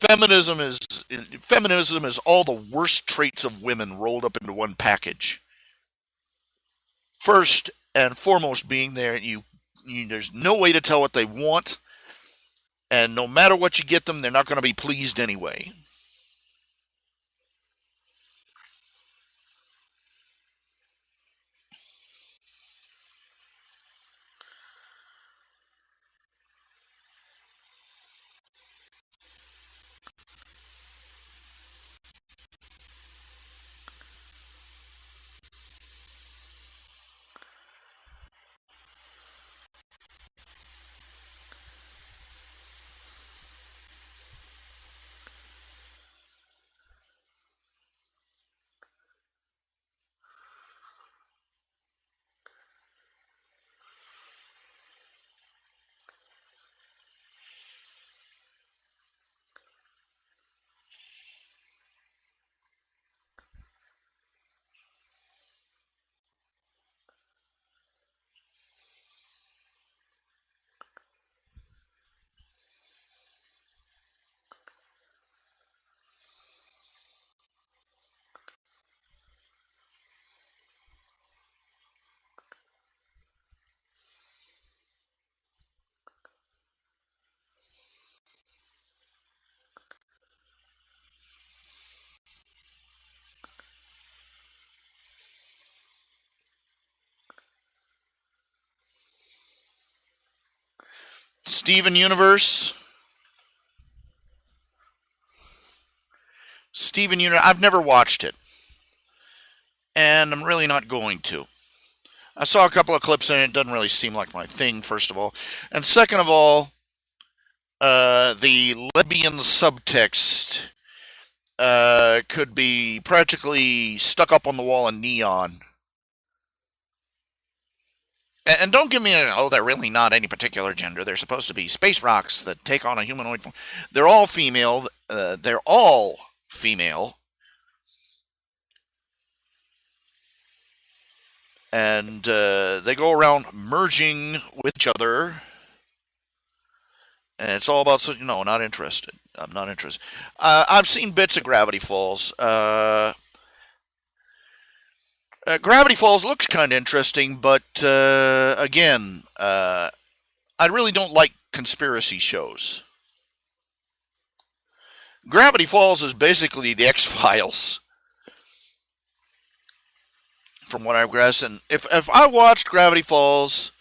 Feminism is feminism is all the worst traits of women rolled up into one package. First and foremost, being there, there's no way to tell what they want, and no matter what you get them, they're not going to be pleased anyway. Steven Universe. Steven Universe. I've never watched it, and I'm really not going to. I saw a couple of clips in it. It doesn't really seem like my thing, first of all. And second of all, the lesbian subtext could be practically stuck up on the wall in neon. And don't give me they're really not any particular gender. They're supposed to be space rocks that take on a humanoid form. They're all female. They're all female. And they go around merging with each other. And it's all about, no, not interested. I'm not interested. I've seen bits of Gravity Falls. Gravity Falls looks kind of interesting, but again, I really don't like conspiracy shows. Gravity Falls is basically the X Files, from what I've guessed. And if I watched Gravity Falls,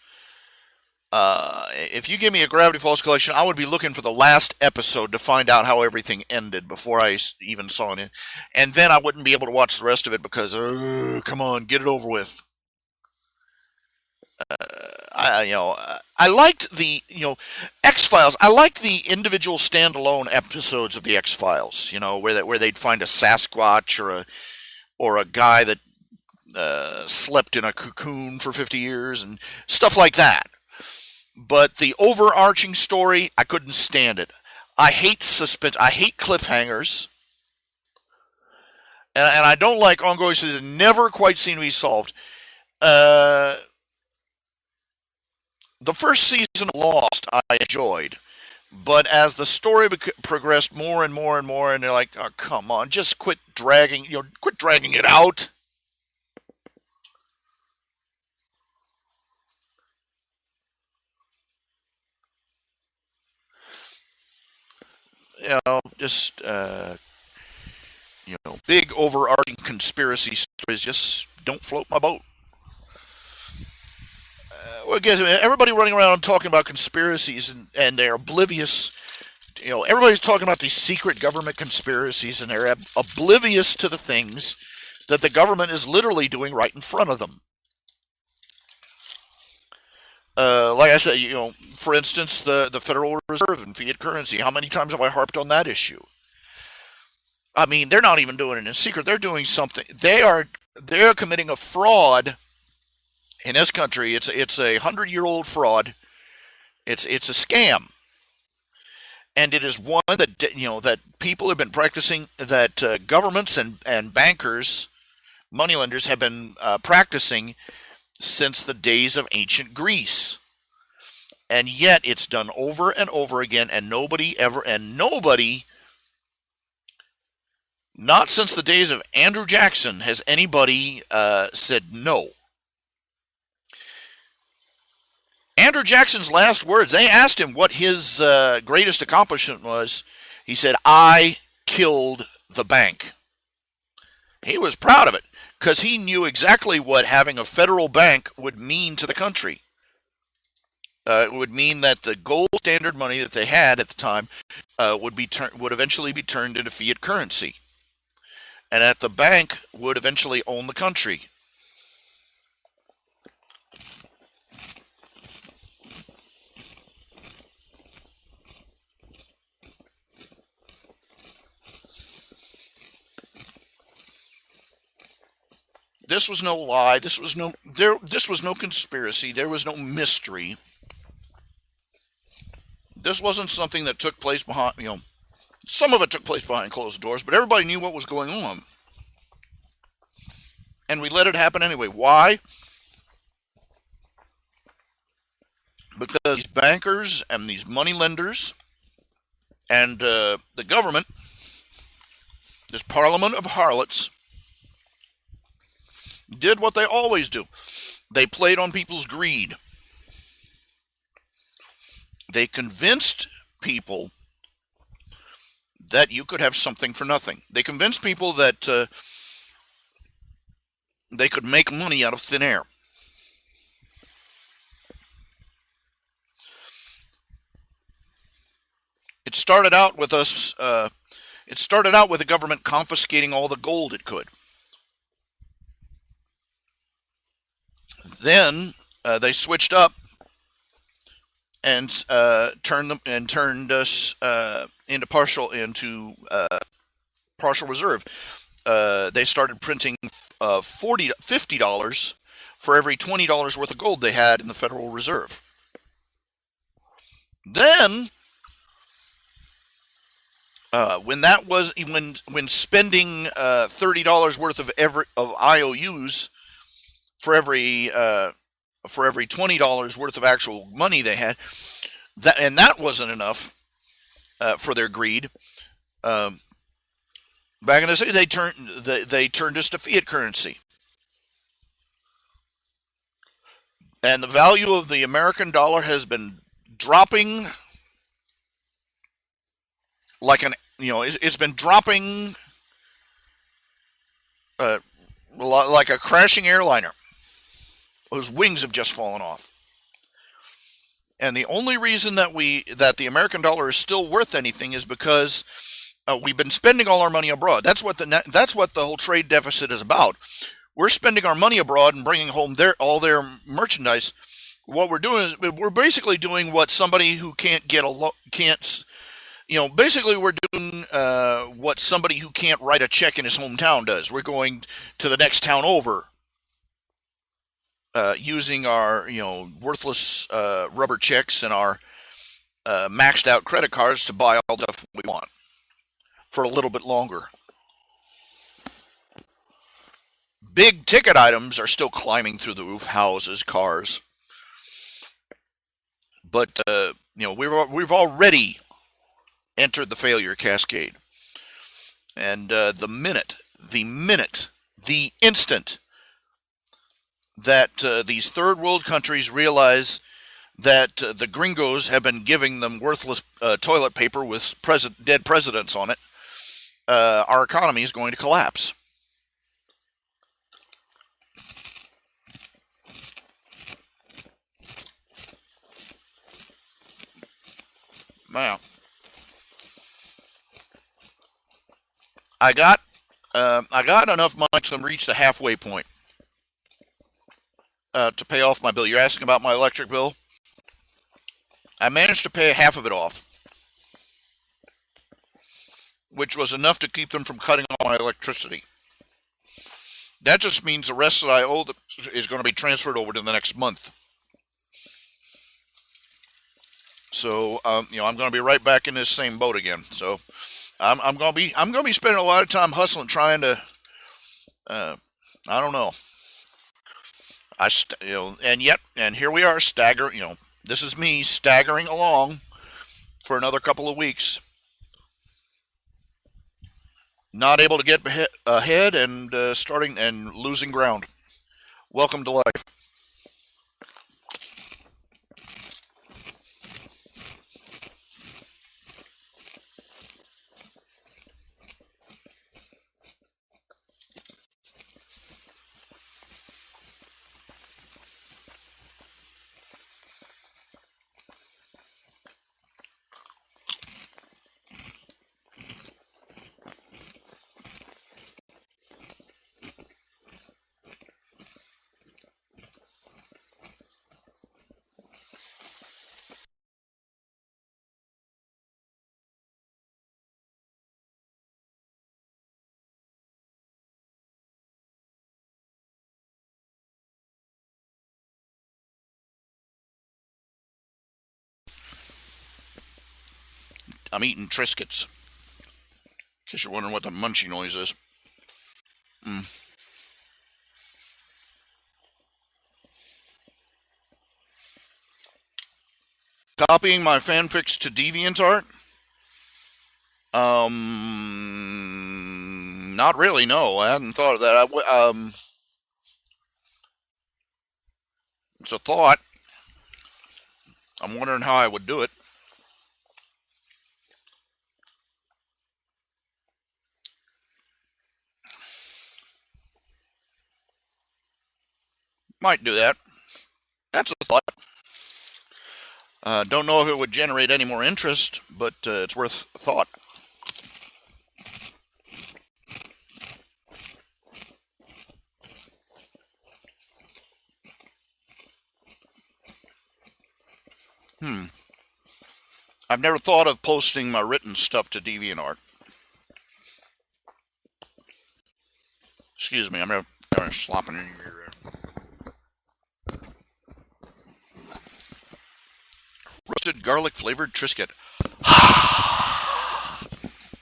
if you give me a Gravity Falls collection, I would be looking for the last episode to find out how everything ended before I even saw it. And then I wouldn't be able to watch the rest of it because, come on, get it over with. I liked the X Files. I liked the individual standalone episodes of the X Files. Where they'd find a Sasquatch or a guy that slept in a cocoon for 50 years and stuff like that. But the overarching story, I couldn't stand it. I hate suspense. I hate cliffhangers, and I don't like ongoing stories that never quite seem to be solved. Uh, the first season of Lost, I enjoyed, but as the story progressed more and more and more, and they're like, "Oh, come on, just quit dragging it out." Just big overarching conspiracy stories just don't float my boat. Well, guess everybody running around talking about conspiracies and they're oblivious. Everybody's talking about these secret government conspiracies and they're oblivious to the things that the government is literally doing right in front of them. Like I said, for instance, the Federal Reserve and fiat currency. How many times have I harped on that issue? I mean, they're not even doing it in secret. They're doing something. They're committing a fraud in this country. It's a 100-year-old fraud. It's a scam, and it is one that people have been practicing. That governments and bankers, moneylenders have been practicing since the days of ancient Greece. And yet it's done over and over again, and nobody, not since the days of Andrew Jackson, has anybody said no. Andrew Jackson's last words, they asked him what his greatest accomplishment was. He said, "I killed the bank." He was proud of it because he knew exactly what having a federal bank would mean to the country. It would mean that the gold standard money that they had at the time would eventually be turned into fiat currency, and that the bank would eventually own the country. This was no lie. This was no conspiracy. There was no mystery. This wasn't something that took place behind. Some of it took place behind closed doors, but everybody knew what was going on, and we let it happen anyway. Why? Because these bankers and these money lenders and the government, this parliament of harlots, did what they always do. They played on people's greed. They convinced people that you could have something for nothing. They convinced people that they could make money out of thin air. It started out with us. It started out with the government confiscating all the gold it could. Then they switched up and turned us into partial reserve. They started printing $50 for every $20 worth of gold they had in the Federal Reserve. Then, when spending $30 worth of IOUs for every $20 worth of actual money they had, that wasn't enough for their greed. Back in the day, they turned us to fiat currency. And the value of the American dollar has been dropping like it's been dropping uh, like a crashing airliner whose wings have just fallen off. And the only reason that the American dollar is still worth anything is because we've been spending all our money abroad. That's what the whole trade deficit is about. We're spending our money abroad and bringing home all their merchandise. What we're doing is we're basically doing what somebody who can't get can't basically we're doing what somebody who can't write a check in his hometown does. We're going to the next town over, using our worthless rubber checks and our maxed out credit cards to buy all the stuff we want for a little bit longer. Big ticket items are still climbing through the roof: houses, cars. But we've already entered the failure cascade, and the instant that these third world countries realize that the gringos have been giving them worthless toilet paper with dead presidents on it, our economy is going to collapse. Now, I got enough money to reach the halfway point to pay off my bill. You're asking about my electric bill? I managed to pay half of it off, which was enough to keep them from cutting off my electricity. That just means the rest that I owe is going to be transferred over to the next month. So I'm going to be right back in this same boat again. So I'm going to be spending a lot of time hustling, trying to I don't know. And here we are staggering. This is me staggering along for another couple of weeks, not able to get ahead and starting and losing ground. Welcome to life. I'm eating Triscuits, in case you're wondering what the munchy noise is. Mm. Copying my fanfics to DeviantArt? Not really. No, I hadn't thought of that. It's a thought. I'm wondering how I would do it. Might do that. That's a thought. Don't know if it would generate any more interest, but it's worth a thought. I've never thought of posting my written stuff to DeviantArt. Excuse me, I'm slopping in here. Roasted garlic flavored Triscuit.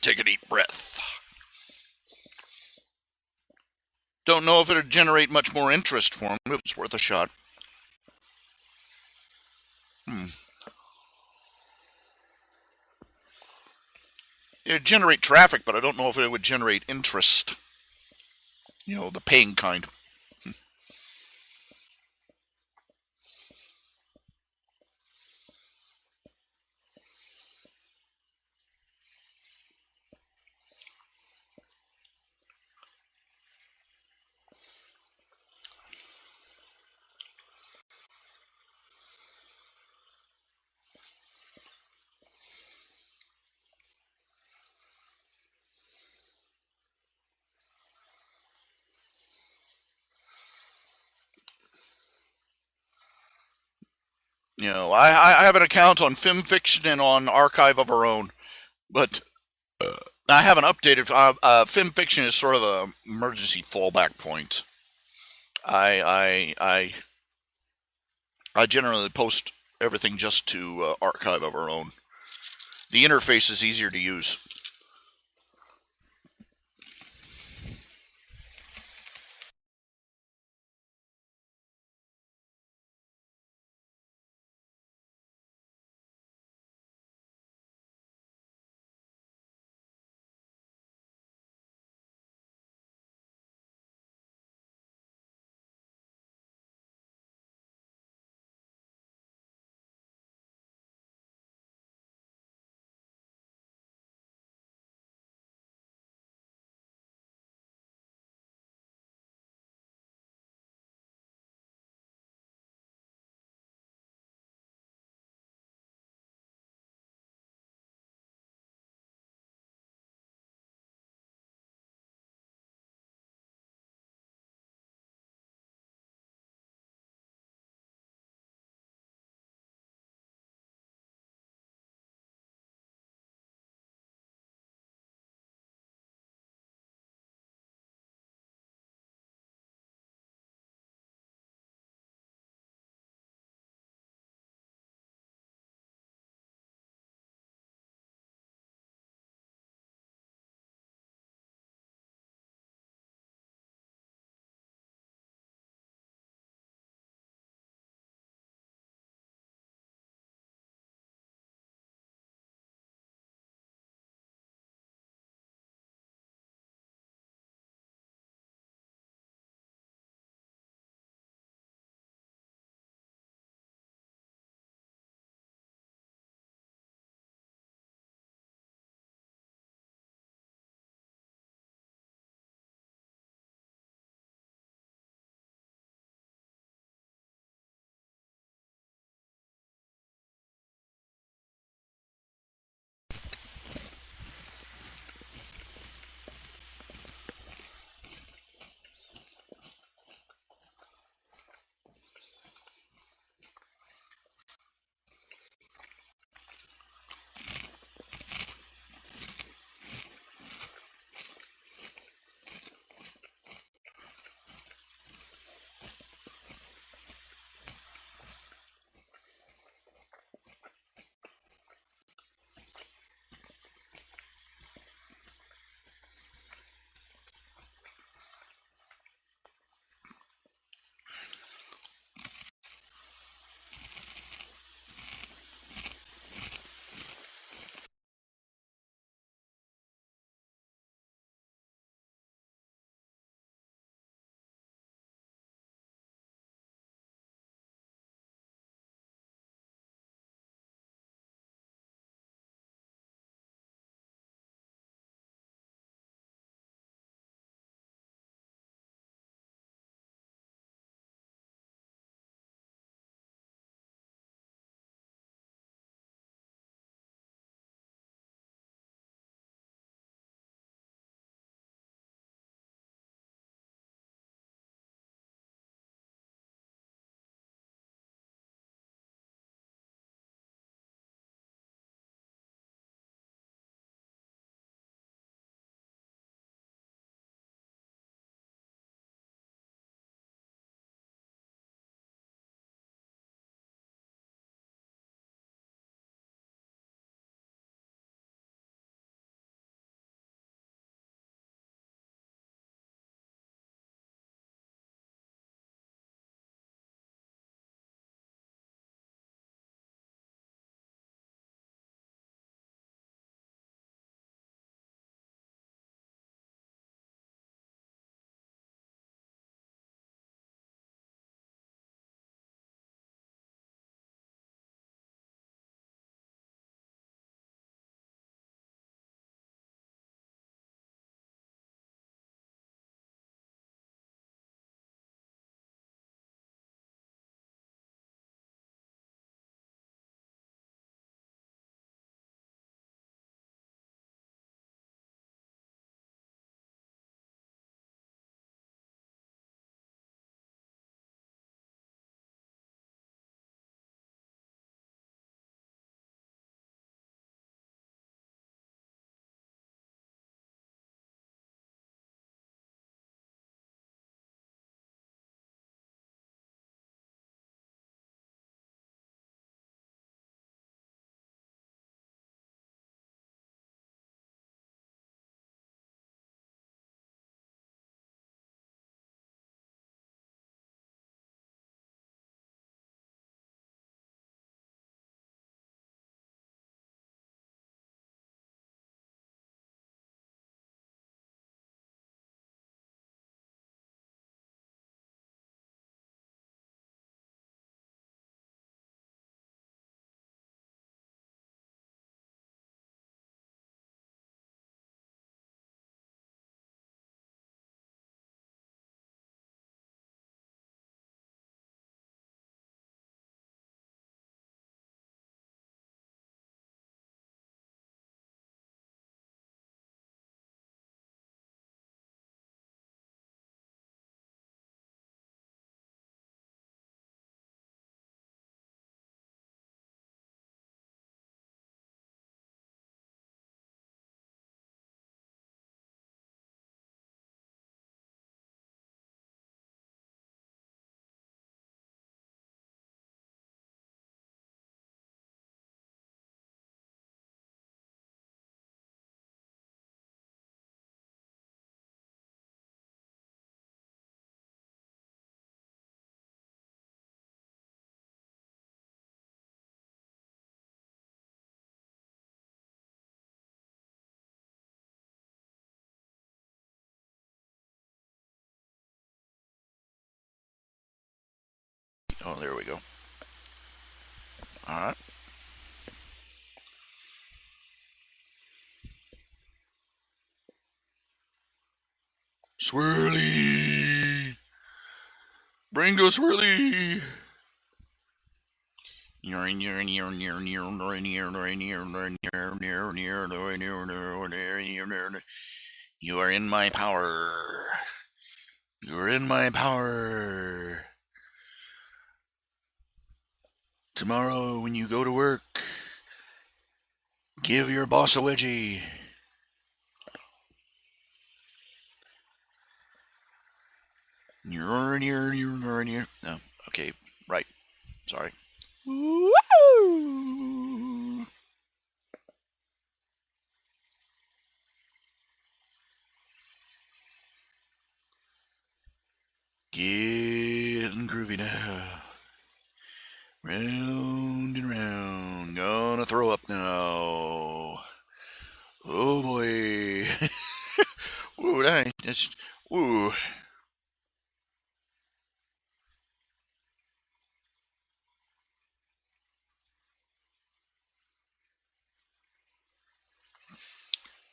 Take a deep breath. Don't know if it'd generate much more interest for him, but it's worth a shot. It'd generate traffic, but I don't know if it would generate interest. The paying kind. I have an account on FimFiction and on Archive of Our Own, but I haven't updated. FimFiction is sort of the emergency fallback point. I I generally post everything just to Archive of Our Own. The interface is easier to use. Oh, there we go. All right. Swirly. Bringo Swirly. You are in my power. You're in my power. Tomorrow when you go to work, give your boss a wedgie. No, okay, right. Sorry. Woo! Getting groovy now. Round and round. Gonna throw up now. Oh boy. Ooh, that's. Ooh.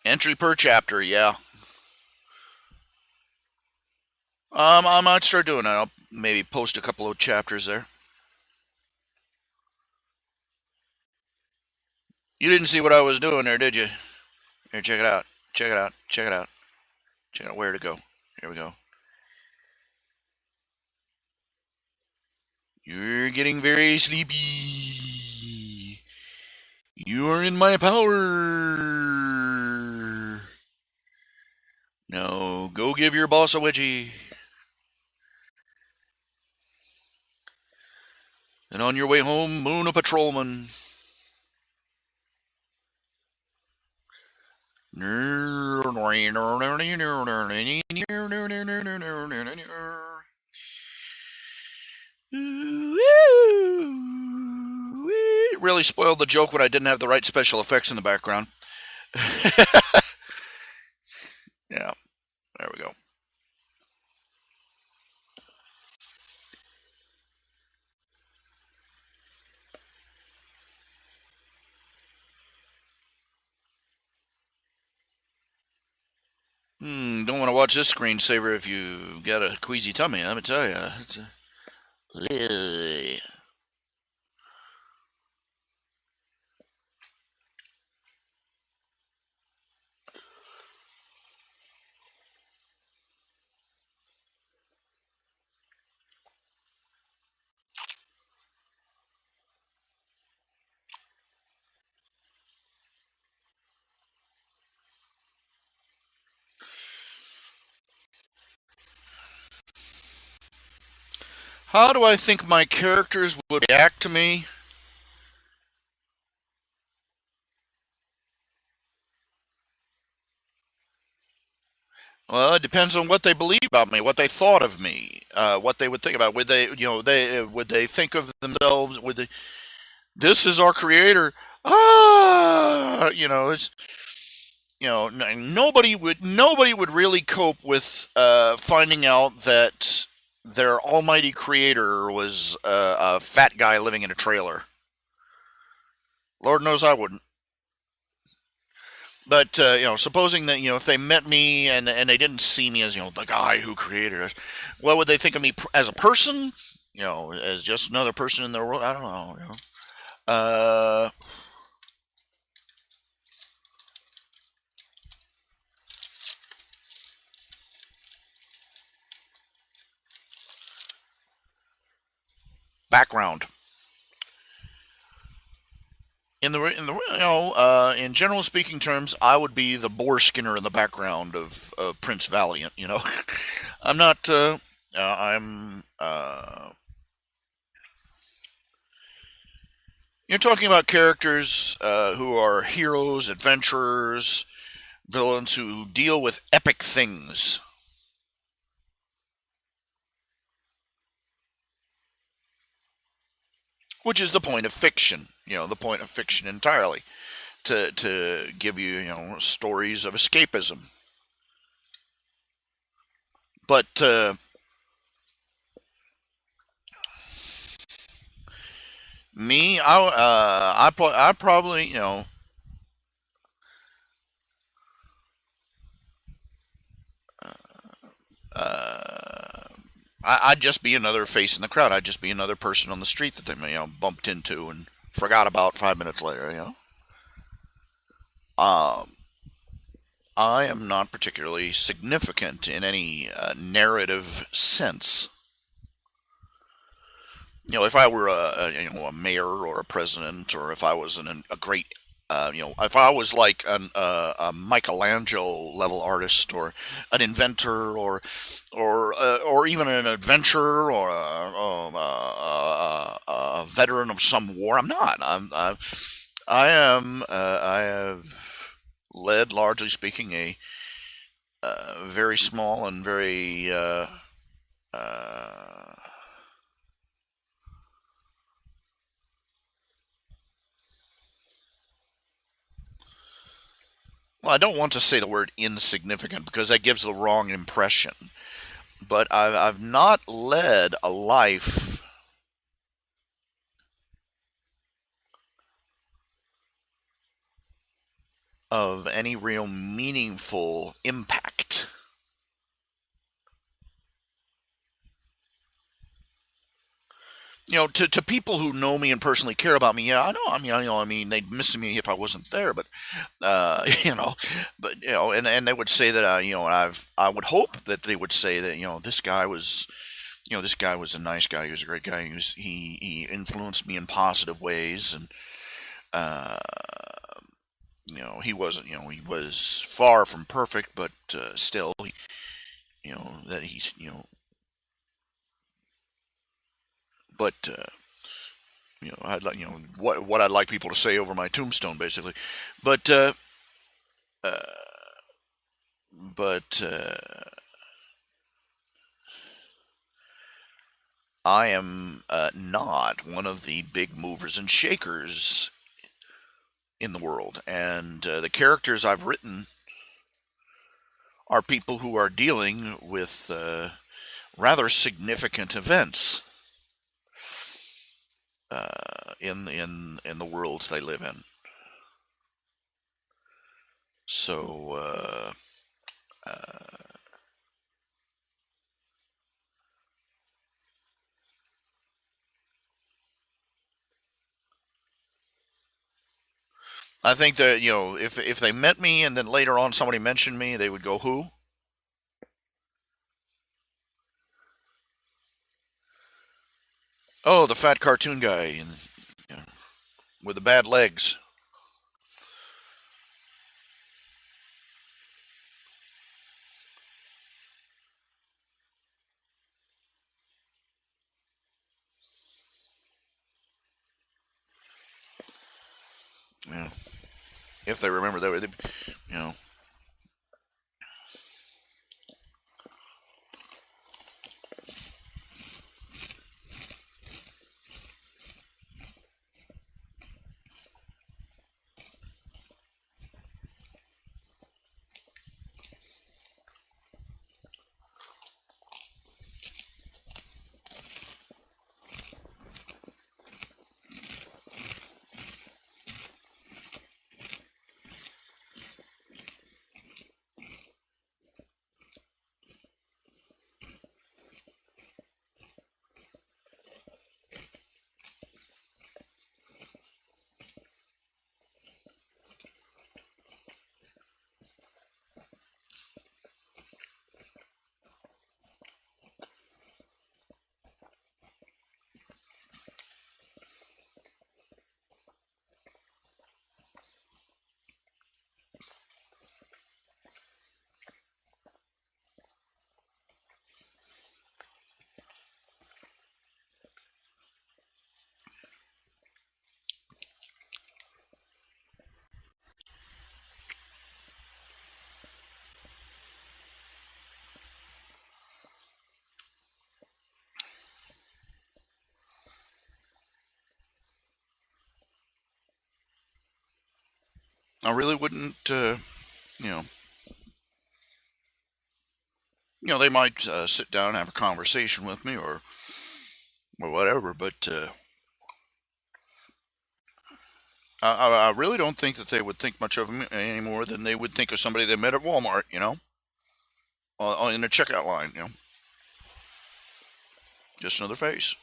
Entry per chapter, yeah. I might start doing that. I'll maybe post a couple of chapters there. You didn't see what I was doing there, did you? Here, check it out. Check it out. Check it out. Check out where to go. Here we go. You're getting very sleepy. You are in my power. Now, go give your boss a wedgie. And on your way home, moon a patrolman. Really spoiled the joke when I didn't have the right special effects in the background. Yeah, there we go. Don't want to watch this screensaver if you got a queasy tummy. Let me tell you, it's a. How do I think my characters would react to me? Well, it depends on what they believe about me, what they thought of me, what they would think about. Would they, would they think of themselves? Would they? This is our creator. It's nobody would really cope with finding out that their almighty creator was a fat guy living in a trailer. Lord knows I wouldn't. But supposing that if they met me and they didn't see me as the guy who created us, what would they think of me as a person? As just another person in their world. I don't know. Uh, Background. In general speaking terms, I would be the boar skinner in the background of Prince Valiant. I'm not. I'm. You're talking about characters who are heroes, adventurers, villains who deal with epic things, which is the point of fiction. The point of fiction entirely to give you stories of escapism. But Me, I probably, uh, I'd just be another face in the crowd. I'd just be another person on the street that they bumped into and forgot about 5 minutes later. Um, I am not particularly significant in any narrative sense. If I were a mayor or a president, or if I was a great, if I was like a Michelangelo level artist, or an inventor, or even an adventurer, or a veteran of some war, I'm not. I have led, largely speaking, a very small and very uh, well, I don't want to say the word insignificant because that gives the wrong impression. But I've not led a life of any real meaningful impact. To people who know me and personally care about me, yeah, I know. I mean, they'd miss me if I wasn't there, but you know, and they would say that, I would hope that they would say that, this guy was a nice guy. He was a great guy. He influenced me in positive ways, and uh, he wasn't, he was far from perfect, but still, that he's, but I'd like, what I'd like people to say over my tombstone, basically. But uh, but I am not one of the big movers and shakers in the world, and the characters I've written are people who are dealing with rather significant events in the worlds they live in. So I think that, if they met me and then later on somebody mentioned me, they would go, "Who?" "Oh, the fat cartoon guy, and you know, with the bad legs." Yeah, if they remember that, you know. I really wouldn't. You know, they might sit down and have a conversation with me, or whatever. But I really don't think that they would think much of him any more than they would think of somebody they met at Walmart, in a checkout line, just another face.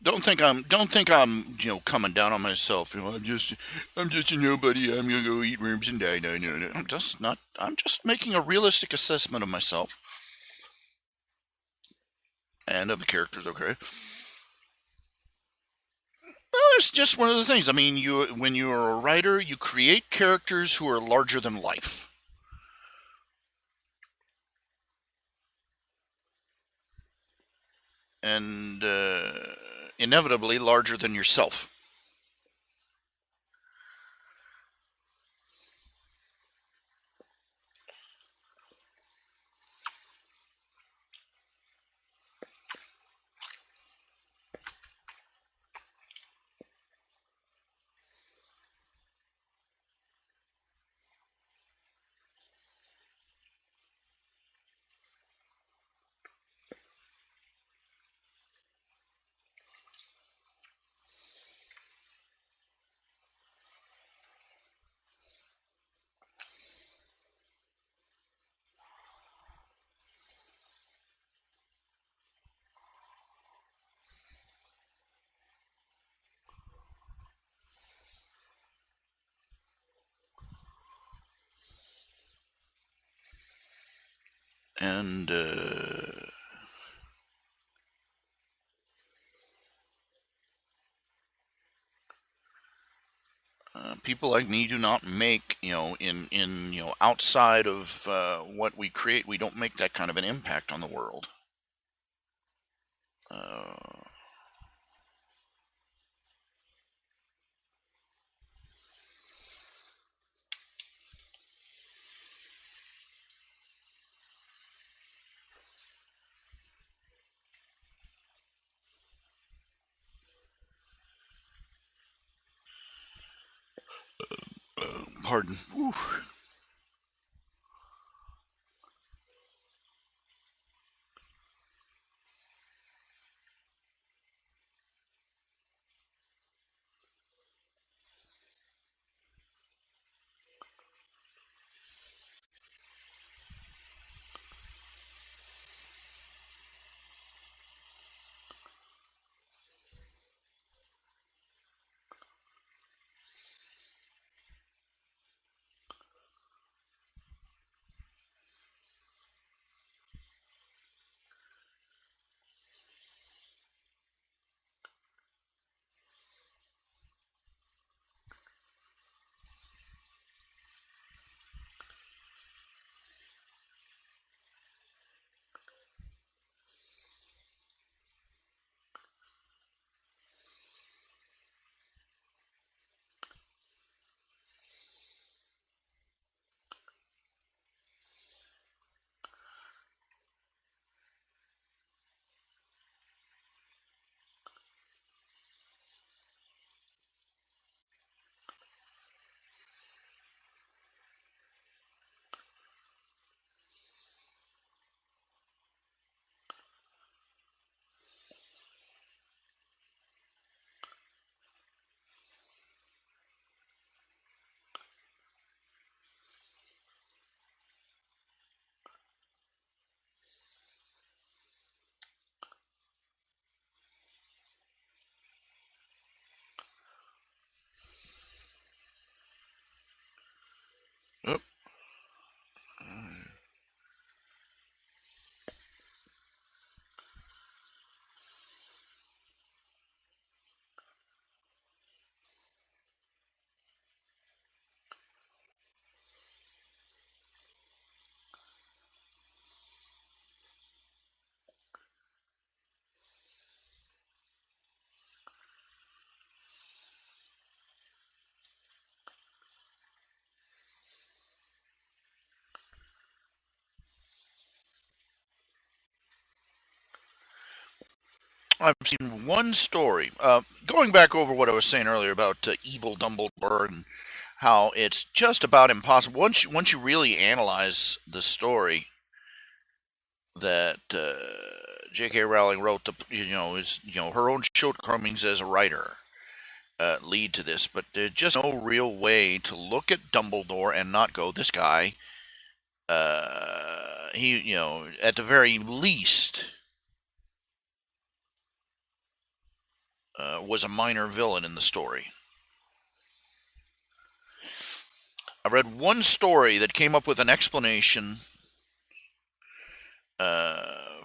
Don't think I'm coming down on myself. I'm just a nobody. I'm gonna go eat worms and die. No, no, no. I'm just making a realistic assessment of myself and of the characters. Okay. Well, it's just one of the things. I mean, when you're a writer, you create characters who are larger than life, and inevitably larger than yourself. And people like me do not make, in outside of what we create, we don't make that kind of an impact on the world. Uh, Pardon. Whew. I've seen one story. Going back over what I was saying earlier about evil Dumbledore and how it's just about impossible. Once you really analyze the story that J.K. Rowling wrote, her own shortcomings as a writer lead to this, but there's just no real way to look at Dumbledore and not go, this guy. He, at the very least, was a minor villain in the story. I read one story that came up with an explanation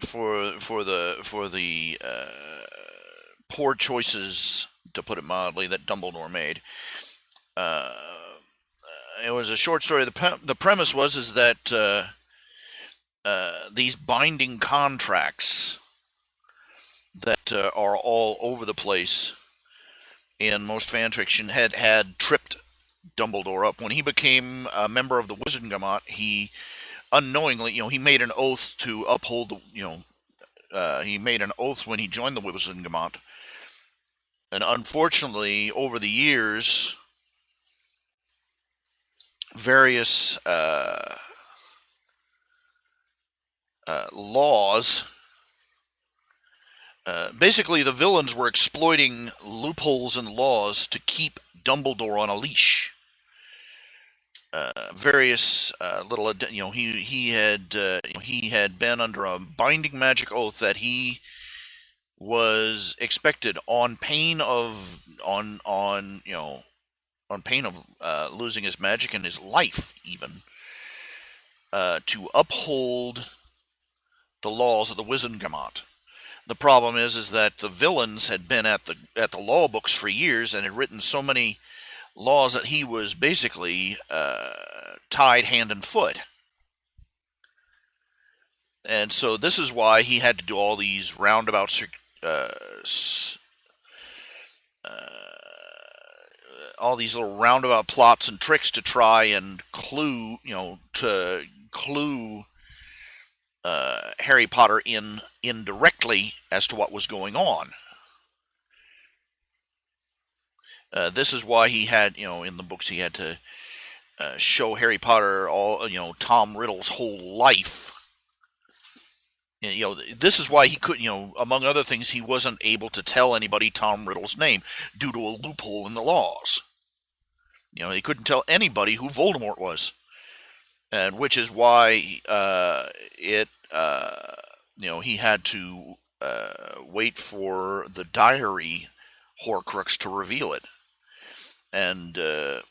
for the poor choices, to put it mildly, that Dumbledore made. Uh, it was a short story. The premise was that these binding contracts that are all over the place in most fan fiction had tripped Dumbledore up. When he became a member of the Wizengamot, he unknowingly, he made an oath to uphold he made an oath when he joined the Wizengamot. And unfortunately, over the years, various laws, basically the villains were exploiting loopholes in laws to keep Dumbledore on a leash. Various little, he had been under a binding magic oath that he was expected on pain of losing his magic and his life, even to uphold the laws of the Wizengamot. The problem is that the villains had been at the law books for years and had written so many laws that he was basically tied hand and foot. And so this is why he had to do all these roundabout all these little roundabout plots and tricks to try and clue Harry Potter in indirectly as to what was going on. This is why he had, in the books, he had to show Harry Potter Tom Riddle's whole life. This is why he could, among other things, he wasn't able to tell anybody Tom Riddle's name due to a loophole in the laws. He couldn't tell anybody who Voldemort was, and which is why he had to wait for the diary Horcrux to reveal it, and and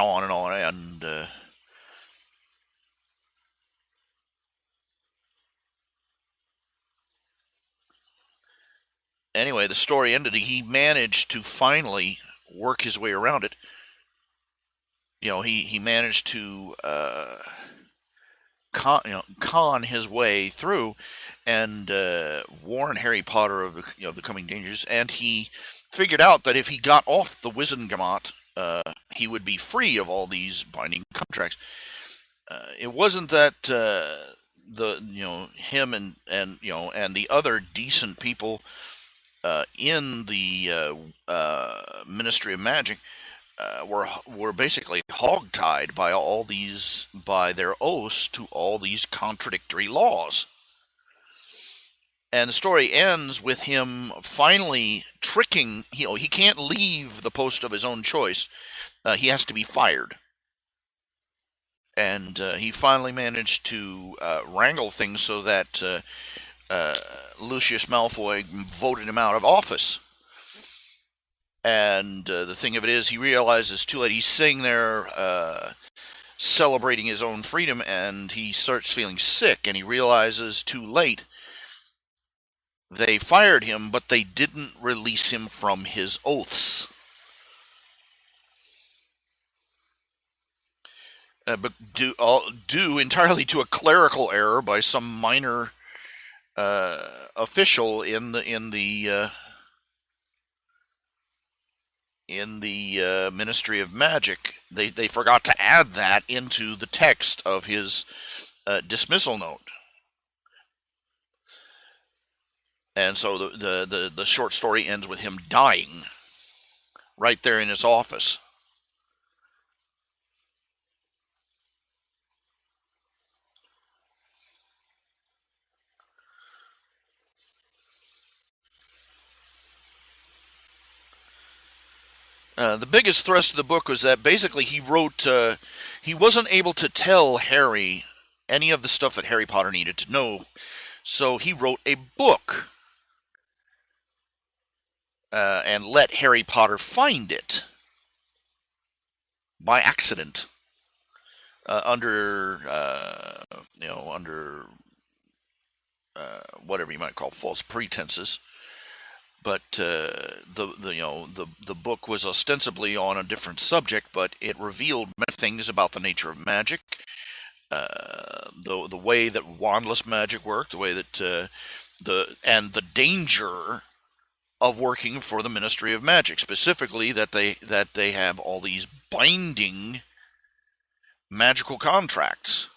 on and on, and anyway, the story ended. He managed to finally work his way around it. He managed to con his way through and warn Harry Potter of the coming dangers. And he figured out that if he got off the Wizengamot, he would be free of all these binding contracts. It wasn't that him and the other decent people in the Ministry of Magic were basically hogtied by their oaths to all these contradictory laws. And the story ends with him finally tricking. He can't leave the post of his own choice. He has to be fired. And he finally managed to wrangle things so that Lucius Malfoy voted him out of office. And the thing of it is, he realizes too late. He's sitting there celebrating his own freedom, and he starts feeling sick, and he realizes too late they fired him, but they didn't release him from his oaths. But due entirely to a clerical error by some minor official in the Ministry of Magic. They forgot to add that into the text of his dismissal note. And so the short story ends with him dying right there in his office. The biggest thrust of the book was that basically he wasn't able to tell Harry any of the stuff that Harry Potter needed to know, so he wrote a book and let Harry Potter find it by accident under whatever you might call false pretenses. But the book was ostensibly on a different subject, but it revealed many things about the nature of magic, the way that wandless magic worked, the way that the danger of working for the Ministry of Magic, specifically that they have all these binding magical contracts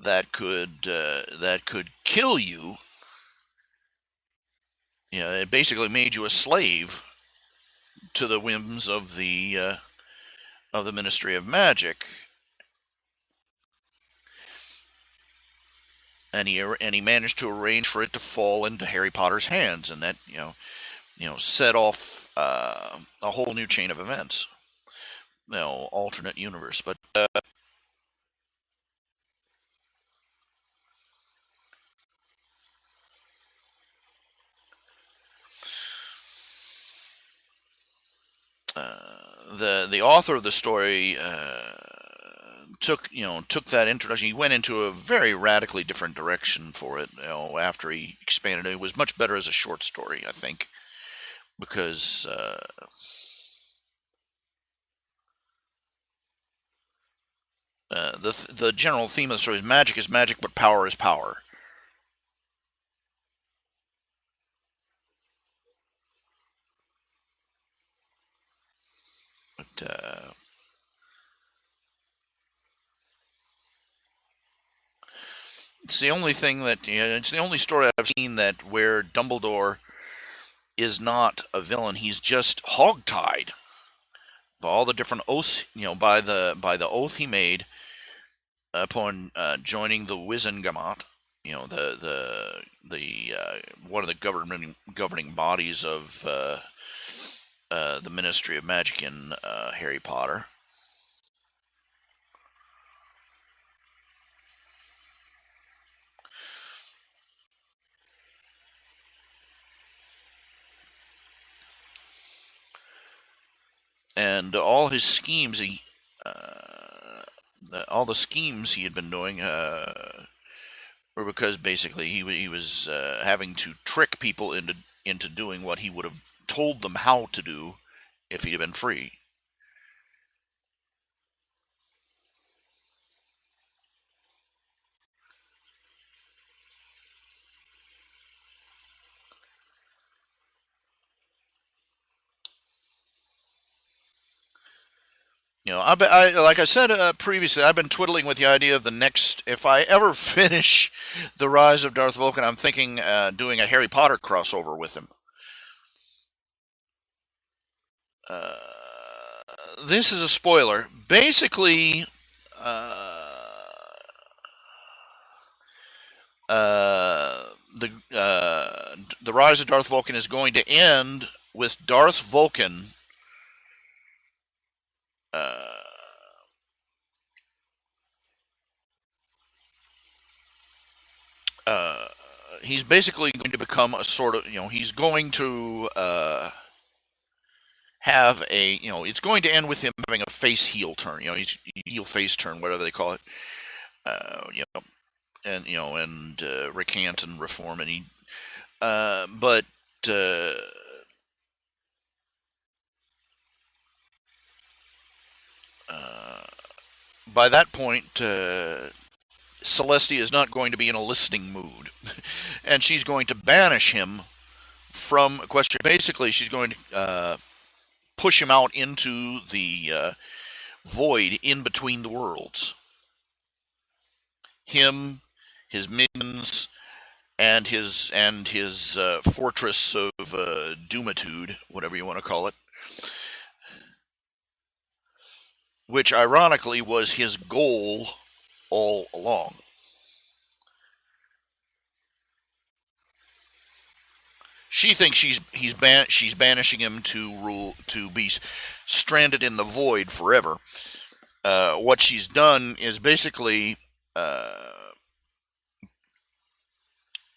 that could kill you. Yeah, it basically made you a slave to the whims of the Ministry of Magic, and he managed to arrange for it to fall into Harry Potter's hands, and that set off a whole new chain of events, alternate universe. But the author of the story took that introduction. He went into a very radically different direction for it. After he expanded it, it was much better as a short story, I think, because the general theme of the story is magic, but power is power. But it's the only thing that it's the only story I've seen that where Dumbledore is not a villain; he's just hogtied by all the different oaths. By the oath he made upon joining the Wizengamot. The one of the governing bodies of the Ministry of Magic in Harry Potter. And all his schemes, all the schemes he had been doing were because basically he was having to trick people into doing what he would have told them how to do if he had been free. Like I said previously, I've been twiddling with the idea of the next. If I ever finish the Rise of Darth Vulcan, I'm thinking doing a Harry Potter crossover with him. Uh, this is a spoiler. Basically, the Rise of Darth Vulcan is going to end with Darth Vulcan he's basically going to become a sort of he's going to have a it's going to end with him having a face heel turn. He's heel face turn, whatever they call it. And recant and reform, and he but by that point, Celestia is not going to be in a listening mood, and she's going to banish him from Equestria. Basically, she's going to push him out into the void in between the worlds. Him, his minions, and his fortress of doomitude, whatever you want to call it, which ironically was his goal all along. She thinks she's banishing him to be stranded in the void forever. What she's done is basically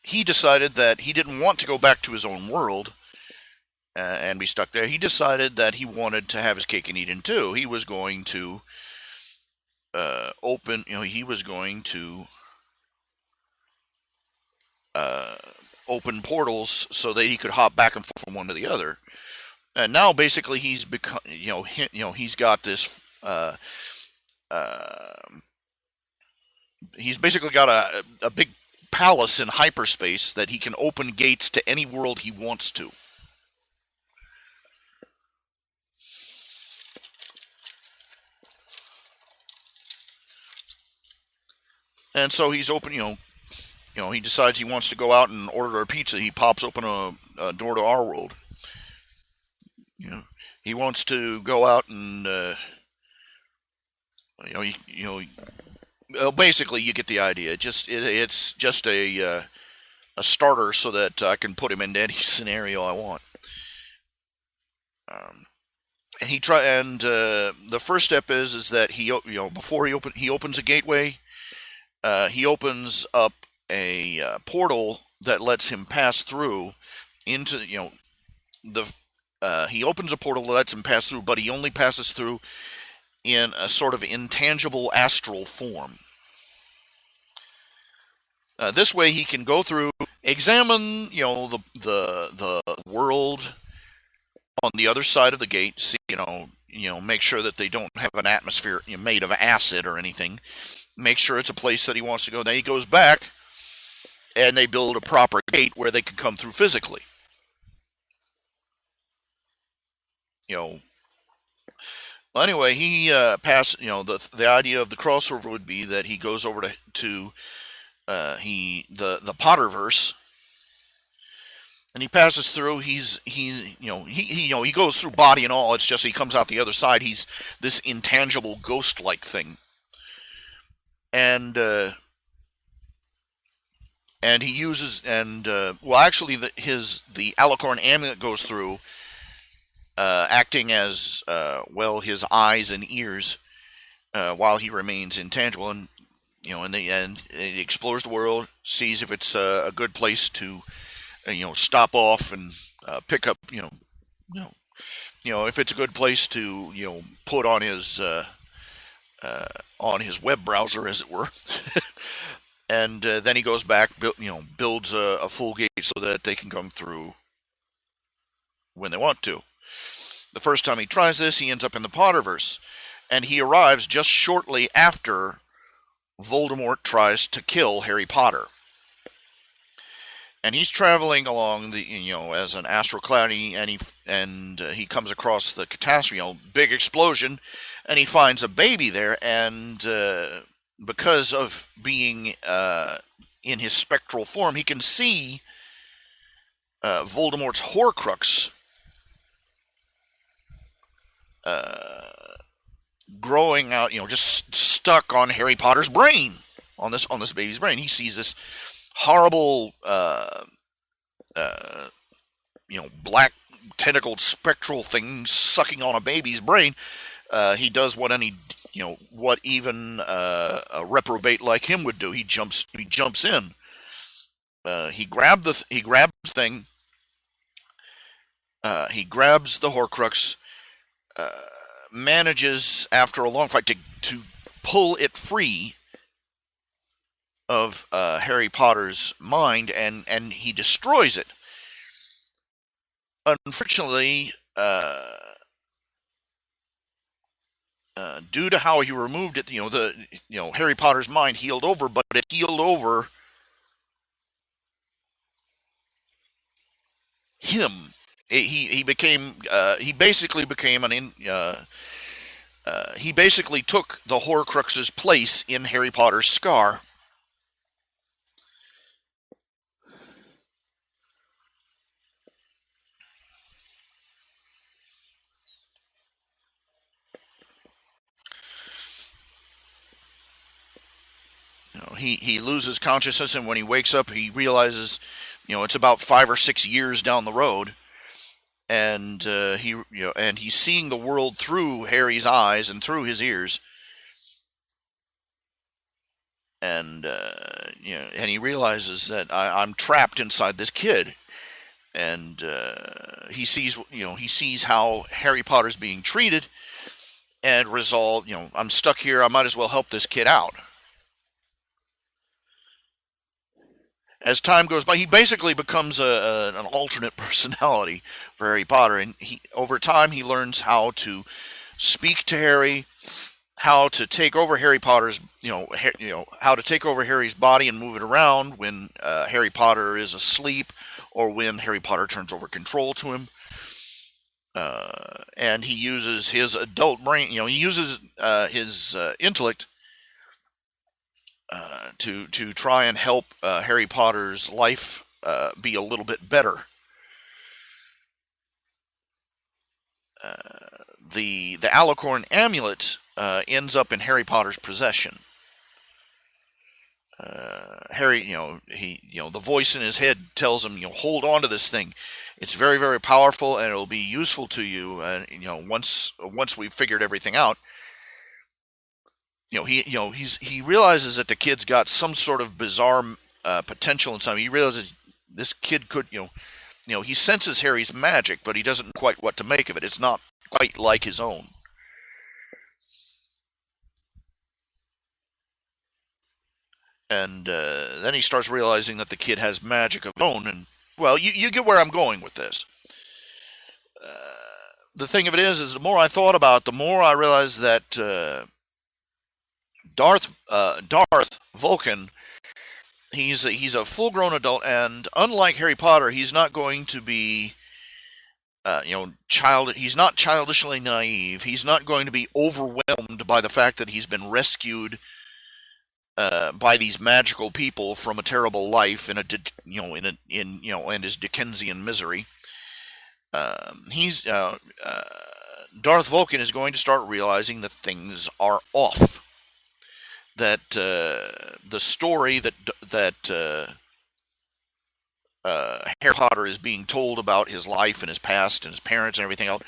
he decided that he didn't want to go back to his own world and be stuck there. He decided that he wanted to have his cake and eat it too. He was going to open, he was going to open portals so that he could hop back and forth from one to the other. And now basically he's become, he's got this. He's basically got a big palace in hyperspace that he can open gates to any world he wants to. And so he's open, he decides he wants to go out and order a pizza. He pops open a door to our world. He wants to go out and, basically you get the idea. It's just a starter so that I can put him into any scenario I want. And the first step is that before he opens a gateway, he opens up a portal that lets him pass through into he opens a portal that lets him pass through, but he only passes through in a sort of intangible astral form. This way he can go through, examine the world on the other side of the gate, see, make sure that they don't have an atmosphere made of acid or anything. Make sure it's a place that he wants to go. Then he goes back, and they build a proper gate where they can come through physically. Well, anyway, he passed. The idea of the crossover would be that he goes over to the Potterverse, and he passes through. He goes through body and all. It's just he comes out the other side. He's this intangible ghost-like thing. And he uses actually the Alicorn amulet goes through, acting as his eyes and ears while he remains intangible, and in the end he explores the world, sees if it's a good place to stop off and pick up if it's a good place to put on his web browser, as it were. And then he goes back, builds a full gate so that they can come through when they want to. The first time he tries this, he ends up in the Potterverse, and he arrives just shortly after Voldemort tries to kill Harry Potter. And he's traveling along as an astral cloud, and he comes across the catastrophe, big explosion, and he finds a baby there, and because of being in his spectral form, he can see Voldemort's Horcrux growing out, just stuck on Harry Potter's brain, on this baby's brain. He sees this horrible, black tentacled spectral thing sucking on a baby's brain. He does what even a reprobate like him would do. He jumps in. He grabs the thing. He grabs the Horcrux. Manages after a long fight to pull it free of Harry Potter's mind, and he destroys it. Unfortunately, due to how he removed it, Harry Potter's mind healed over, but it healed over him. He basically took the Horcrux's place in Harry Potter's scar. he loses consciousness, and when he wakes up, he realizes, it's about 5 or 6 years down the road, and he's seeing the world through Harry's eyes and through his ears, and and he realizes that I'm trapped inside this kid, and he sees how Harry Potter's being treated, and resolve, I'm stuck here. I might as well help this kid out. As time goes by, he basically becomes an alternate personality for Harry Potter, and over time he learns how to speak to Harry, how to take over Harry Potter's, how to take over Harry's body and move it around when Harry Potter is asleep, or when Harry Potter turns over control to him. And he uses his adult brain, he uses his intellect to try and help Harry Potter's life be a little bit better. The Alicorn amulet ends up in Harry Potter's possession. Harry, the voice in his head tells him, hold on to this thing. It's very, very powerful, and it'll be useful to you. Once we've figured everything out. He realizes that the kid's got some sort of bizarre potential inside him. He realizes this kid could, he senses Harry's magic, but he doesn't quite what to make of it. It's not quite like his own. And then he starts realizing that the kid has magic of his own. And, well, you get where I'm going with this. The thing of it is the more I thought about it, the more I realized that Darth Vulcan, he's a full-grown adult, and unlike Harry Potter, he's not going to be, He's not childishly naive. He's not going to be overwhelmed by the fact that he's been rescued by these magical people from a terrible life and his Dickensian misery. Darth Vulcan is going to start realizing that things are off. That the story that Harry Potter is being told about his life and his past and his parents and everything else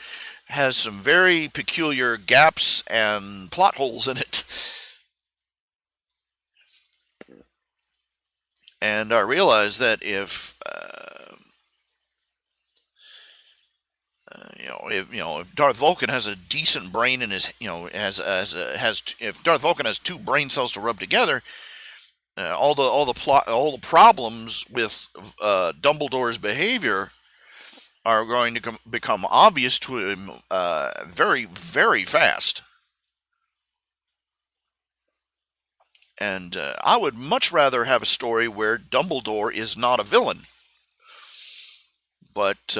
has some very peculiar gaps and plot holes in it. And I realized that if if Darth Vulcan has a decent brain in his, if Darth Vulcan has two brain cells to rub together, all the problems with Dumbledore's behavior are going to become obvious to him very, very fast. And I would much rather have a story where Dumbledore is not a villain, but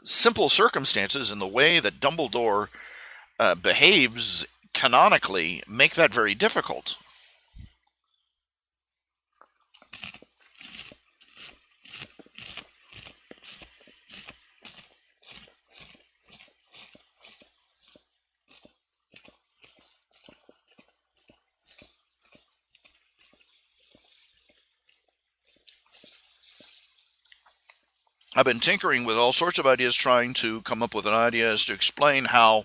simple circumstances and the way that Dumbledore behaves canonically make that very difficult. I've been tinkering with all sorts of ideas, trying to come up with an idea as to explain how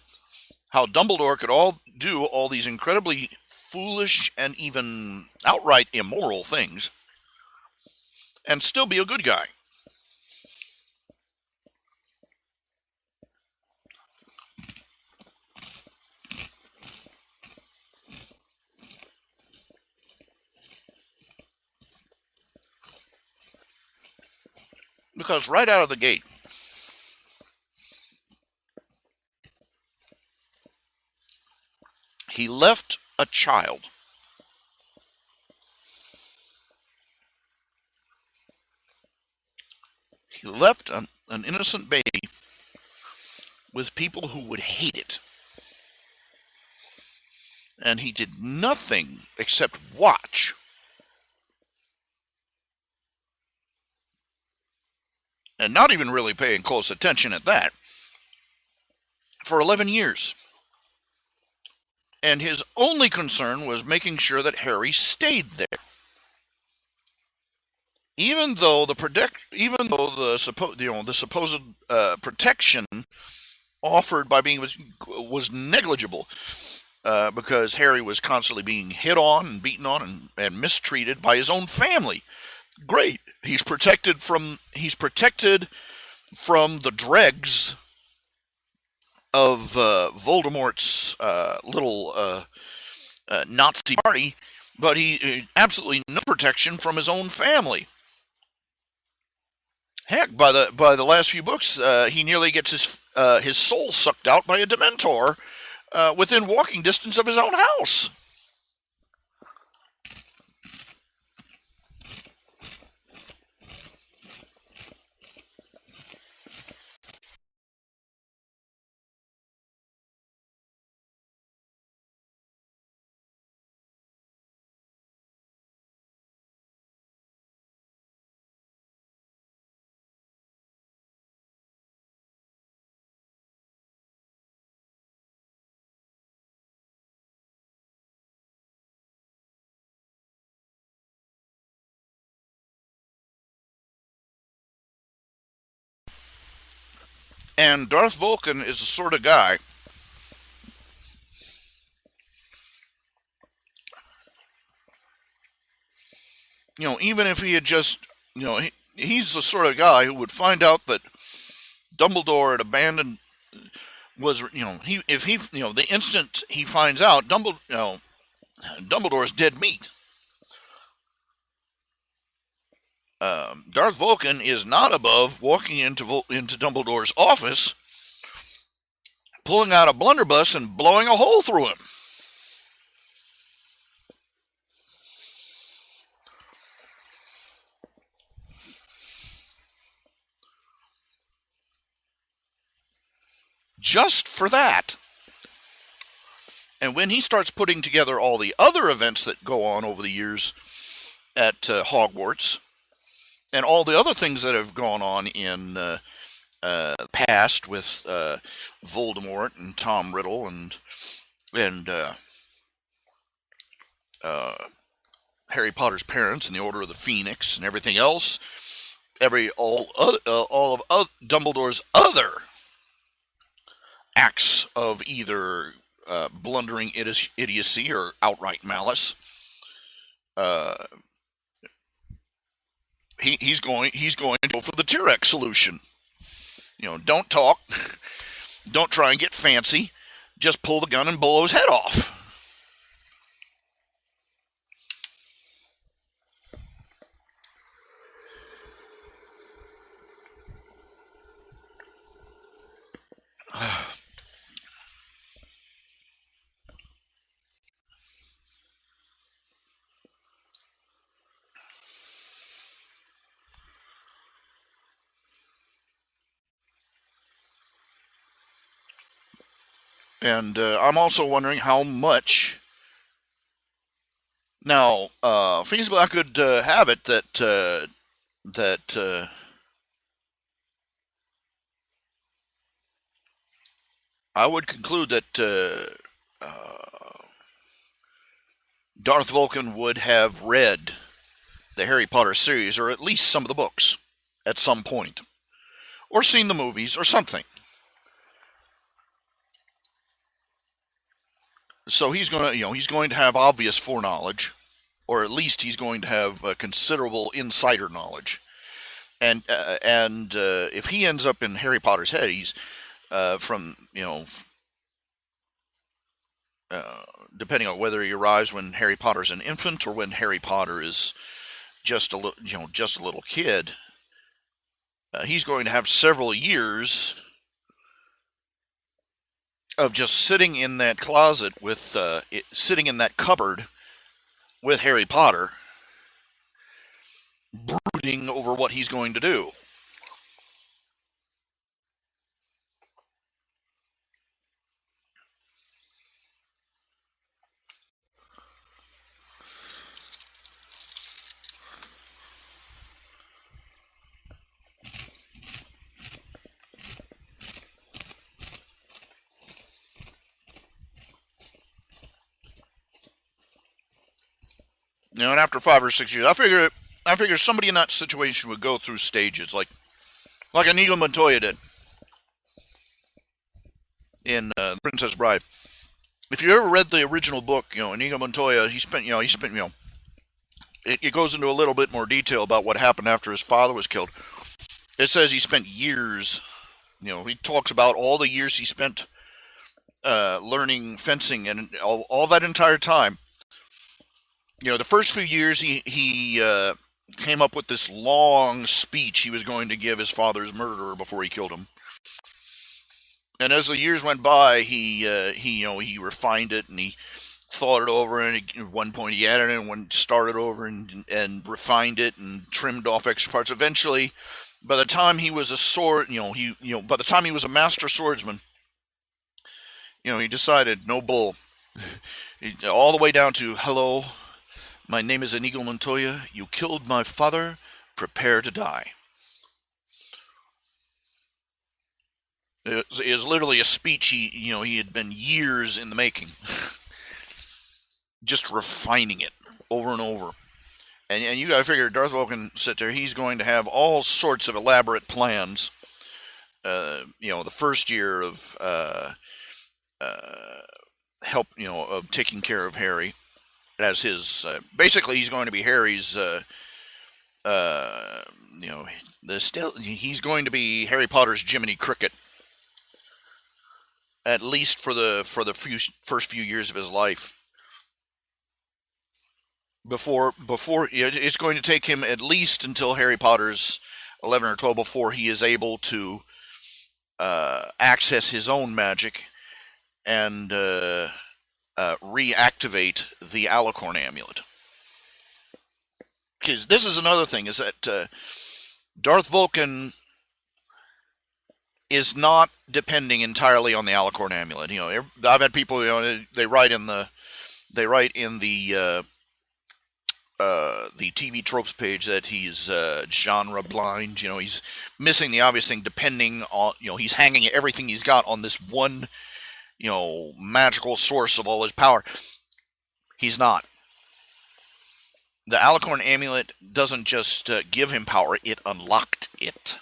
Dumbledore could do all these incredibly foolish and even outright immoral things and still be a good guy. Because right out of the gate, he left a child. He left an innocent baby with people who would hate it. And he did nothing except watch. And not even really paying close attention at that, for 11 years. and his only concern was making sure that Harry stayed there. Even though the supposed protection offered by being was negligible, because Harry was constantly being hit on and beaten on and mistreated by his own family. Great, he's protected from the dregs of Voldemort's little Nazi party, but he absolutely no protection from his own family. Heck, by the last few books, he nearly gets his soul sucked out by a Dementor within walking distance of his own house. And Darth Vulcan is the sort of guy, even if he had just, he's the sort of guy who would find out that Dumbledore had abandoned was, he if he, the instant he finds out Dumbledore's dead meat. Darth Vulcan is not above walking into Dumbledore's office, pulling out a blunderbuss and blowing a hole through him. Just for that. And when he starts putting together all the other events that go on over the years at Hogwarts, and all the other things that have gone on in past with Voldemort and Tom Riddle and Harry Potter's parents and the Order of the Phoenix and everything else, all of Dumbledore's other acts of either blundering idiocy or outright malice. He's going to go for the T-Rex solution. Don't talk, don't try and get fancy, just pull the gun and blow his head off. And I'm also wondering how much. Now, feasible I could have it that I would conclude that Darth Vulcan would have read the Harry Potter series, or at least some of the books, at some point, or seen the movies, or something. So he's going to have obvious foreknowledge, or at least he's going to have considerable insider knowledge. And if he ends up in Harry Potter's head, he's from depending on whether he arrives when Harry Potter's an infant or when Harry Potter is just a little kid. He's going to have several years of just sitting in that closet sitting in that cupboard with Harry Potter, brooding over what he's going to do. And after 5 or 6 years, I figure somebody in that situation would go through stages like Inigo Montoya did in Princess Bride. If you ever read the original book, Inigo Montoya, it goes into a little bit more detail about what happened after his father was killed. It says he spent years. He talks about all the years he spent learning fencing, and all that entire time. The first few years he came up with this long speech he was going to give his father's murderer before he killed him. And as the years went by, he refined it, and he thought it over, and at one point he added it and started over and refined it and trimmed off extra parts. Eventually, by the time he was a sword, by the time he was a master swordsman, he decided no bull. All the way down to, hello, my name is Inigo Montoya. You killed my father. Prepare to die. It was literally a speech he had been years in the making, just refining it over and over. And you got to figure Darth Vulcan sit there. He's going to have all sorts of elaborate plans. The first year of help, of taking care of Harry as his. Basically, he's going to be Harry's. He's going to be Harry Potter's Jiminy Cricket, at least for the first few years of his life. Before it's going to take him at least until Harry Potter's 11 or 12 before he is able to access his own magic and reactivate the Alicorn amulet. Because this is another thing, is that Darth Vulcan is not depending entirely on the Alicorn amulet. I've had people, they write in the TV tropes page that he's genre blind. He's missing the obvious thing, depending on, he's hanging everything he's got on this one, magical source of all his power. He's not. The Alicorn amulet doesn't just give him power, it unlocked it.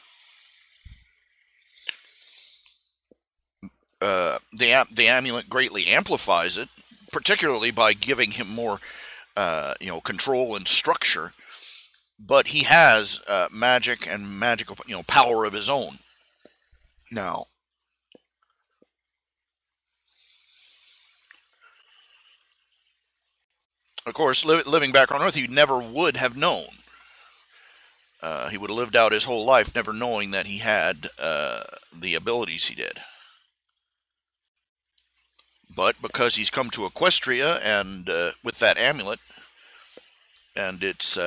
The amulet greatly amplifies it, particularly by giving him more control and structure, but he has magic and magical, power of his own. Now, of course, living back on Earth, he never would have known. He would have lived out his whole life never knowing that he had the abilities he did. But because he's come to Equestria and with that amulet, and it's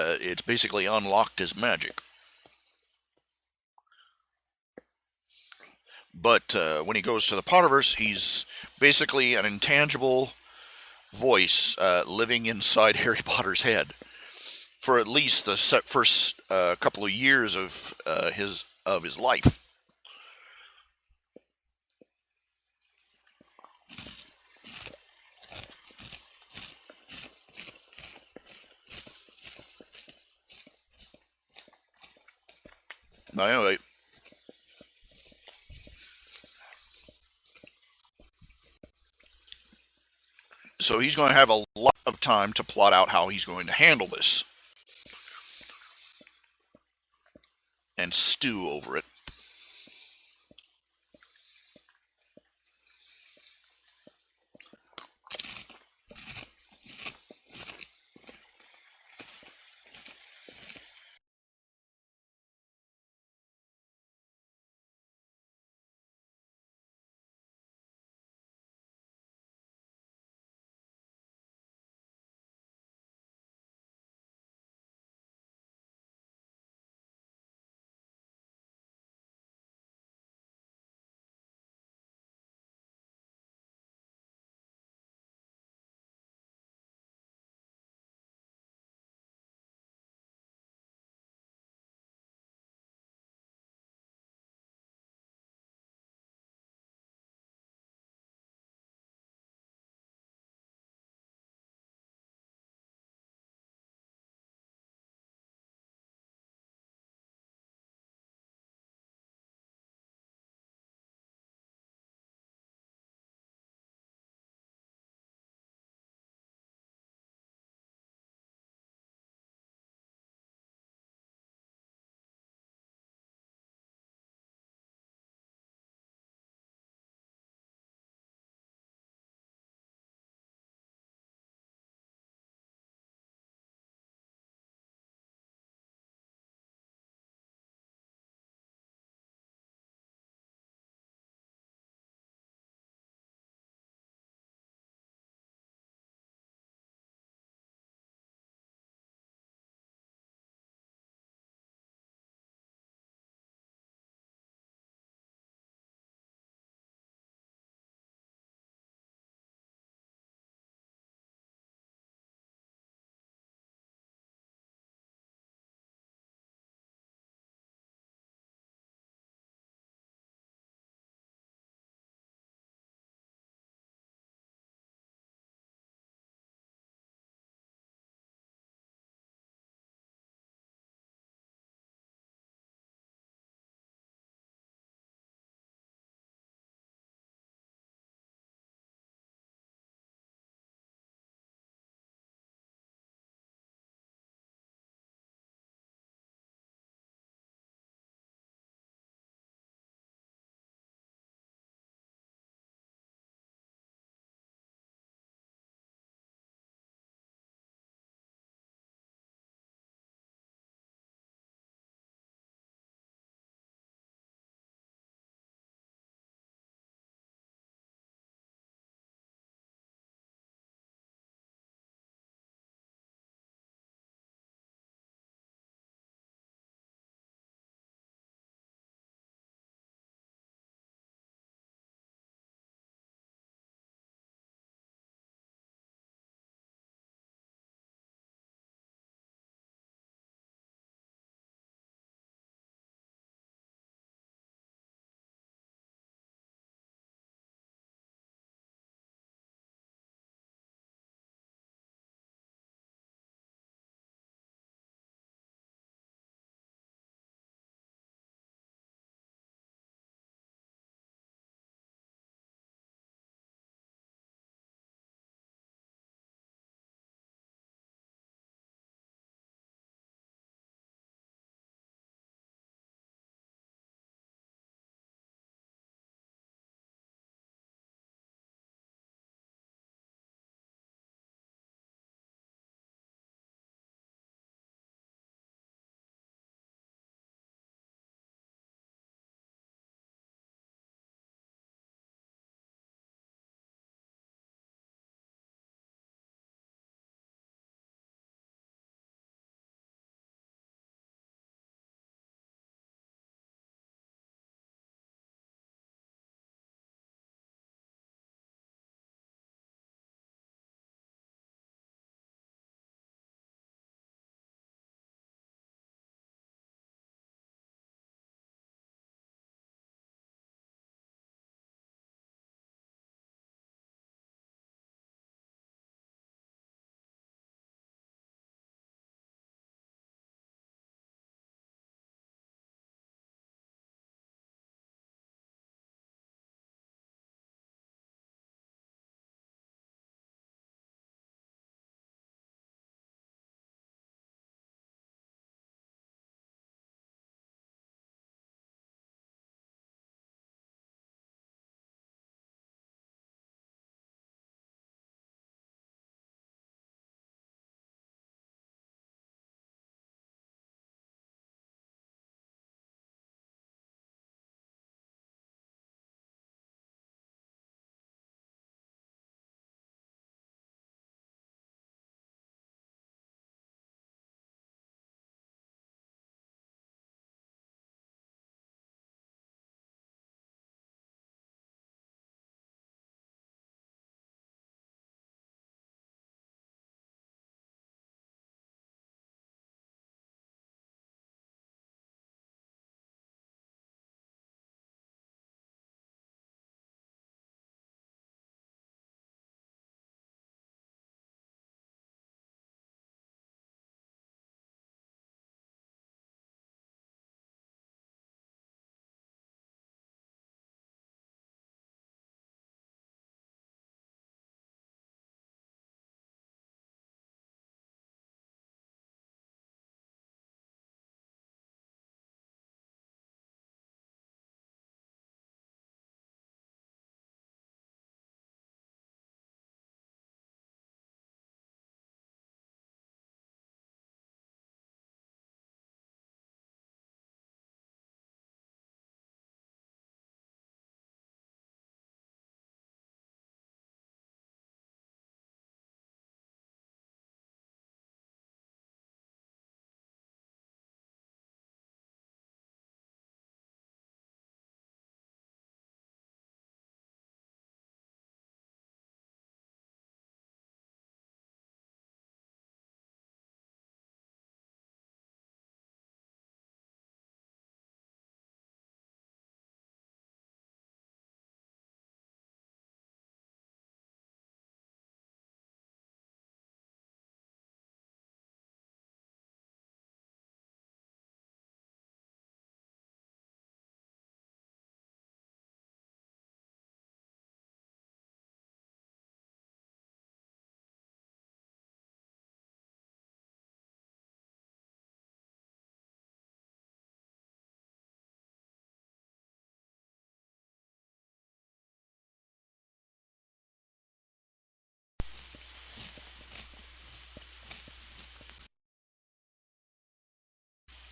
basically unlocked his magic. But when he goes to the Potterverse, he's basically an intangible voice living inside Harry Potter's head for at least the first couple of years of his life. Now, anyway, so he's going to have a lot of time to plot out how he's going to handle this and stew over it.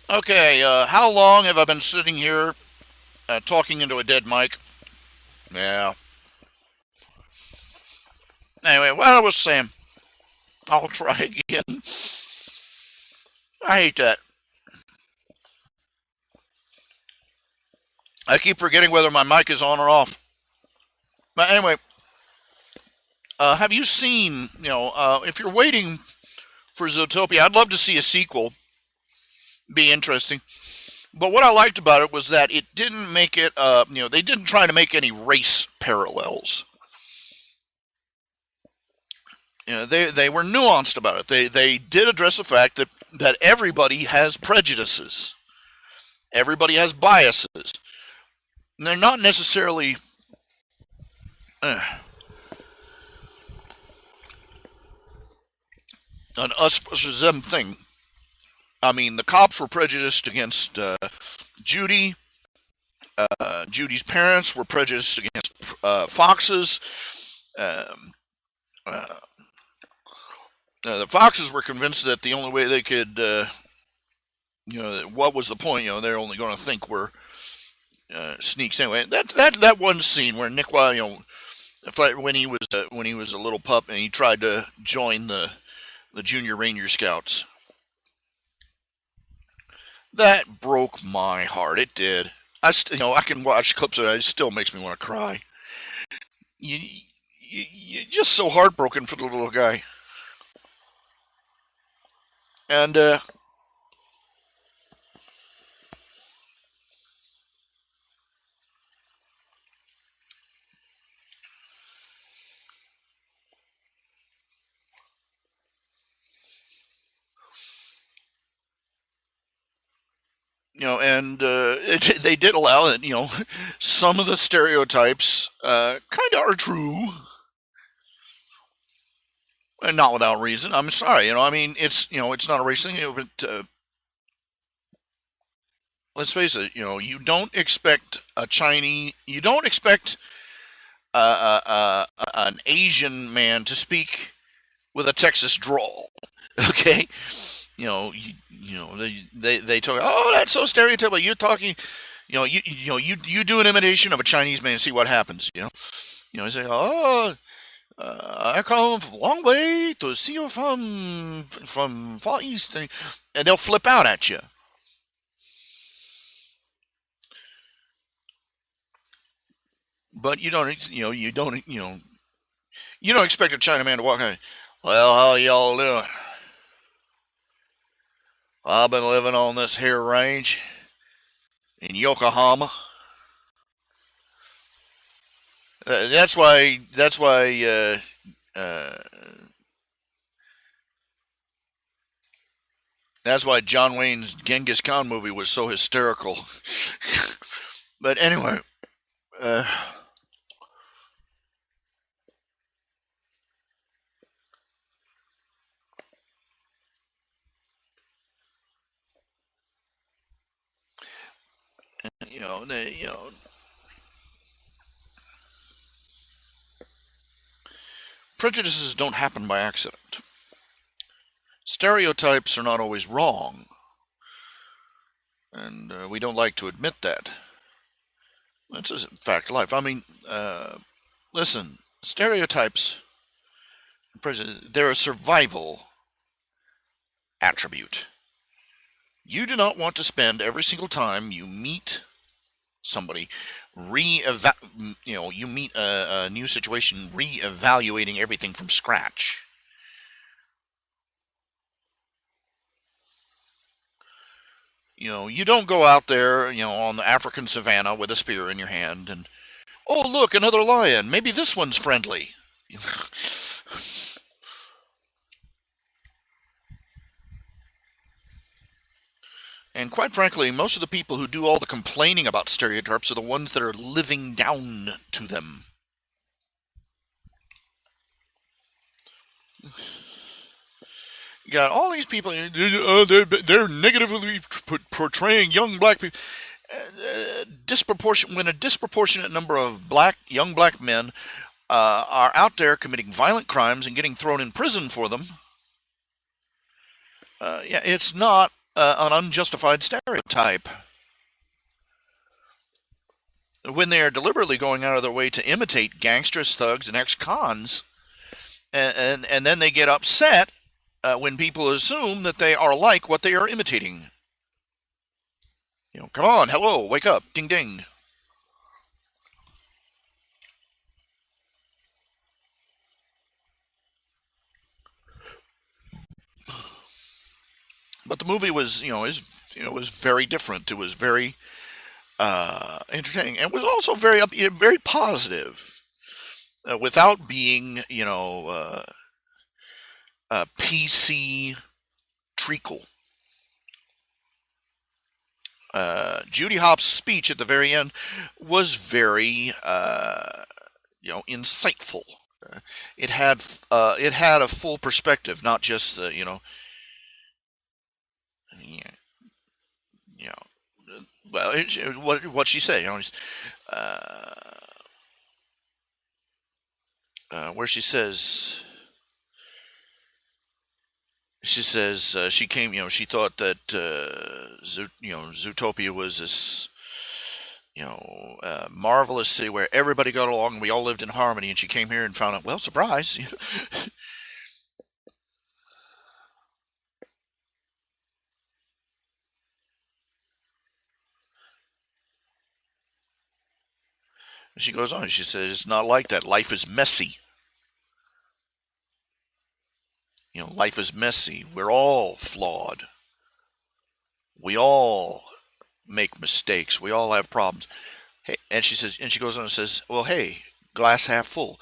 Okay, how long have I been sitting here talking into a dead mic? Yeah. Anyway, what I was saying, I'll try again. I hate that. I keep forgetting whether my mic is on or off. But anyway, have you seen, if you're waiting for Zootopia, I'd love to see a sequel. Be interesting. But what I liked about it was that it didn't make it, they didn't try to make any race parallels. They were nuanced about it. They did address the fact that everybody has prejudices. Everybody has biases. And they're not necessarily uh, an us versus them thing. I mean, the cops were prejudiced against Judy. Judy's parents were prejudiced against foxes. Um, uh, the foxes were convinced that the only way they could, what was the point? They're only going to think we're sneaks anyway. That one scene where Nick, when he was a little pup and he tried to join the Junior Ranger Scouts, that broke my heart. It did. I can watch clips of it. It still makes me want to cry. You, you're just so heartbroken for the little guy. And they did allow it. Some of the stereotypes kind of are true, and not without reason. I'm sorry. I mean, it's not a race thing. But let's face it. You don't expect a Chinese. You don't expect an Asian man to speak with a Texas drawl. Okay. They talk. Oh, that's so stereotypical. You're talking. You do an imitation of a Chinese man and see what happens. You say, oh, I come from a long way to see you from far east, and they'll flip out at you. But you don't expect a Chinaman to walk in. Well, how y'all doing? I've been living on this here range in Yokohama. That's why. That's why. That's why John Wayne's Genghis Khan movie was so hysterical. But anyway, uh, you know, prejudices don't happen by accident. Stereotypes are not always wrong, and we don't like to admit that. That's a fact of life. I mean, listen, stereotypes, they're a survival attribute. You do not want to spend every single time you meet somebody you meet a new situation re-evaluating everything from scratch. You don't go out there, on the African savannah with a spear in your hand and, oh, look, another lion. Maybe this one's friendly. And quite frankly, most of the people who do all the complaining about stereotypes are the ones that are living down to them. You got all these people, they're negatively portraying young black people. When a disproportionate number of young black men are out there committing violent crimes and getting thrown in prison for them, yeah, it's not an unjustified stereotype when they are deliberately going out of their way to imitate gangsters, thugs, and ex-cons, and then they get upset when people assume that they are like what they are imitating. Come on, hello, wake up, ding ding. But the movie was, was very different. It was very entertaining, and was also very very positive, without being, PC treacle. Judy Hopps' speech at the very end was very, insightful. Uh, it had a full perspective, not just the, yeah, you know, well, what she said, uh, where she says she came, she thought that Zootopia was this, marvelous city where everybody got along and we all lived in harmony, and she came here and found out, well, surprise. She goes on. She says it's not like that. Life is messy. Life is messy. We're all flawed. We all make mistakes. We all have problems. Hey, and she goes on and says, well, hey, glass half full.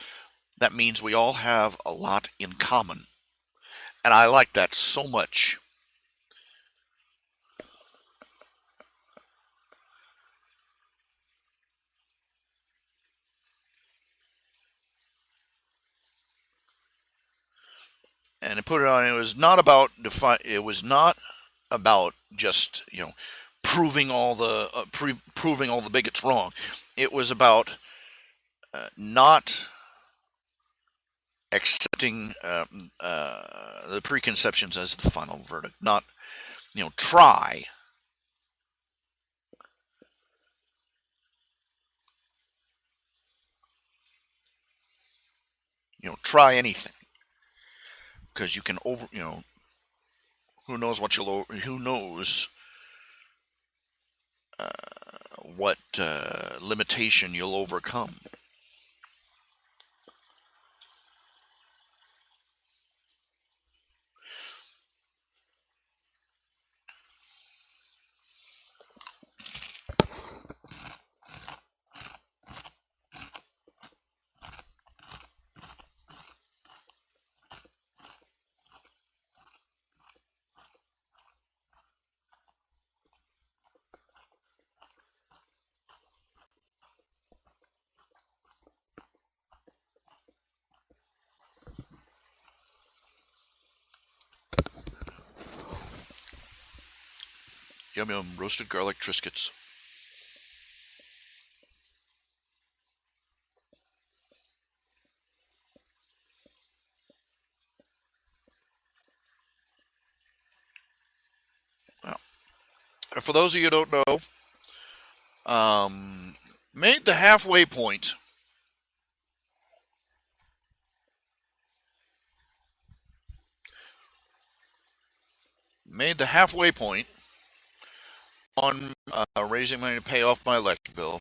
That means we all have a lot in common. And I like that so much. And it put it on. It was not about It was not about just proving all the bigots wrong. It was about not accepting the preconceptions as the final verdict. Not try. Try anything, because you can over. Who knows what you'll. Who knows what limitation you'll overcome. Yum yum, roasted garlic Triscuits. Well, for those of you who don't know, um, made the halfway point. Made the halfway point on raising money to pay off my electric bill.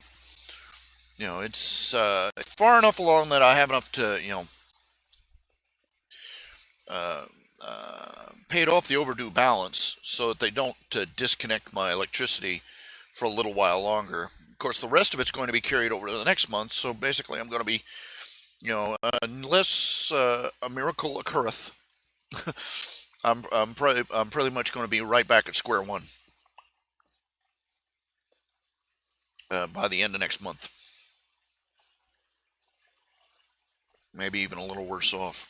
It's far enough along that I have enough to, uh, paid off the overdue balance so that they don't disconnect my electricity for a little while longer. Of course, the rest of it's going to be carried over to the next month. So basically, I'm going to be, unless a miracle occurreth, I'm pretty much going to be right back at square one by the end of next month. Maybe even a little worse off.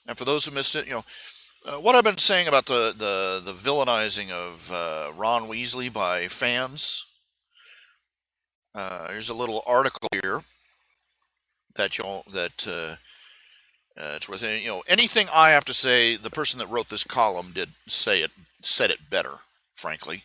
And for those who missed it, what I've been saying about the villainizing of Ron Weasley by fans. Here's a little article here that It's worth it. Anything I have to say, the person that wrote this column did say it, said it better, frankly.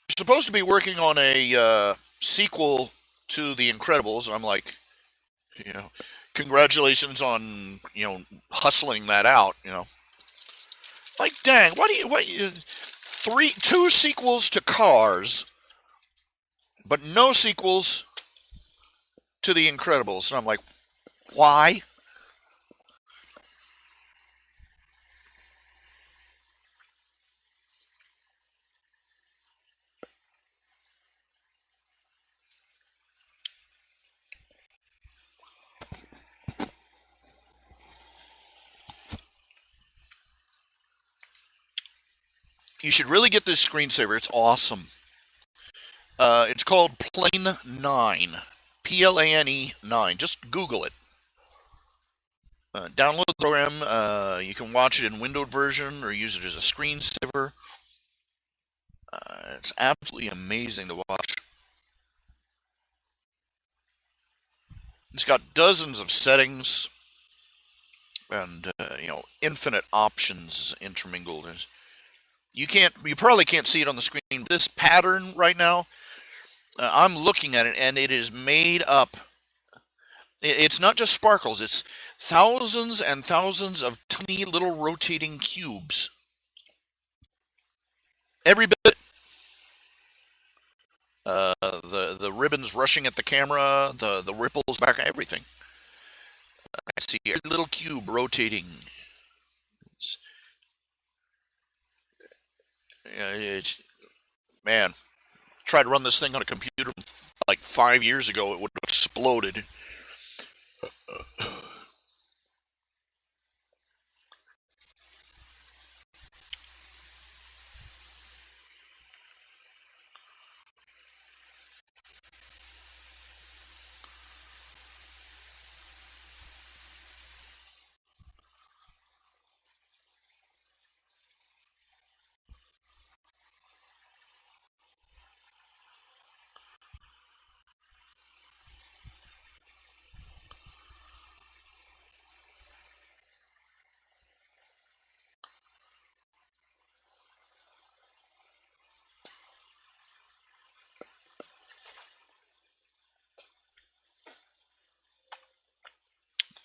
You're supposed to be working on a sequel to The Incredibles, and I'm like, you know, congratulations on hustling that out. Like, dang, two sequels to Cars, but no sequels to The Incredibles, and I'm like, why? You should really get this screensaver. It's awesome. It's called Plane 9. Plane 9. Just Google it. Download the program. You can watch it in windowed version or use it as a screensaver. It's absolutely amazing to watch. It's got dozens of settings and infinite options intermingled. You probably can't see it on the screen. This pattern right now, I'm looking at it, and it is made up. It's not just sparkles. It's thousands and thousands of tiny little rotating cubes. Every bit. The ribbons rushing at the camera, the ripples back, everything. I see every little cube rotating. It's, man, tried to run this thing on a computer like 5 years ago. It would have exploded.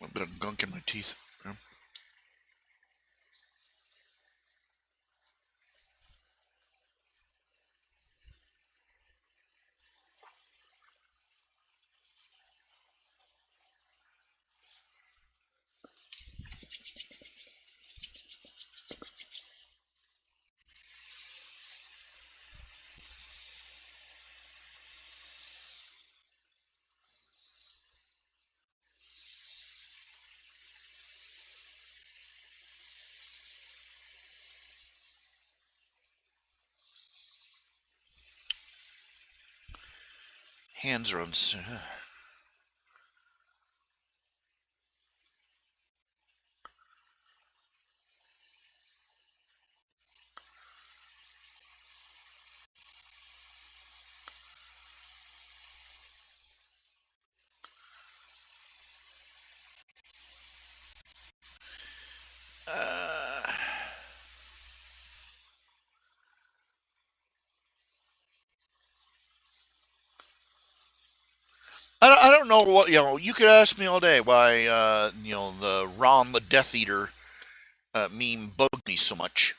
A bit of gunk in my teeth. Yeah. Hands are on. Uh, I don't know what You could ask me all day why the Ron the Death Eater meme bugged me so much.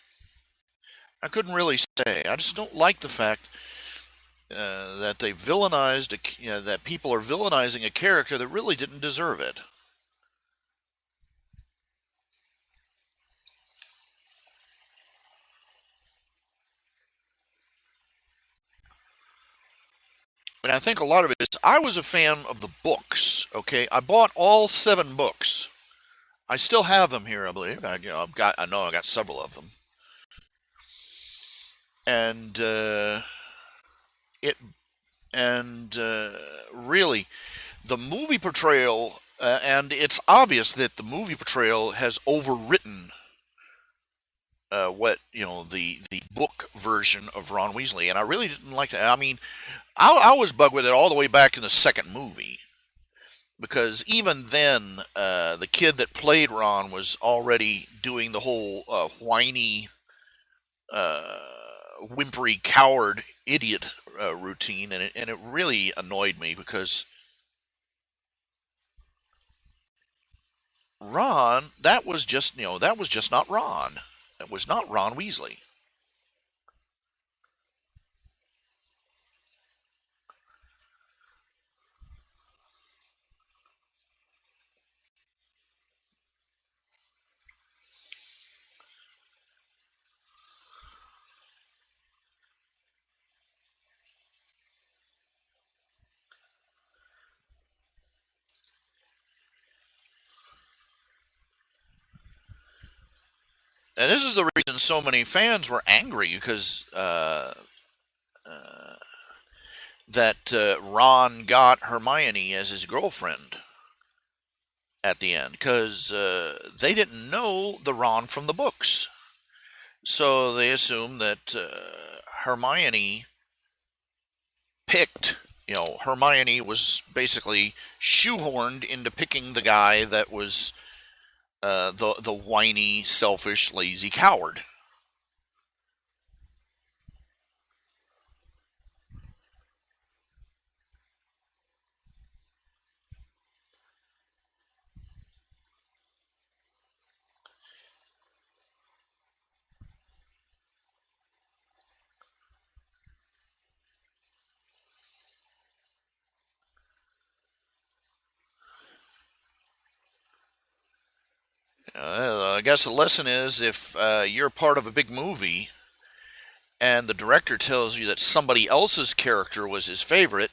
I couldn't really say. I just don't like the fact that they villainized that people are villainizing a character that really didn't deserve it. And I think a lot of it is I was a fan of the books. Okay, I bought all 7 books. I still have them here, I believe. I know I got several of them, and it and really the movie portrayal, and it's obvious that the movie portrayal has overwritten what the book version of Ron Weasley, and I really didn't like that. I mean, I was bugged with it all the way back in the second movie because even then, the kid that played Ron was already doing the whole whiny, uh, whimpery, coward, idiot routine, and it really annoyed me because Ron, that was just not Ron. That was not Ron Weasley. And this is the reason so many fans were angry because uh, that Ron got Hermione as his girlfriend at the end because they didn't know the Ron from the books. So they assumed that Hermione picked, Hermione was basically shoehorned into picking the guy that was the whiny, selfish, lazy coward. I guess the lesson is if you're part of a big movie and the director tells you that somebody else's character was his favorite,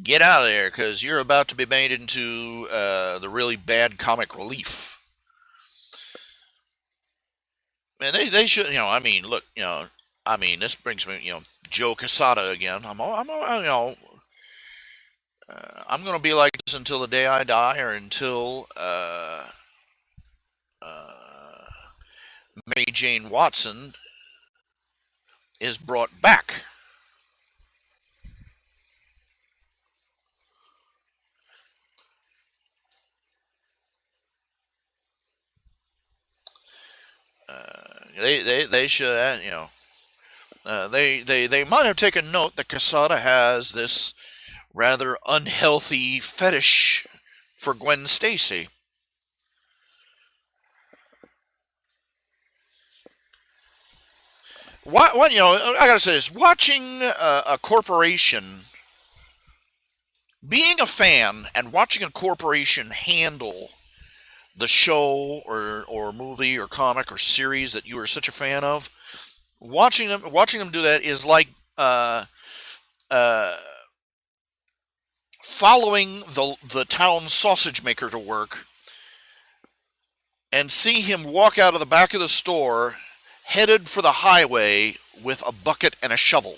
get out of there because you're about to be made into the really bad comic relief. And they should, I mean, look, I mean, this brings me, Joe Quesada again. I'm going to be like this until the day I die or until uh, Mary Jane Watson is brought back. They should, they might have taken note that Casada has this rather unhealthy fetish for Gwen Stacy. What I gotta say this: watching a corporation, being a fan, and watching a corporation handle the show or movie or comic or series that you are such a fan of, watching them do that is like uh, uh, following the town sausage maker to work and see him walk out of the back of the store headed for the highway with a bucket and a shovel.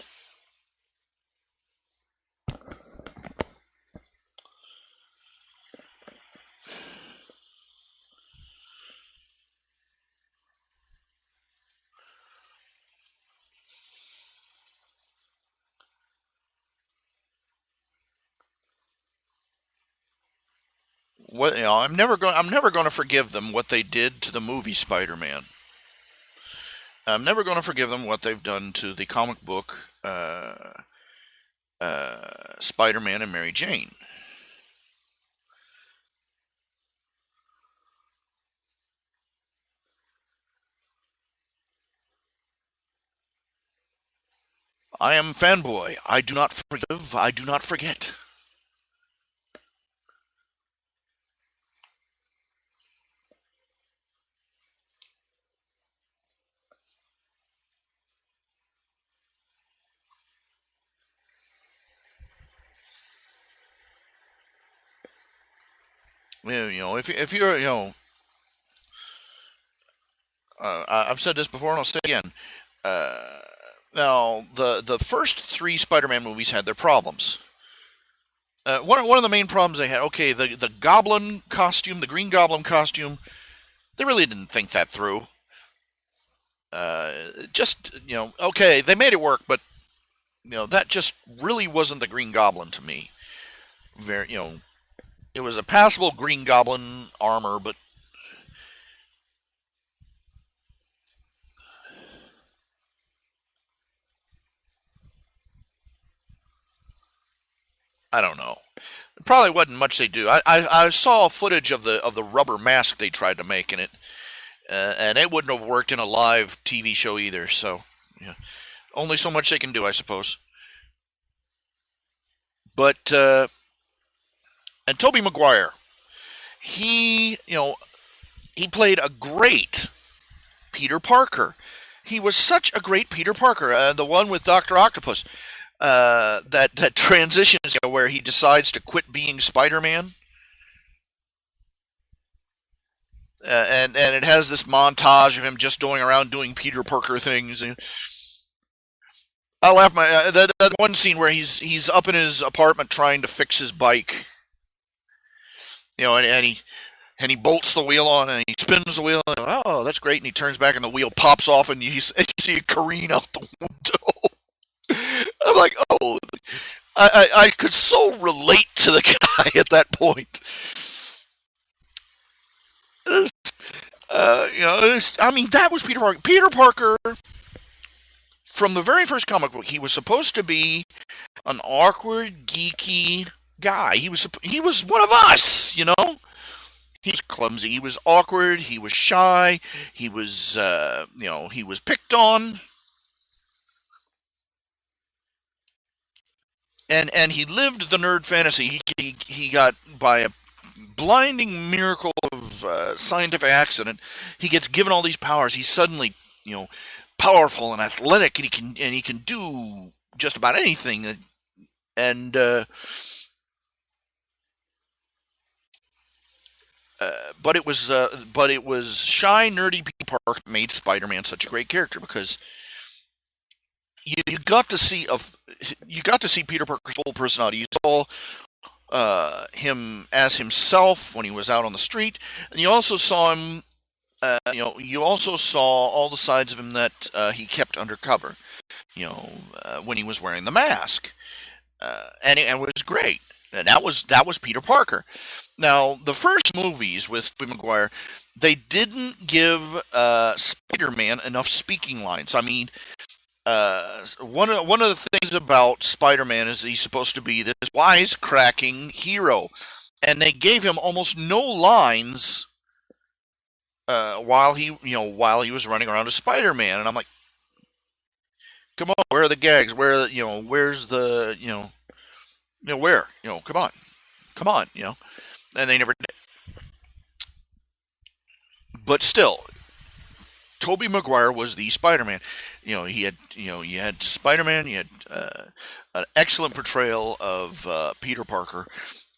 I'm never going to forgive them what they did to the movie Spider-Man. I'm never going to forgive them what they've done to the comic book Spider-Man and Mary Jane. I am fanboy. I do not forgive. I do not forget. If you're I've said this before and I'll say it again. Uh, Now the first three Spider-Man movies had their problems. One of the main problems they had, okay, the Goblin costume, the Green Goblin costume, they really didn't think that through. Uh, just okay, they made it work, but that just really wasn't the Green Goblin to me. Very, it was a passable Green Goblin armor, but I don't know. It probably wasn't much they do. I saw footage of the rubber mask they tried to make in it, and it wouldn't have worked in a live TV show either. So, yeah, only so much they can do, I suppose. But and Tobey Maguire, he played a great Peter Parker. He was such a great Peter Parker, the one with Doctor Octopus. That transitions where he decides to quit being Spider-Man, and it has this montage of him just going around doing Peter Parker things. I laugh my that one scene where he's up in his apartment trying to fix his bike, and he bolts the wheel on and he spins the wheel. And, oh, that's great! And he turns back and the wheel pops off and you see it careen out the window. I'm like, oh, I could so relate to the guy at that point. I mean, that was Peter Parker. Peter Parker, from the very first comic book, he was supposed to be an awkward, geeky guy. He was one of us. He's clumsy. He was awkward. He was shy. He was picked on, and he lived the nerd fantasy. He got by a blinding miracle of scientific accident. He gets given all these powers. He's suddenly, powerful and athletic, and he can do just about anything. And but it was shy, nerdy Peter Parker that made Spider-Man such a great character because you got to see Peter Parker's full personality. You saw him as himself when he was out on the street, and you also saw him. You also saw all the sides of him that he kept undercover. When he was wearing the mask, and it was great. And that was Peter Parker. Now, the first movies with Tobey Maguire, they didn't give Spider-Man enough speaking lines. I mean, one of the things about Spider-Man is he's supposed to be this wisecracking hero, and they gave him almost no lines while he was running around as Spider-Man, and I'm like, come on, where are the gags? Where's the where come on, and they never did. But still, Tobey Maguire was the Spider-Man. You had Spider-Man, you had an excellent portrayal of Peter Parker,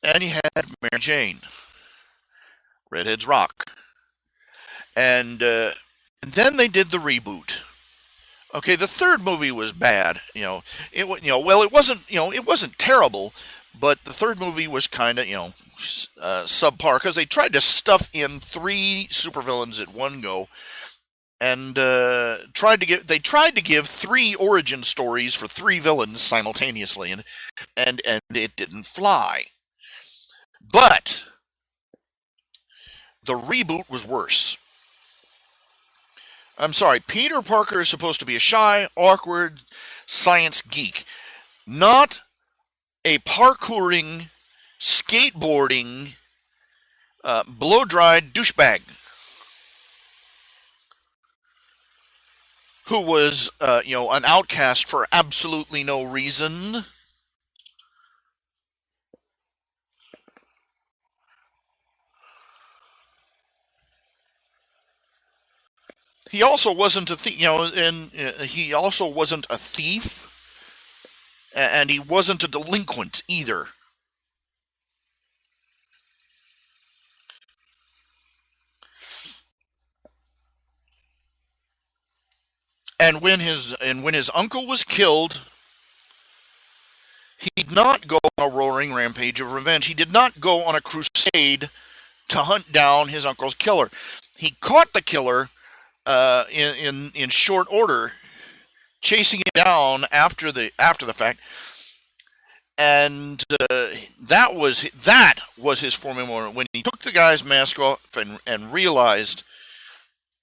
and you had Mary Jane, Redhead's Rock, and then they did the reboot. Okay, the third movie was bad. It wasn't terrible, but the third movie was kind of subpar because they tried to stuff in three supervillains at one go, and tried to give three origin stories for three villains simultaneously, and it didn't fly. But the reboot was worse. I'm sorry, Peter Parker is supposed to be a shy, awkward science geek, not a parkouring, skateboarding, blow-dried douchebag who was, an outcast for absolutely no reason. He also wasn't a thief, and he also wasn't a thief, and he wasn't a delinquent either. And when his uncle was killed, he did not go on a roaring rampage of revenge. He did not go on a crusade to hunt down his uncle's killer. He caught the killer, in short order, chasing it down after the fact, and that was his formula when he took the guy's mask off and realized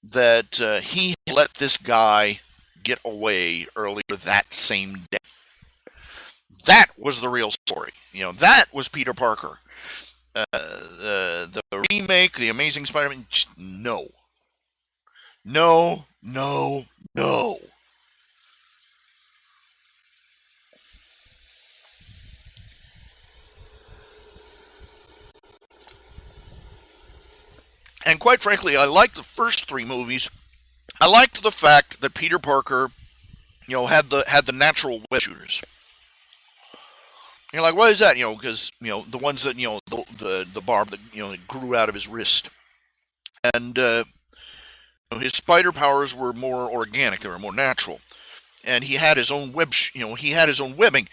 that he let this guy get away earlier that same day. That was the real story. That was Peter Parker. The remake, The Amazing Spider-Man, no, no, no, no. And quite frankly, I liked the first three movies. I liked the fact that Peter Parker, had the natural web shooters. You're like, why is that? Because the ones that the barb that that grew out of his wrist, and his spider powers were more organic. They were more natural, and he had his own he had his own webbing,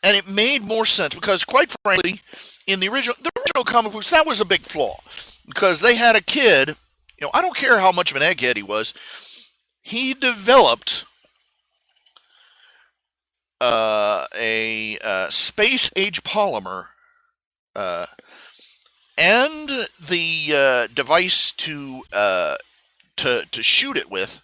and it made more sense because, quite frankly, in the original comic books, that was a big flaw because they had a kid. I don't care how much of an egghead he was. He developed a space age polymer uh, and the device to shoot it with.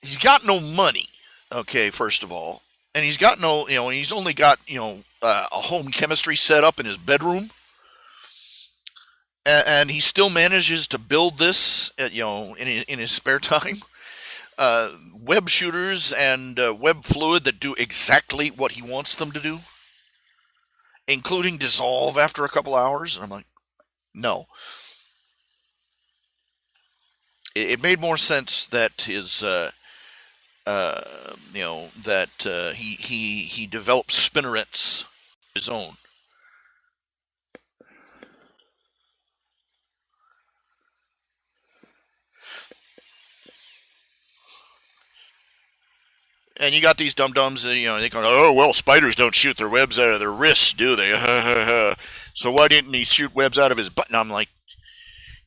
He's got no money. Okay, first of all, and he's got no, he's only got a home chemistry set up in his bedroom, and he still manages to build this, in his spare time. Web shooters and web fluid that do exactly what he wants them to do, including dissolve after a couple hours. And I'm like, no. It made more sense that he developed spinnerets his own. And you got these dum dums, they go, oh well, spiders don't shoot their webs out of their wrists, do they? So why didn't he shoot webs out of his butt? And I'm like,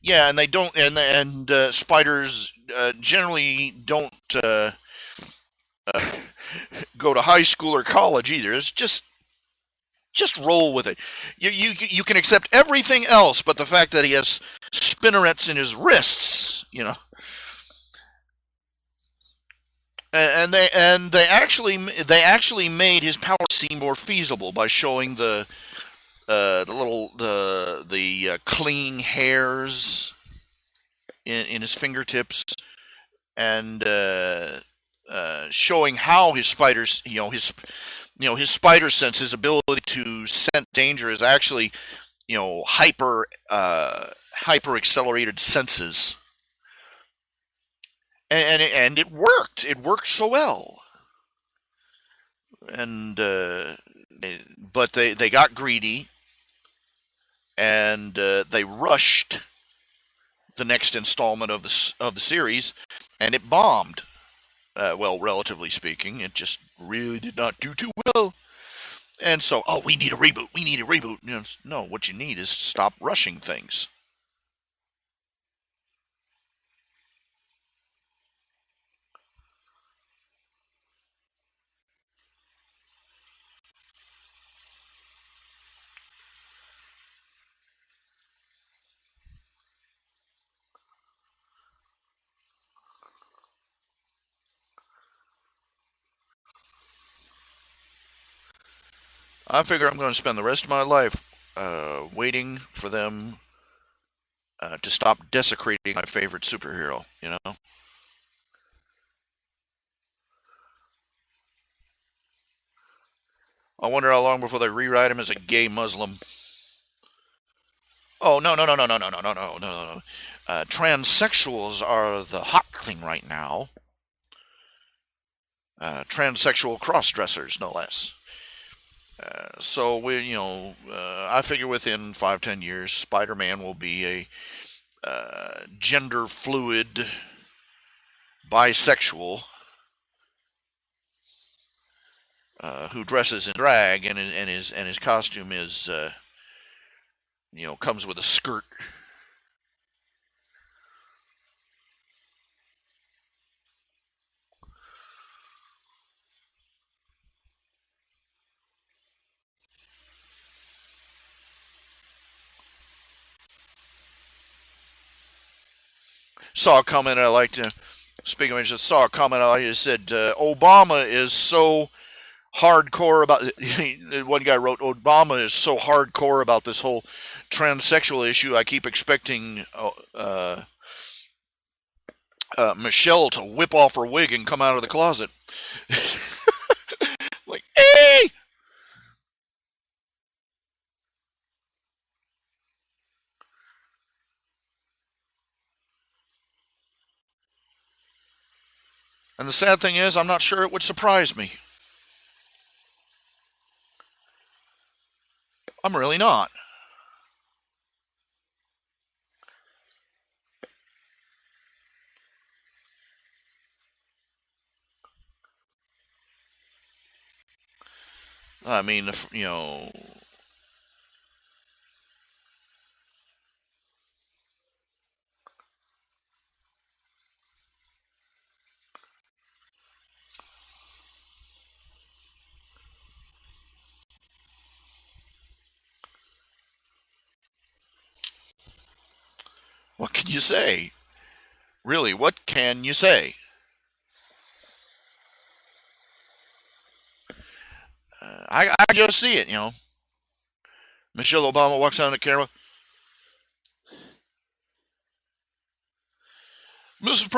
yeah, and they don't, and spiders generally don't uh, go to high school or college either. It's just roll with it. You can accept everything else, but the fact that he has spinnerets in his wrists, and they actually made his power seem more feasible by showing the clinging hairs in his fingertips, and showing how his spiders, his spider sense, his ability to sense danger is actually, hyper accelerated senses, and it worked. It worked so well, and but they got greedy, and they rushed the next installment of the series, and it bombed. Well, relatively speaking, it just really did not do too well. And so, oh, we need a reboot. We need a reboot. No, what you need is stop rushing things. I figure I'm going to spend the rest of my life waiting for them to stop desecrating my favorite superhero. I wonder how long before they rewrite him as a gay Muslim. Oh, no, no, no, no, no, no, no, no, no, no, no. Transsexuals are the hot thing right now. Transsexual cross dressers, no less. So I figure within 5-10 years, Spider-Man will be a gender fluid bisexual who dresses in drag, and his costume is comes with a skirt. saw a comment I liked. Speaking of which, I saw a comment I liked. It said Obama is so hardcore about. One guy wrote, Obama is so hardcore about this whole transsexual issue. I keep expecting Michelle to whip off her wig and come out of the closet. Like, hey! And the sad thing is, I'm not sure it would surprise me. I'm really not. I mean, what can you say? Really, what can you say? I just see it, Michelle Obama walks down the camera. Mrs.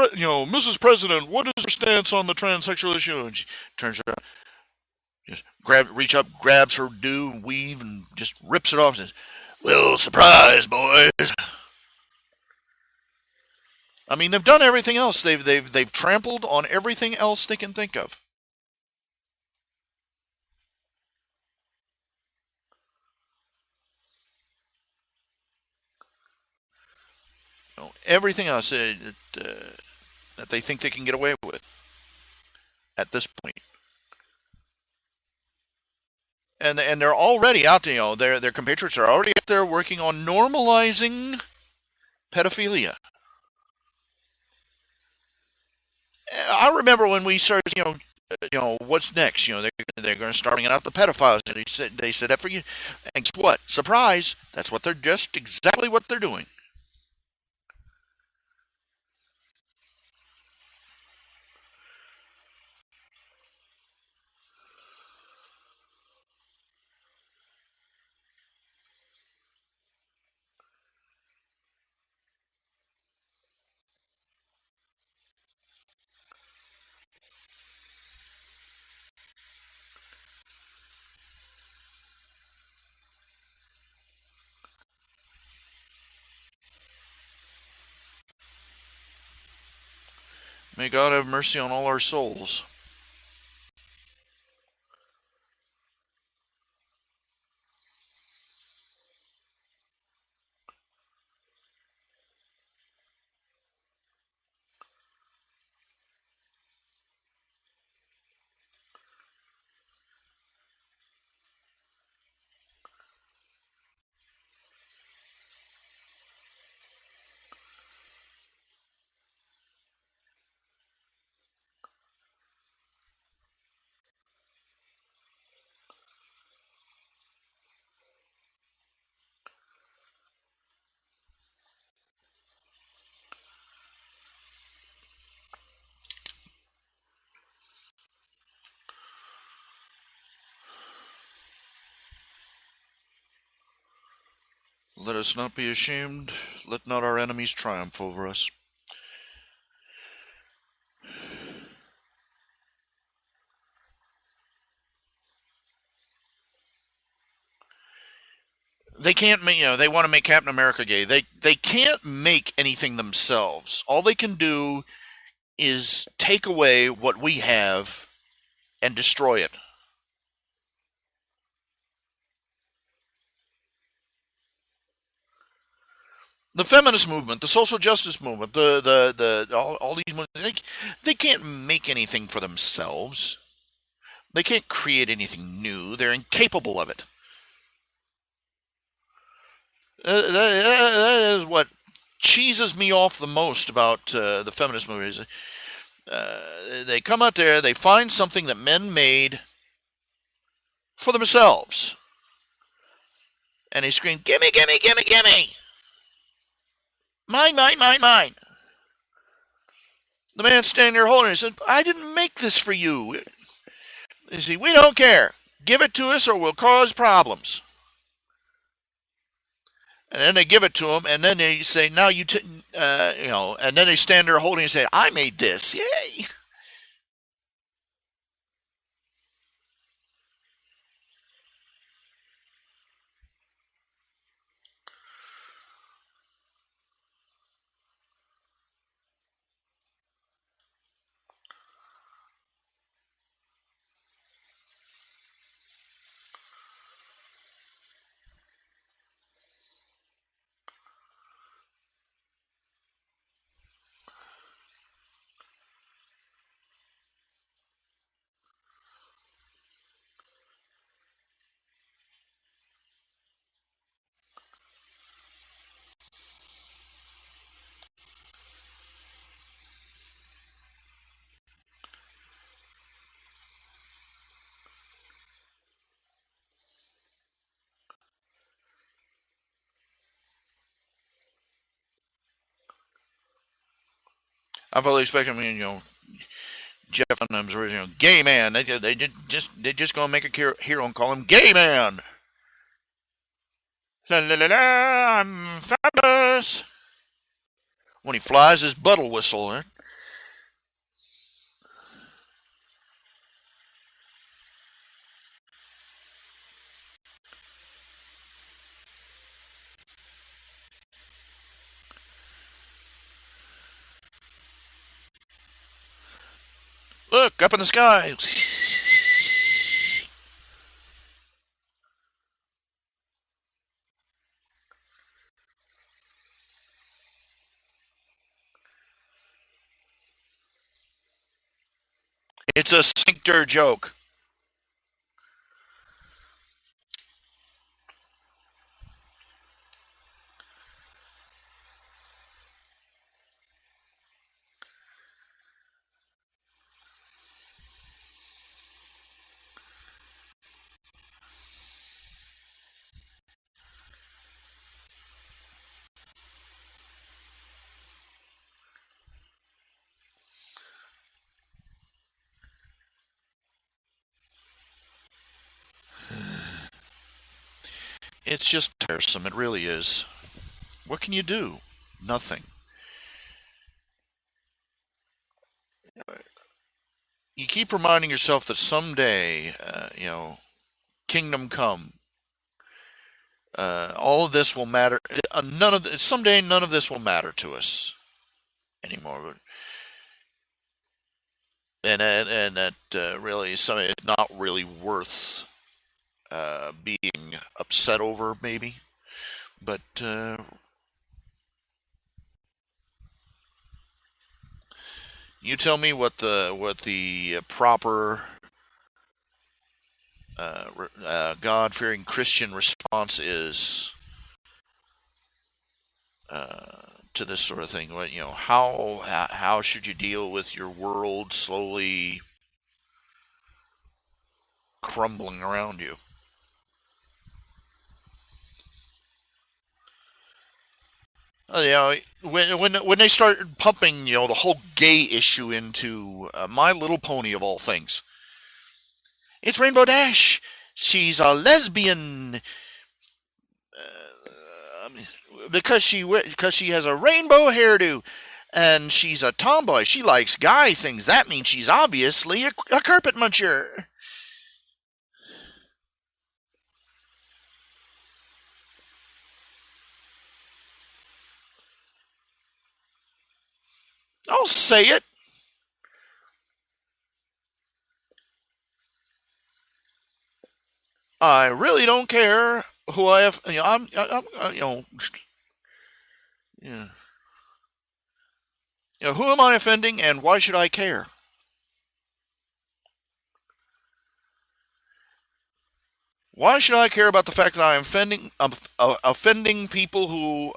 President, what is your stance on the transsexual issue? And she turns around, just reach up, grabs her do, weave, and just rips it off and says, "Well, surprise, boys." I mean, they've done everything else. They've trampled on everything else they can think of. Everything else that they think they can get away with at this point. And they're already out there. Their compatriots are already out there working on normalizing pedophilia. I remember when we started, what's next? They're going to start bringing out the pedophiles. And they said that for you. And guess what? Surprise! That's what they're just exactly what they're doing. May God have mercy on all our souls. Let us not be ashamed. Let not our enemies triumph over us. They can't make, they want to make Captain America gay. They can't make anything themselves. All they can do is take away what we have and destroy it. The feminist movement, the social justice movement, all these they can't make anything for themselves. They can't create anything new. They're incapable of it. That is what cheeses me off the most about the feminist movement. They come out there, they find something that men made for themselves, and they scream, "Gimme, gimme, gimme, gimme! Mine, mine, mine, mine!" The man standing there holding it said, I didn't make this for you. You see, we don't care. Give it to us or we'll cause problems. And then they give it to him, and then they say, now and then they stand there holding it and say, I made this. Yay. I fully expect him, Jeff Dunham's original gay man. They just gonna make a hero and call him gay man. La la la la, I'm fabulous. When he flies his buttle whistle. Look up in the sky. It's a sphincter joke. It's just tiresome. It really is. What can you do? Nothing. You keep reminding yourself that someday, kingdom come. All of this will matter. Someday none of this will matter to us anymore. And that really is something it's not really worth being upset over, maybe. But you tell me what the proper God-fearing Christian response is to this sort of thing. How should you deal with your world slowly crumbling around you? When they start pumping the whole gay issue into My Little Pony of all things, it's Rainbow Dash. She's a lesbian because she has a rainbow hairdo, and she's a tomboy. She likes guy things. That means she's obviously a carpet muncher. I'll say it. I really don't care who I have. Yeah. Who am I offending, and why should I care? Why should I care about the fact that I am offending people who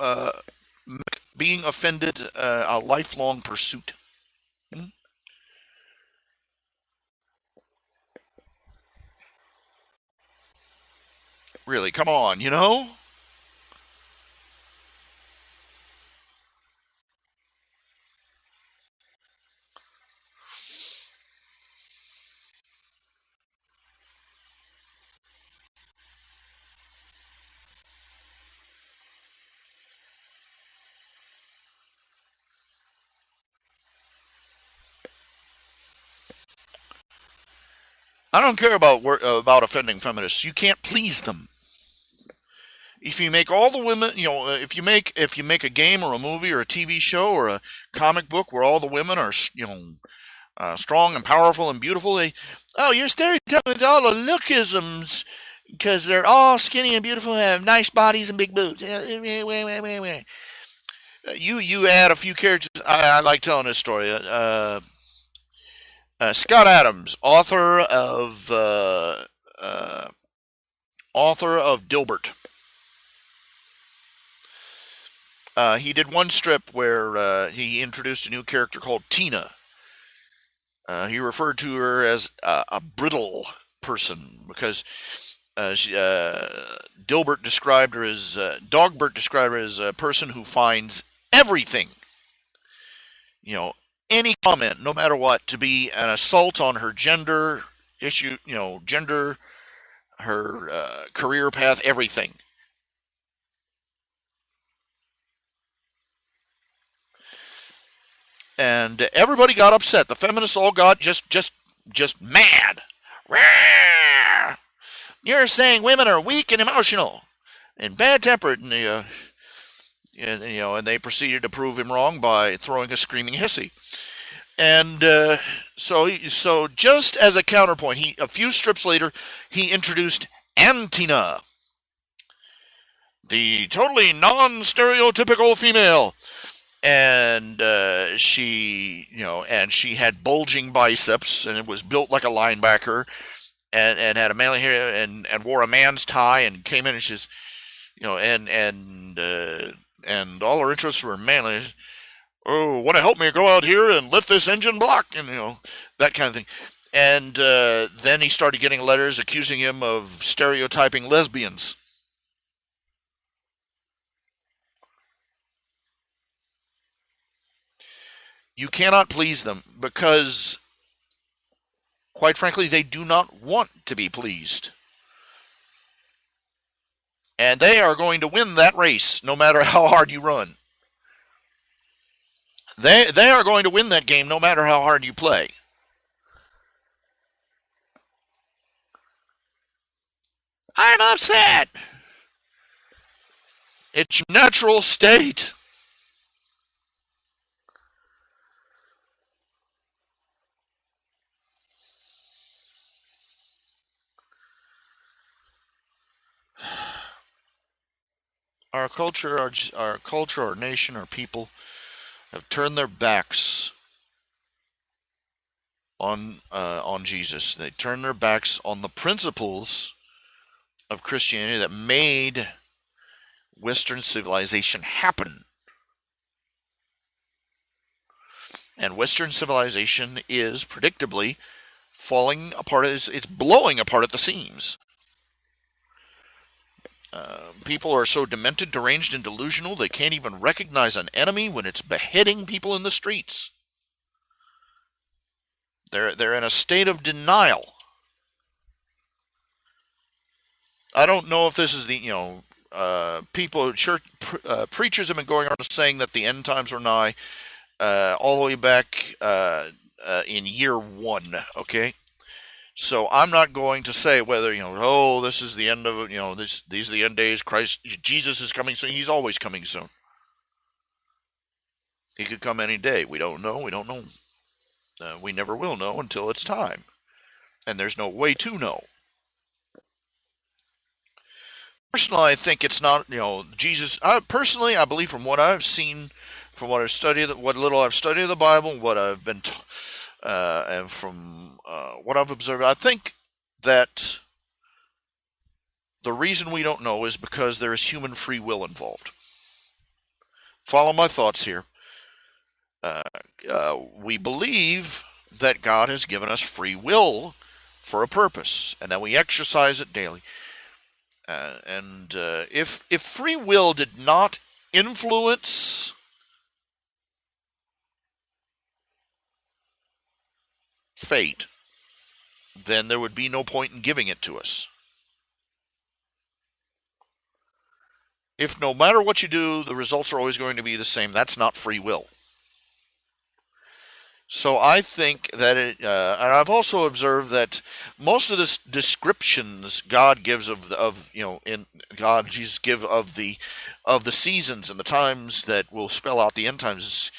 make being offended a lifelong pursuit? Hmm? Really, come on. I don't care about offending feminists. You can't please them. If you make all the women, if you make a game or a movie or a TV show or a comic book where all the women are, strong and powerful and beautiful, you're stereotyping with all the lookisms because they're all skinny and beautiful and have nice bodies and big boobs. You add a few characters. I like telling this story. Scott Adams, author of Dilbert. He did one strip where he introduced a new character called Tina. He referred to her as a brittle person because Dilbert described her as Dogbert described her as a person who finds everything, you know, any comment, no matter what, to be an assault on her gender issue, gender, her career path, everything. And everybody got upset. The feminists all got just mad. You're saying women are weak and emotional and bad tempered, and they proceeded to prove him wrong by throwing a screaming hissy. And so just as a counterpoint, a few strips later, he introduced Antina, the totally non-stereotypical female, and she had bulging biceps, and it was built like a linebacker, and had a manly hair, and wore a man's tie, and came in and she's, and all her interests were manly. Oh, want to help me go out here and lift this engine block, and that kind of thing. And then he started getting letters accusing him of stereotyping lesbians. You cannot please them because, quite frankly, they do not want to be pleased. And they are going to win that race no matter how hard you run. They are going to win that game no matter how hard you play. I'm upset. It's your natural state. Our nation, our people have turned their backs on Jesus. They turned their backs on the principles of Christianity that made Western civilization happen. And Western civilization is predictably falling apart. It's blowing apart at the seams. People are so demented, deranged, and delusional they can't even recognize an enemy when it's beheading people in the streets. They're in a state of denial. I don't know if this is church preachers have been going around saying that the end times are nigh, all the way back in year one. Okay, so I'm not going to say whether this is the end of these are the end days. Jesus is coming soon. He's always coming soon. He could come any day. We don't know. We don't know. We never will know until it's time, and there's no way to know. Personally, I think it's not, Jesus. Personally, I believe from what I've seen, from what I've studied, what little I've studied of the Bible, what I've been, and from what I've observed, I think that the reason we don't know is because there is human free will involved. Follow my thoughts here. Uh, we believe that God has given us free will for a purpose, and that we exercise it daily. And if free will did not influence fate, then there would be no point in giving it to us. If no matter what you do, the results are always going to be the same, that's not free will. So I think that and I've also observed that most of the descriptions God gives of in God Jesus give of the seasons and the times that will spell out the end times.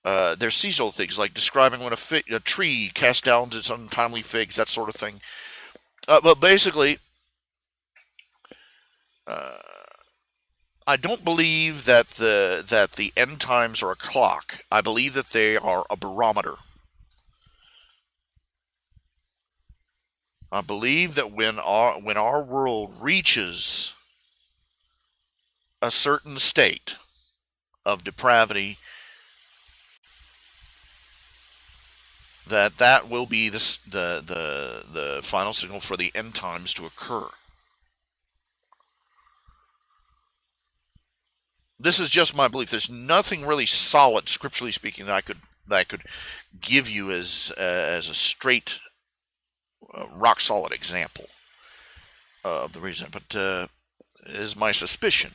They're seasonal things like describing when a tree casts down its untimely figs, that sort of thing. But basically, uh, I don't believe that the end times are a clock. I believe that they are a barometer. I believe that when our world reaches a certain state of depravity, that will be the final signal for the end times to occur. This is just my belief. There's nothing really solid, scripturally speaking, that I could give you as a straight, rock solid example of the reason, but is my suspicion,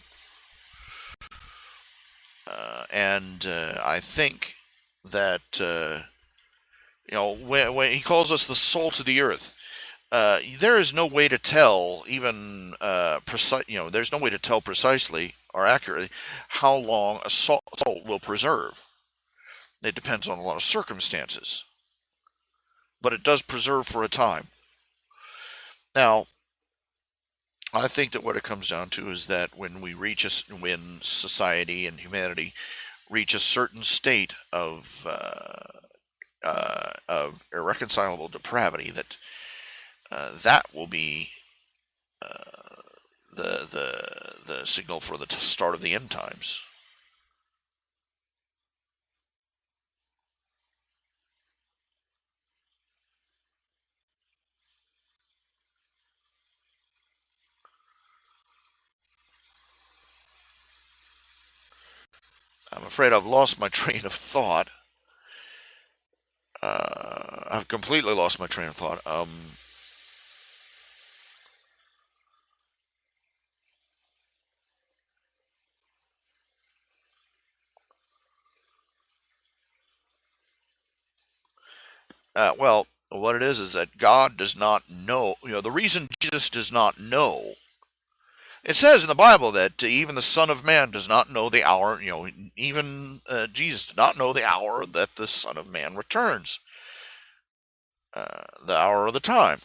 and I think that when he calls us the salt of the earth, there is no way to tell even precise. There's no way to tell precisely or accurately how long a salt will preserve. It depends on a lot of circumstances, but it does preserve for a time. Now, I think that what it comes down to is that when society and humanity reach a certain state of irreconcilable depravity, that will be the signal for the start of the end times. I'm afraid I've lost my train of thought. I've completely lost my train of thought. Well, what it is that God does not know. The reason Jesus does not know. It says in the Bible that even the Son of Man does not know the hour. Even Jesus did not know the hour that the Son of Man returns. The hour or the time.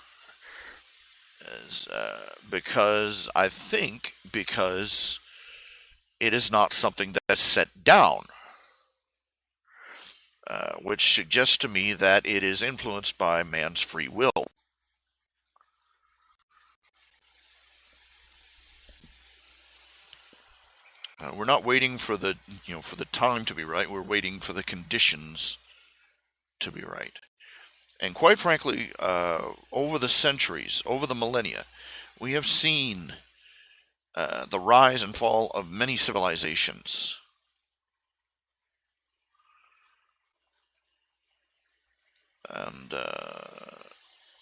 Because I think because it is not something that's set down, which suggests to me that it is influenced by man's free will. We're not waiting for the time to be right. We're waiting for the conditions to be right. And quite frankly, over the centuries, over the millennia, we have seen the rise and fall of many civilizations. And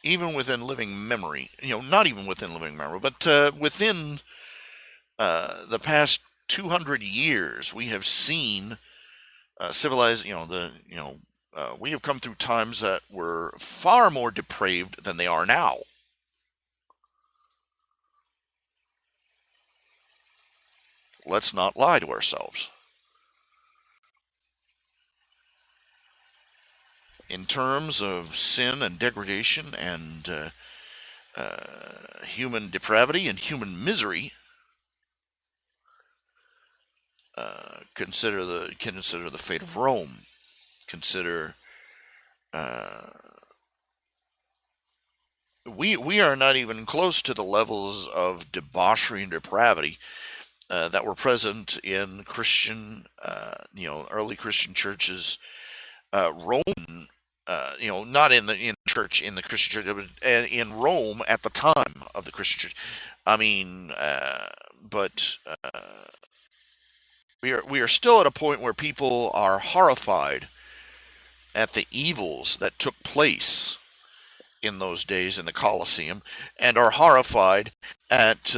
even within living memory, not even within living memory, but within the past 200 years, we have seen civilized, we have come through times that were far more depraved than they are now. Let's not lie to ourselves. In terms of sin and degradation and human depravity and human misery, consider the fate of Rome. Consider uh, we are not even close to the levels of debauchery and depravity that were present in Christian, early Christian churches. Rome, not in church in the Christian church, but in Rome at the time of the Christian church. I mean, but we are still at a point where people are horrified at the evils that took place in those days in the Colosseum, and are horrified at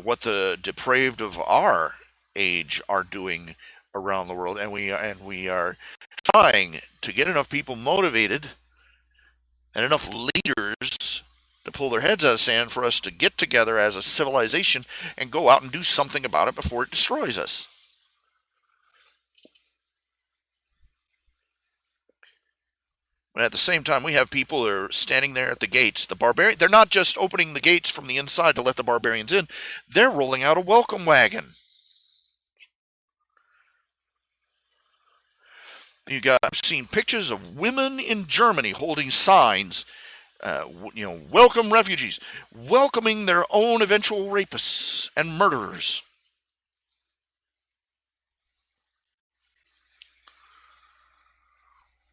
what the depraved of our age are doing around the world, and we are trying to get enough people motivated and enough leaders to pull their heads out of the sand for us to get together as a civilization and go out and do something about it before it destroys us. And at the same time, we have people that are standing there at the gates. The barbarian, they're not just opening the gates from the inside to let the barbarians in. They're rolling out a welcome wagon. I've seen pictures of women in Germany holding signs, welcome refugees, welcoming their own eventual rapists and murderers.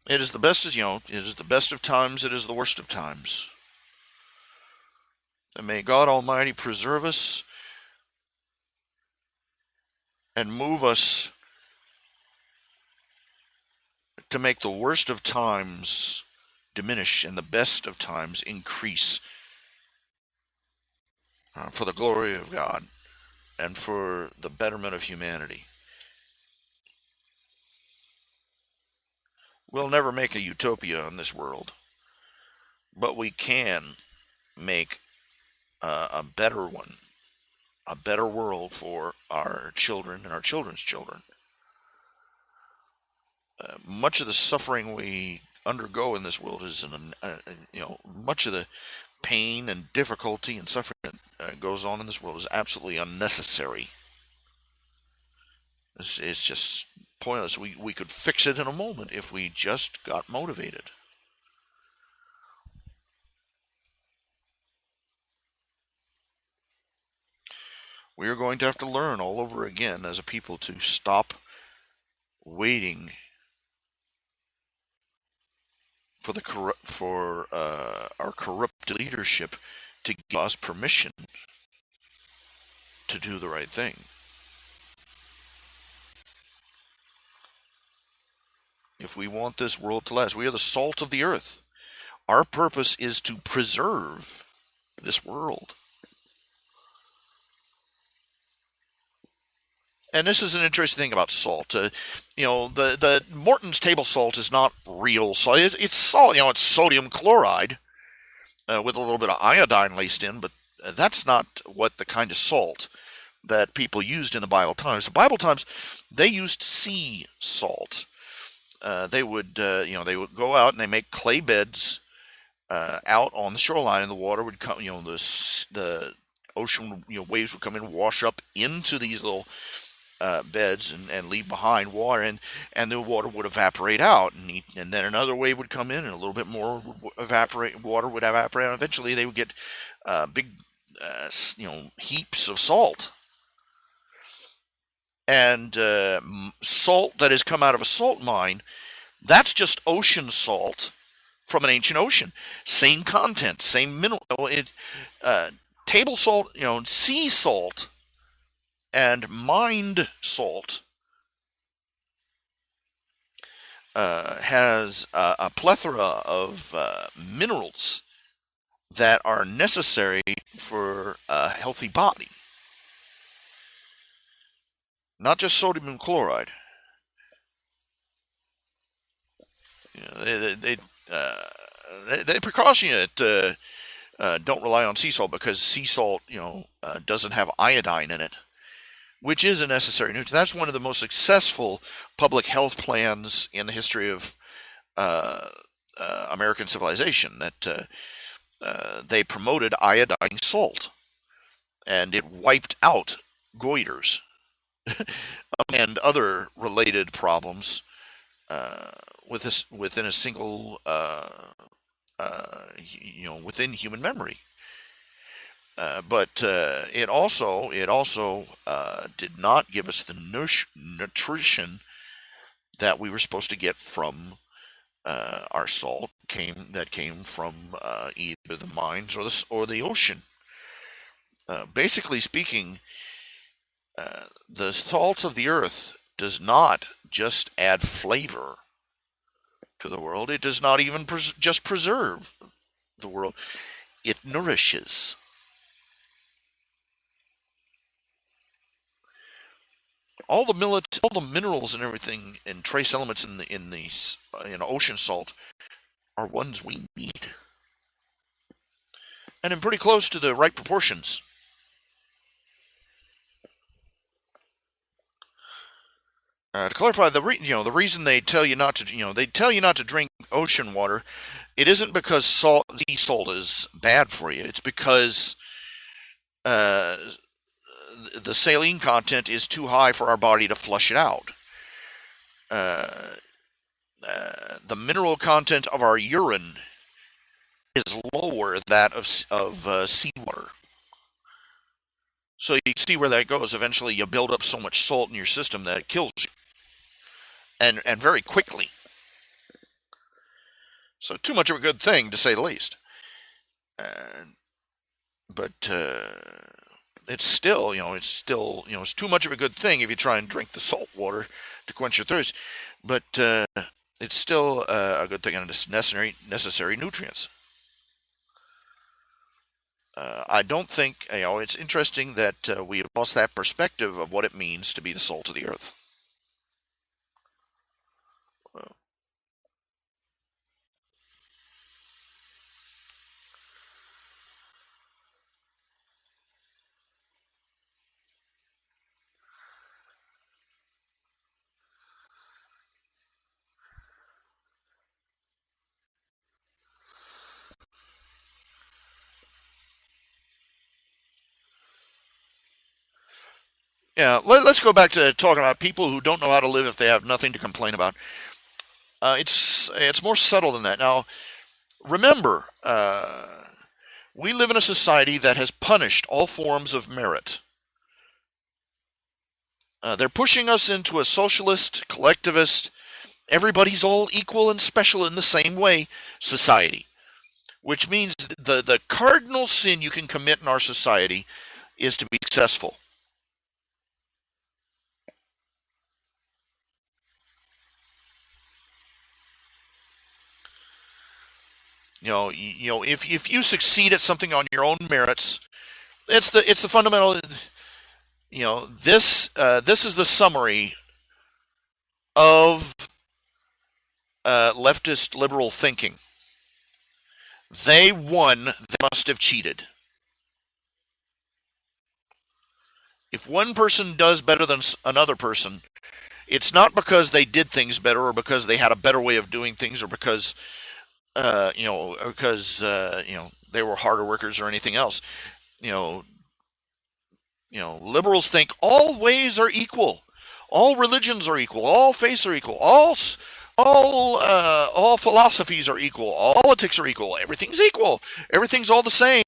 It is the best of, it is the best of times. It is the worst of times. And may God Almighty preserve us and move us to make the worst of times diminish and the best of times increase, for the glory of God and for the betterment of humanity. We'll never make a utopia in this world, but we can make a better one, a better world for our children and our children's children. Much of the suffering we undergo in this world is, much of the pain and difficulty and suffering that goes on in this world is absolutely unnecessary. It's just pointless. We could fix it in a moment if we just got motivated. We are going to have to learn all over again as a people to stop waiting for our corrupt leadership to give us permission to do the right thing. If we want this world to last, we are the salt of the earth. Our purpose is to preserve this world. And this is an interesting thing about salt. The Morton's table salt is not real salt. It's salt. It's sodium chloride with a little bit of iodine laced in, but that's not what the kind of salt that people used in the Bible times. The Bible times, they used sea salt. They would go out and they make clay beds out on the shoreline, and the water would come. The ocean waves would come in, wash up into these little beds and leave behind water, and the water would evaporate out, and then another wave would come in, and a little bit more would evaporate. Water would evaporate, and eventually they would get big, heaps of salt. And salt that has come out of a salt mine, that's just ocean salt from an ancient ocean. Same content, same mineral. Table salt, sea salt, and mined salt has a plethora of minerals that are necessary for a healthy body. Not just sodium chloride. They precaution you that don't rely on sea salt, because sea salt, doesn't have iodine in it, which is a necessary nutrient. That's one of the most successful public health plans in the history of American civilization. That they promoted iodine salt, and it wiped out goiters and other related problems within a single, within human memory. But it also did not give us the nutrition that we were supposed to get from our salt that came from either the mines or the ocean. Basically speaking, the salt of the earth does not just add flavor to the world. It does not even just preserve the world. It nourishes. all the minerals and everything and trace elements in ocean salt are ones we need, and in pretty close to the right proportions. To clarify, the reason they tell you not to they tell you not to drink ocean water. It isn't because sea salt is bad for you. It's because uh, the saline content is too high for our body to flush it out. Uh, the mineral content of our urine is lower than that of seawater. So you can see where that goes. Eventually, you build up so much salt in your system that it kills you, and very quickly. So too much of a good thing, to say the least. Uh, but it's too much of a good thing if you try and drink the salt water to quench your thirst. But it's still a good thing, and it's necessary nutrients. I don't think, it's interesting that we have lost that perspective of what it means to be the salt of the earth. Yeah, let's go back to talking about people who don't know how to live if they have nothing to complain about. It's more subtle than that. Now, remember, we live in a society that has punished all forms of merit. They're pushing us into a socialist, collectivist, everybody's all equal and special in the same way society, which means the cardinal sin you can commit in our society is to be successful. If you succeed at something on your own merits, it's the fundamental. This is the summary of leftist liberal thinking. They won. They must have cheated. If one person does better than another person, it's not because they did things better or because they had a better way of doing things or because they were harder workers or anything else. You know, liberals think all ways are equal, all religions are equal, all faiths are equal, all philosophies are equal, all politics are equal, everything's equal, everything's all the same.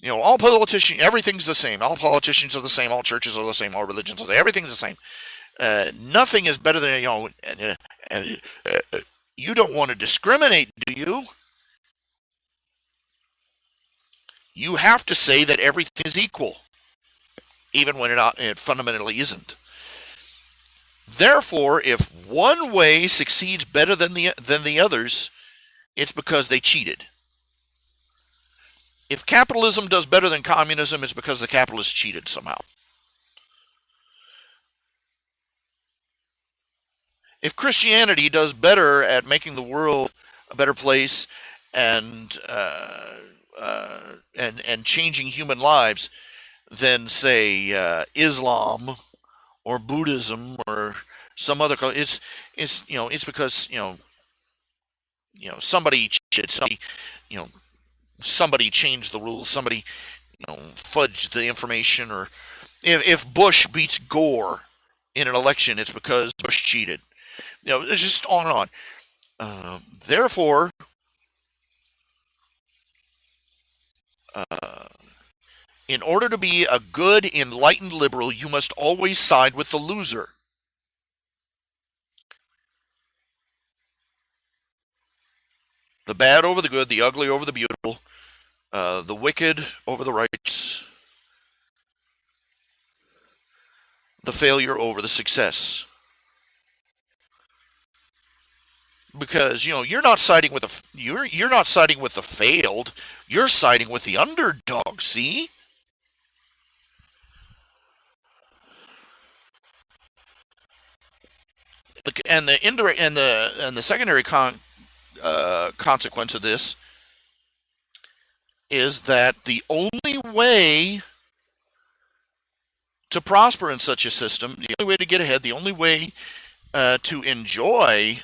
All politicians, everything's the same. All politicians are the same. All churches are the same. All religions are the same. Everything's the same. Nothing is better than you don't want to discriminate, do you? You have to say that everything is equal, even when it fundamentally isn't. Therefore, if one way succeeds better than the others, it's because they cheated. If capitalism does better than communism, it's because the capitalists cheated somehow. If Christianity does better at making the world a better place and and changing human lives than, say, Islam or Buddhism or some other, it's because somebody cheated, somebody changed the rules, somebody fudged the information, or if Bush beats Gore in an election, it's because Bush cheated. It's just on and on. Therefore, in order to be a good, enlightened liberal, you must always side with the loser. The bad over the good, the ugly over the beautiful, the wicked over the righteous, the failure over the success. Because you're not siding with you're not siding with the failed, you're siding with the underdog. See, And the indirect and the secondary consequence of this is that the only way to prosper in such a system, the only way to get ahead, the only way to enjoy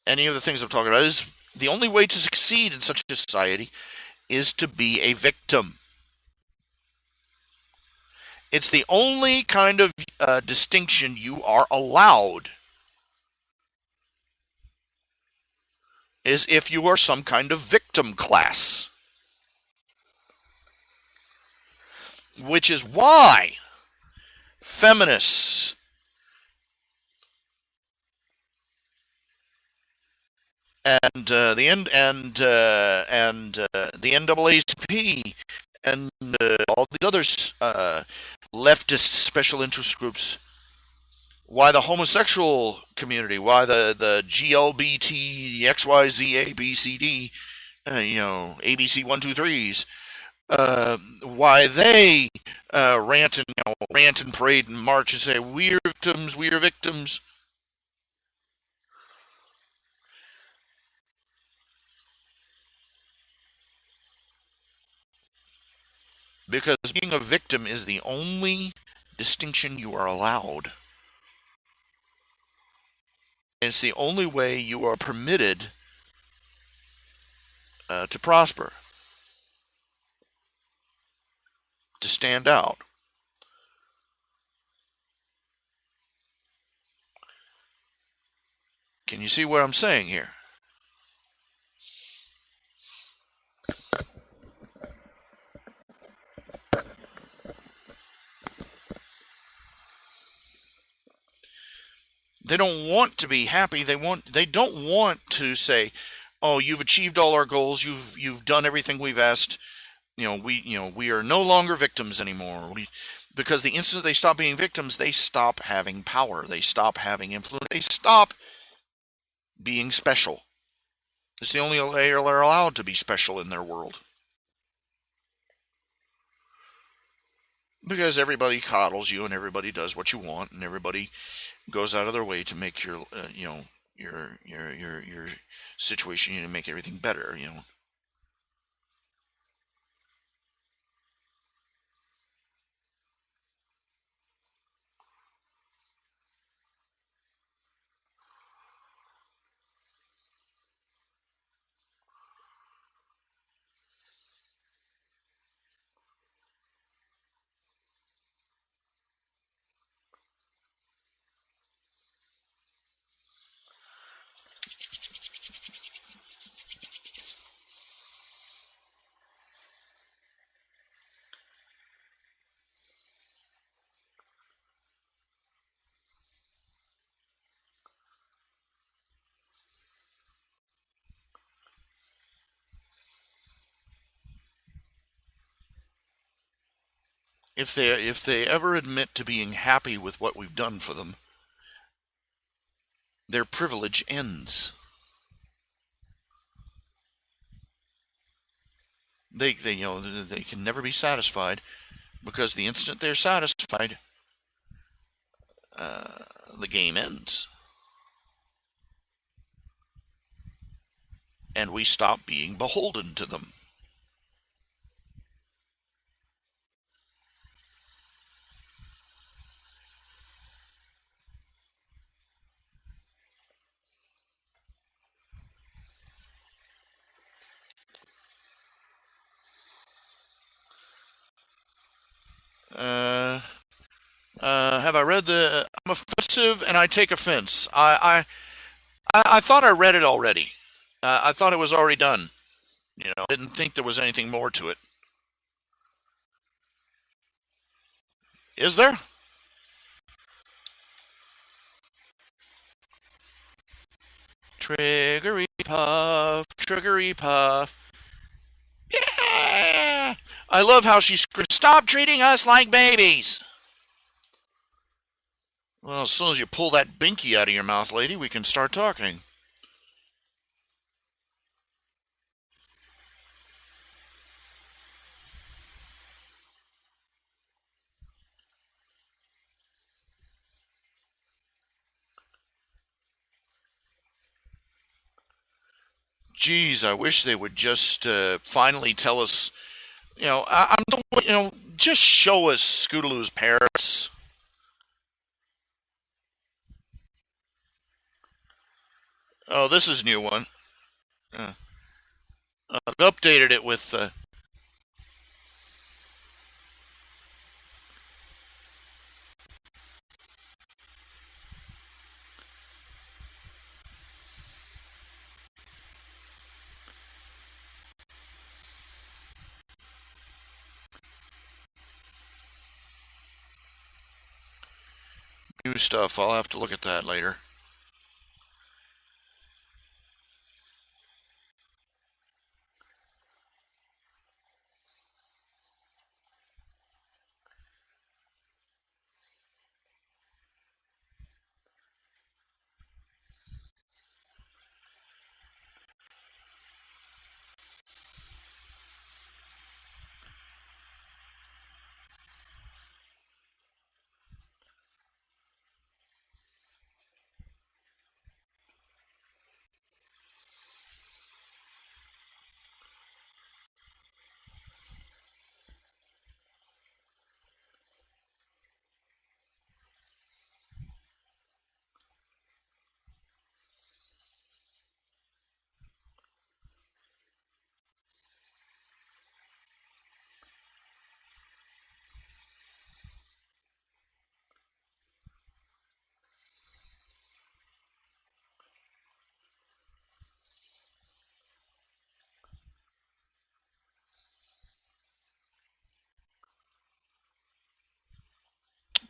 any of the things I'm talking about, is the only way to succeed in such a society is to be a victim. It's the only kind of distinction you are allowed, is if you are some kind of victim class. Which is why feminists and the NAACP and all these other leftist special interest groups, why the homosexual community, why the GLBT, XYZ, ABCD, ABC 123s, why they rant and parade and march and say we are victims. Because being a victim is the only distinction you are allowed. It's the only way you are permitted to prosper, to stand out. Can you see what I'm saying here? They don't want to be happy. They don't want to say, "Oh, you've achieved all our goals. You've done everything we've asked. We are no longer victims anymore." Because the instant they stop being victims, they stop having power. They stop having influence. They stop being special. It's the only way they're allowed to be special in their world. Because everybody coddles you and everybody does what you want and everybody goes out of their way to make your your situation, to make everything better. If they ever admit to being happy with what we've done for them, their privilege ends. They can never be satisfied, because the instant they're satisfied, the game ends, and we stop being beholden to them. Uh, have I read the? I'm offensive, and I take offense. I thought I read it already. I thought it was already done. I didn't think there was anything more to it. Is there? Triggery puff, triggery puff. Yeah! I love how she screams, "Stop treating us like babies!" Well, as soon as you pull that binky out of your mouth, lady, we can start talking. geez, I wish they would just finally tell us. Just show us Scootaloo's parents. Oh, this is a new one. Uh, I've updated it with new stuff. I'll have to look at that later.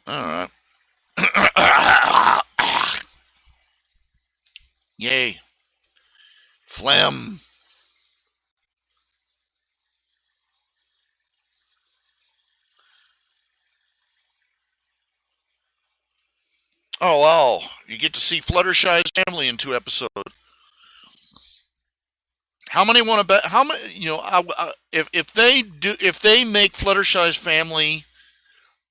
All right. Yay. Phlegm. Oh wow! You get to see Fluttershy's family in 2 episodes. How many want to bet? How many? If they make Fluttershy's family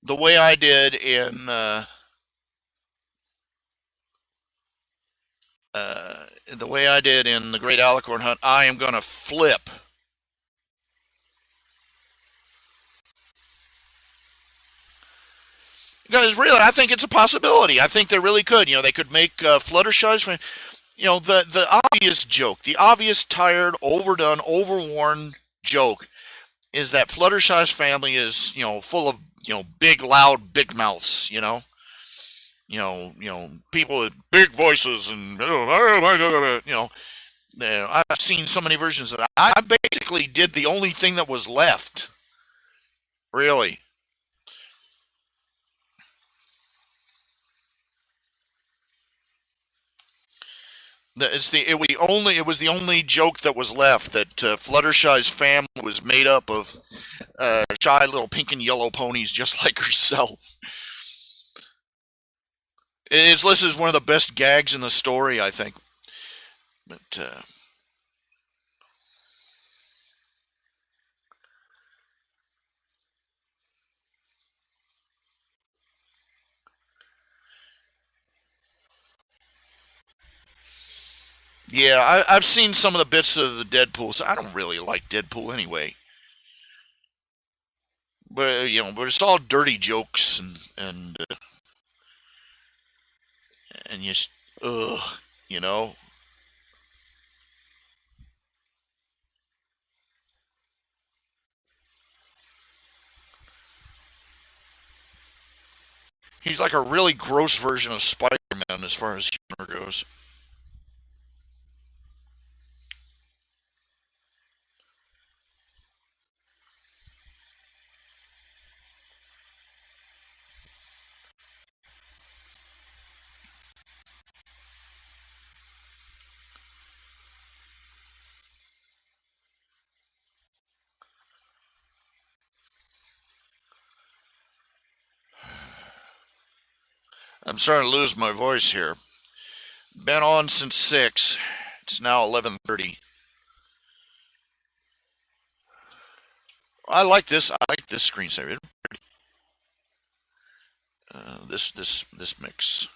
the way I did in the way I did in the Great Alicorn Hunt, I am gonna flip. Because really, I think it's a possibility. I think they really could. They could make Fluttershy's. The obvious joke, the obvious tired, overdone, overworn joke is that Fluttershy's family is full of big, loud, big mouths. People with big voices and I've seen so many versions of that. I basically did the only thing that was left. Really. It was the only joke that was left that Fluttershy's family was made up of shy little pink and yellow ponies just like herself. It's listed as one of the best gags in the story, I think. But yeah, I've seen some of the bits of the Deadpool. So I don't really like Deadpool anyway. But but it's all dirty jokes and just ugh, you know. He's like a really gross version of Spider-Man as far as humor goes. I'm starting to lose my voice here. Been on since 6. It's now 11:30. I like this screensaver. This mix.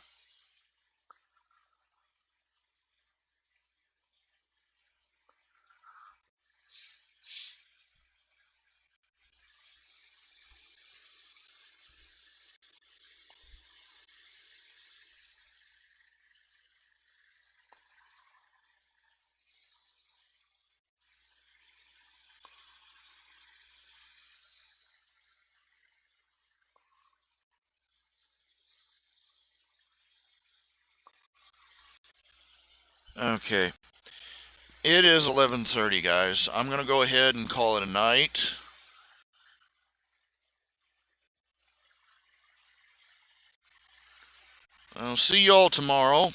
Okay. It is 11:30, guys. I'm going to go ahead and call it a night. I'll see y'all tomorrow.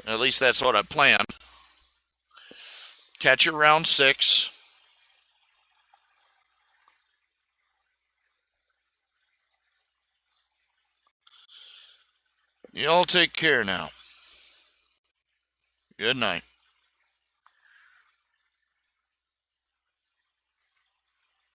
At least that's what I plan. Catch you around 6. Y'all take care now. Good night.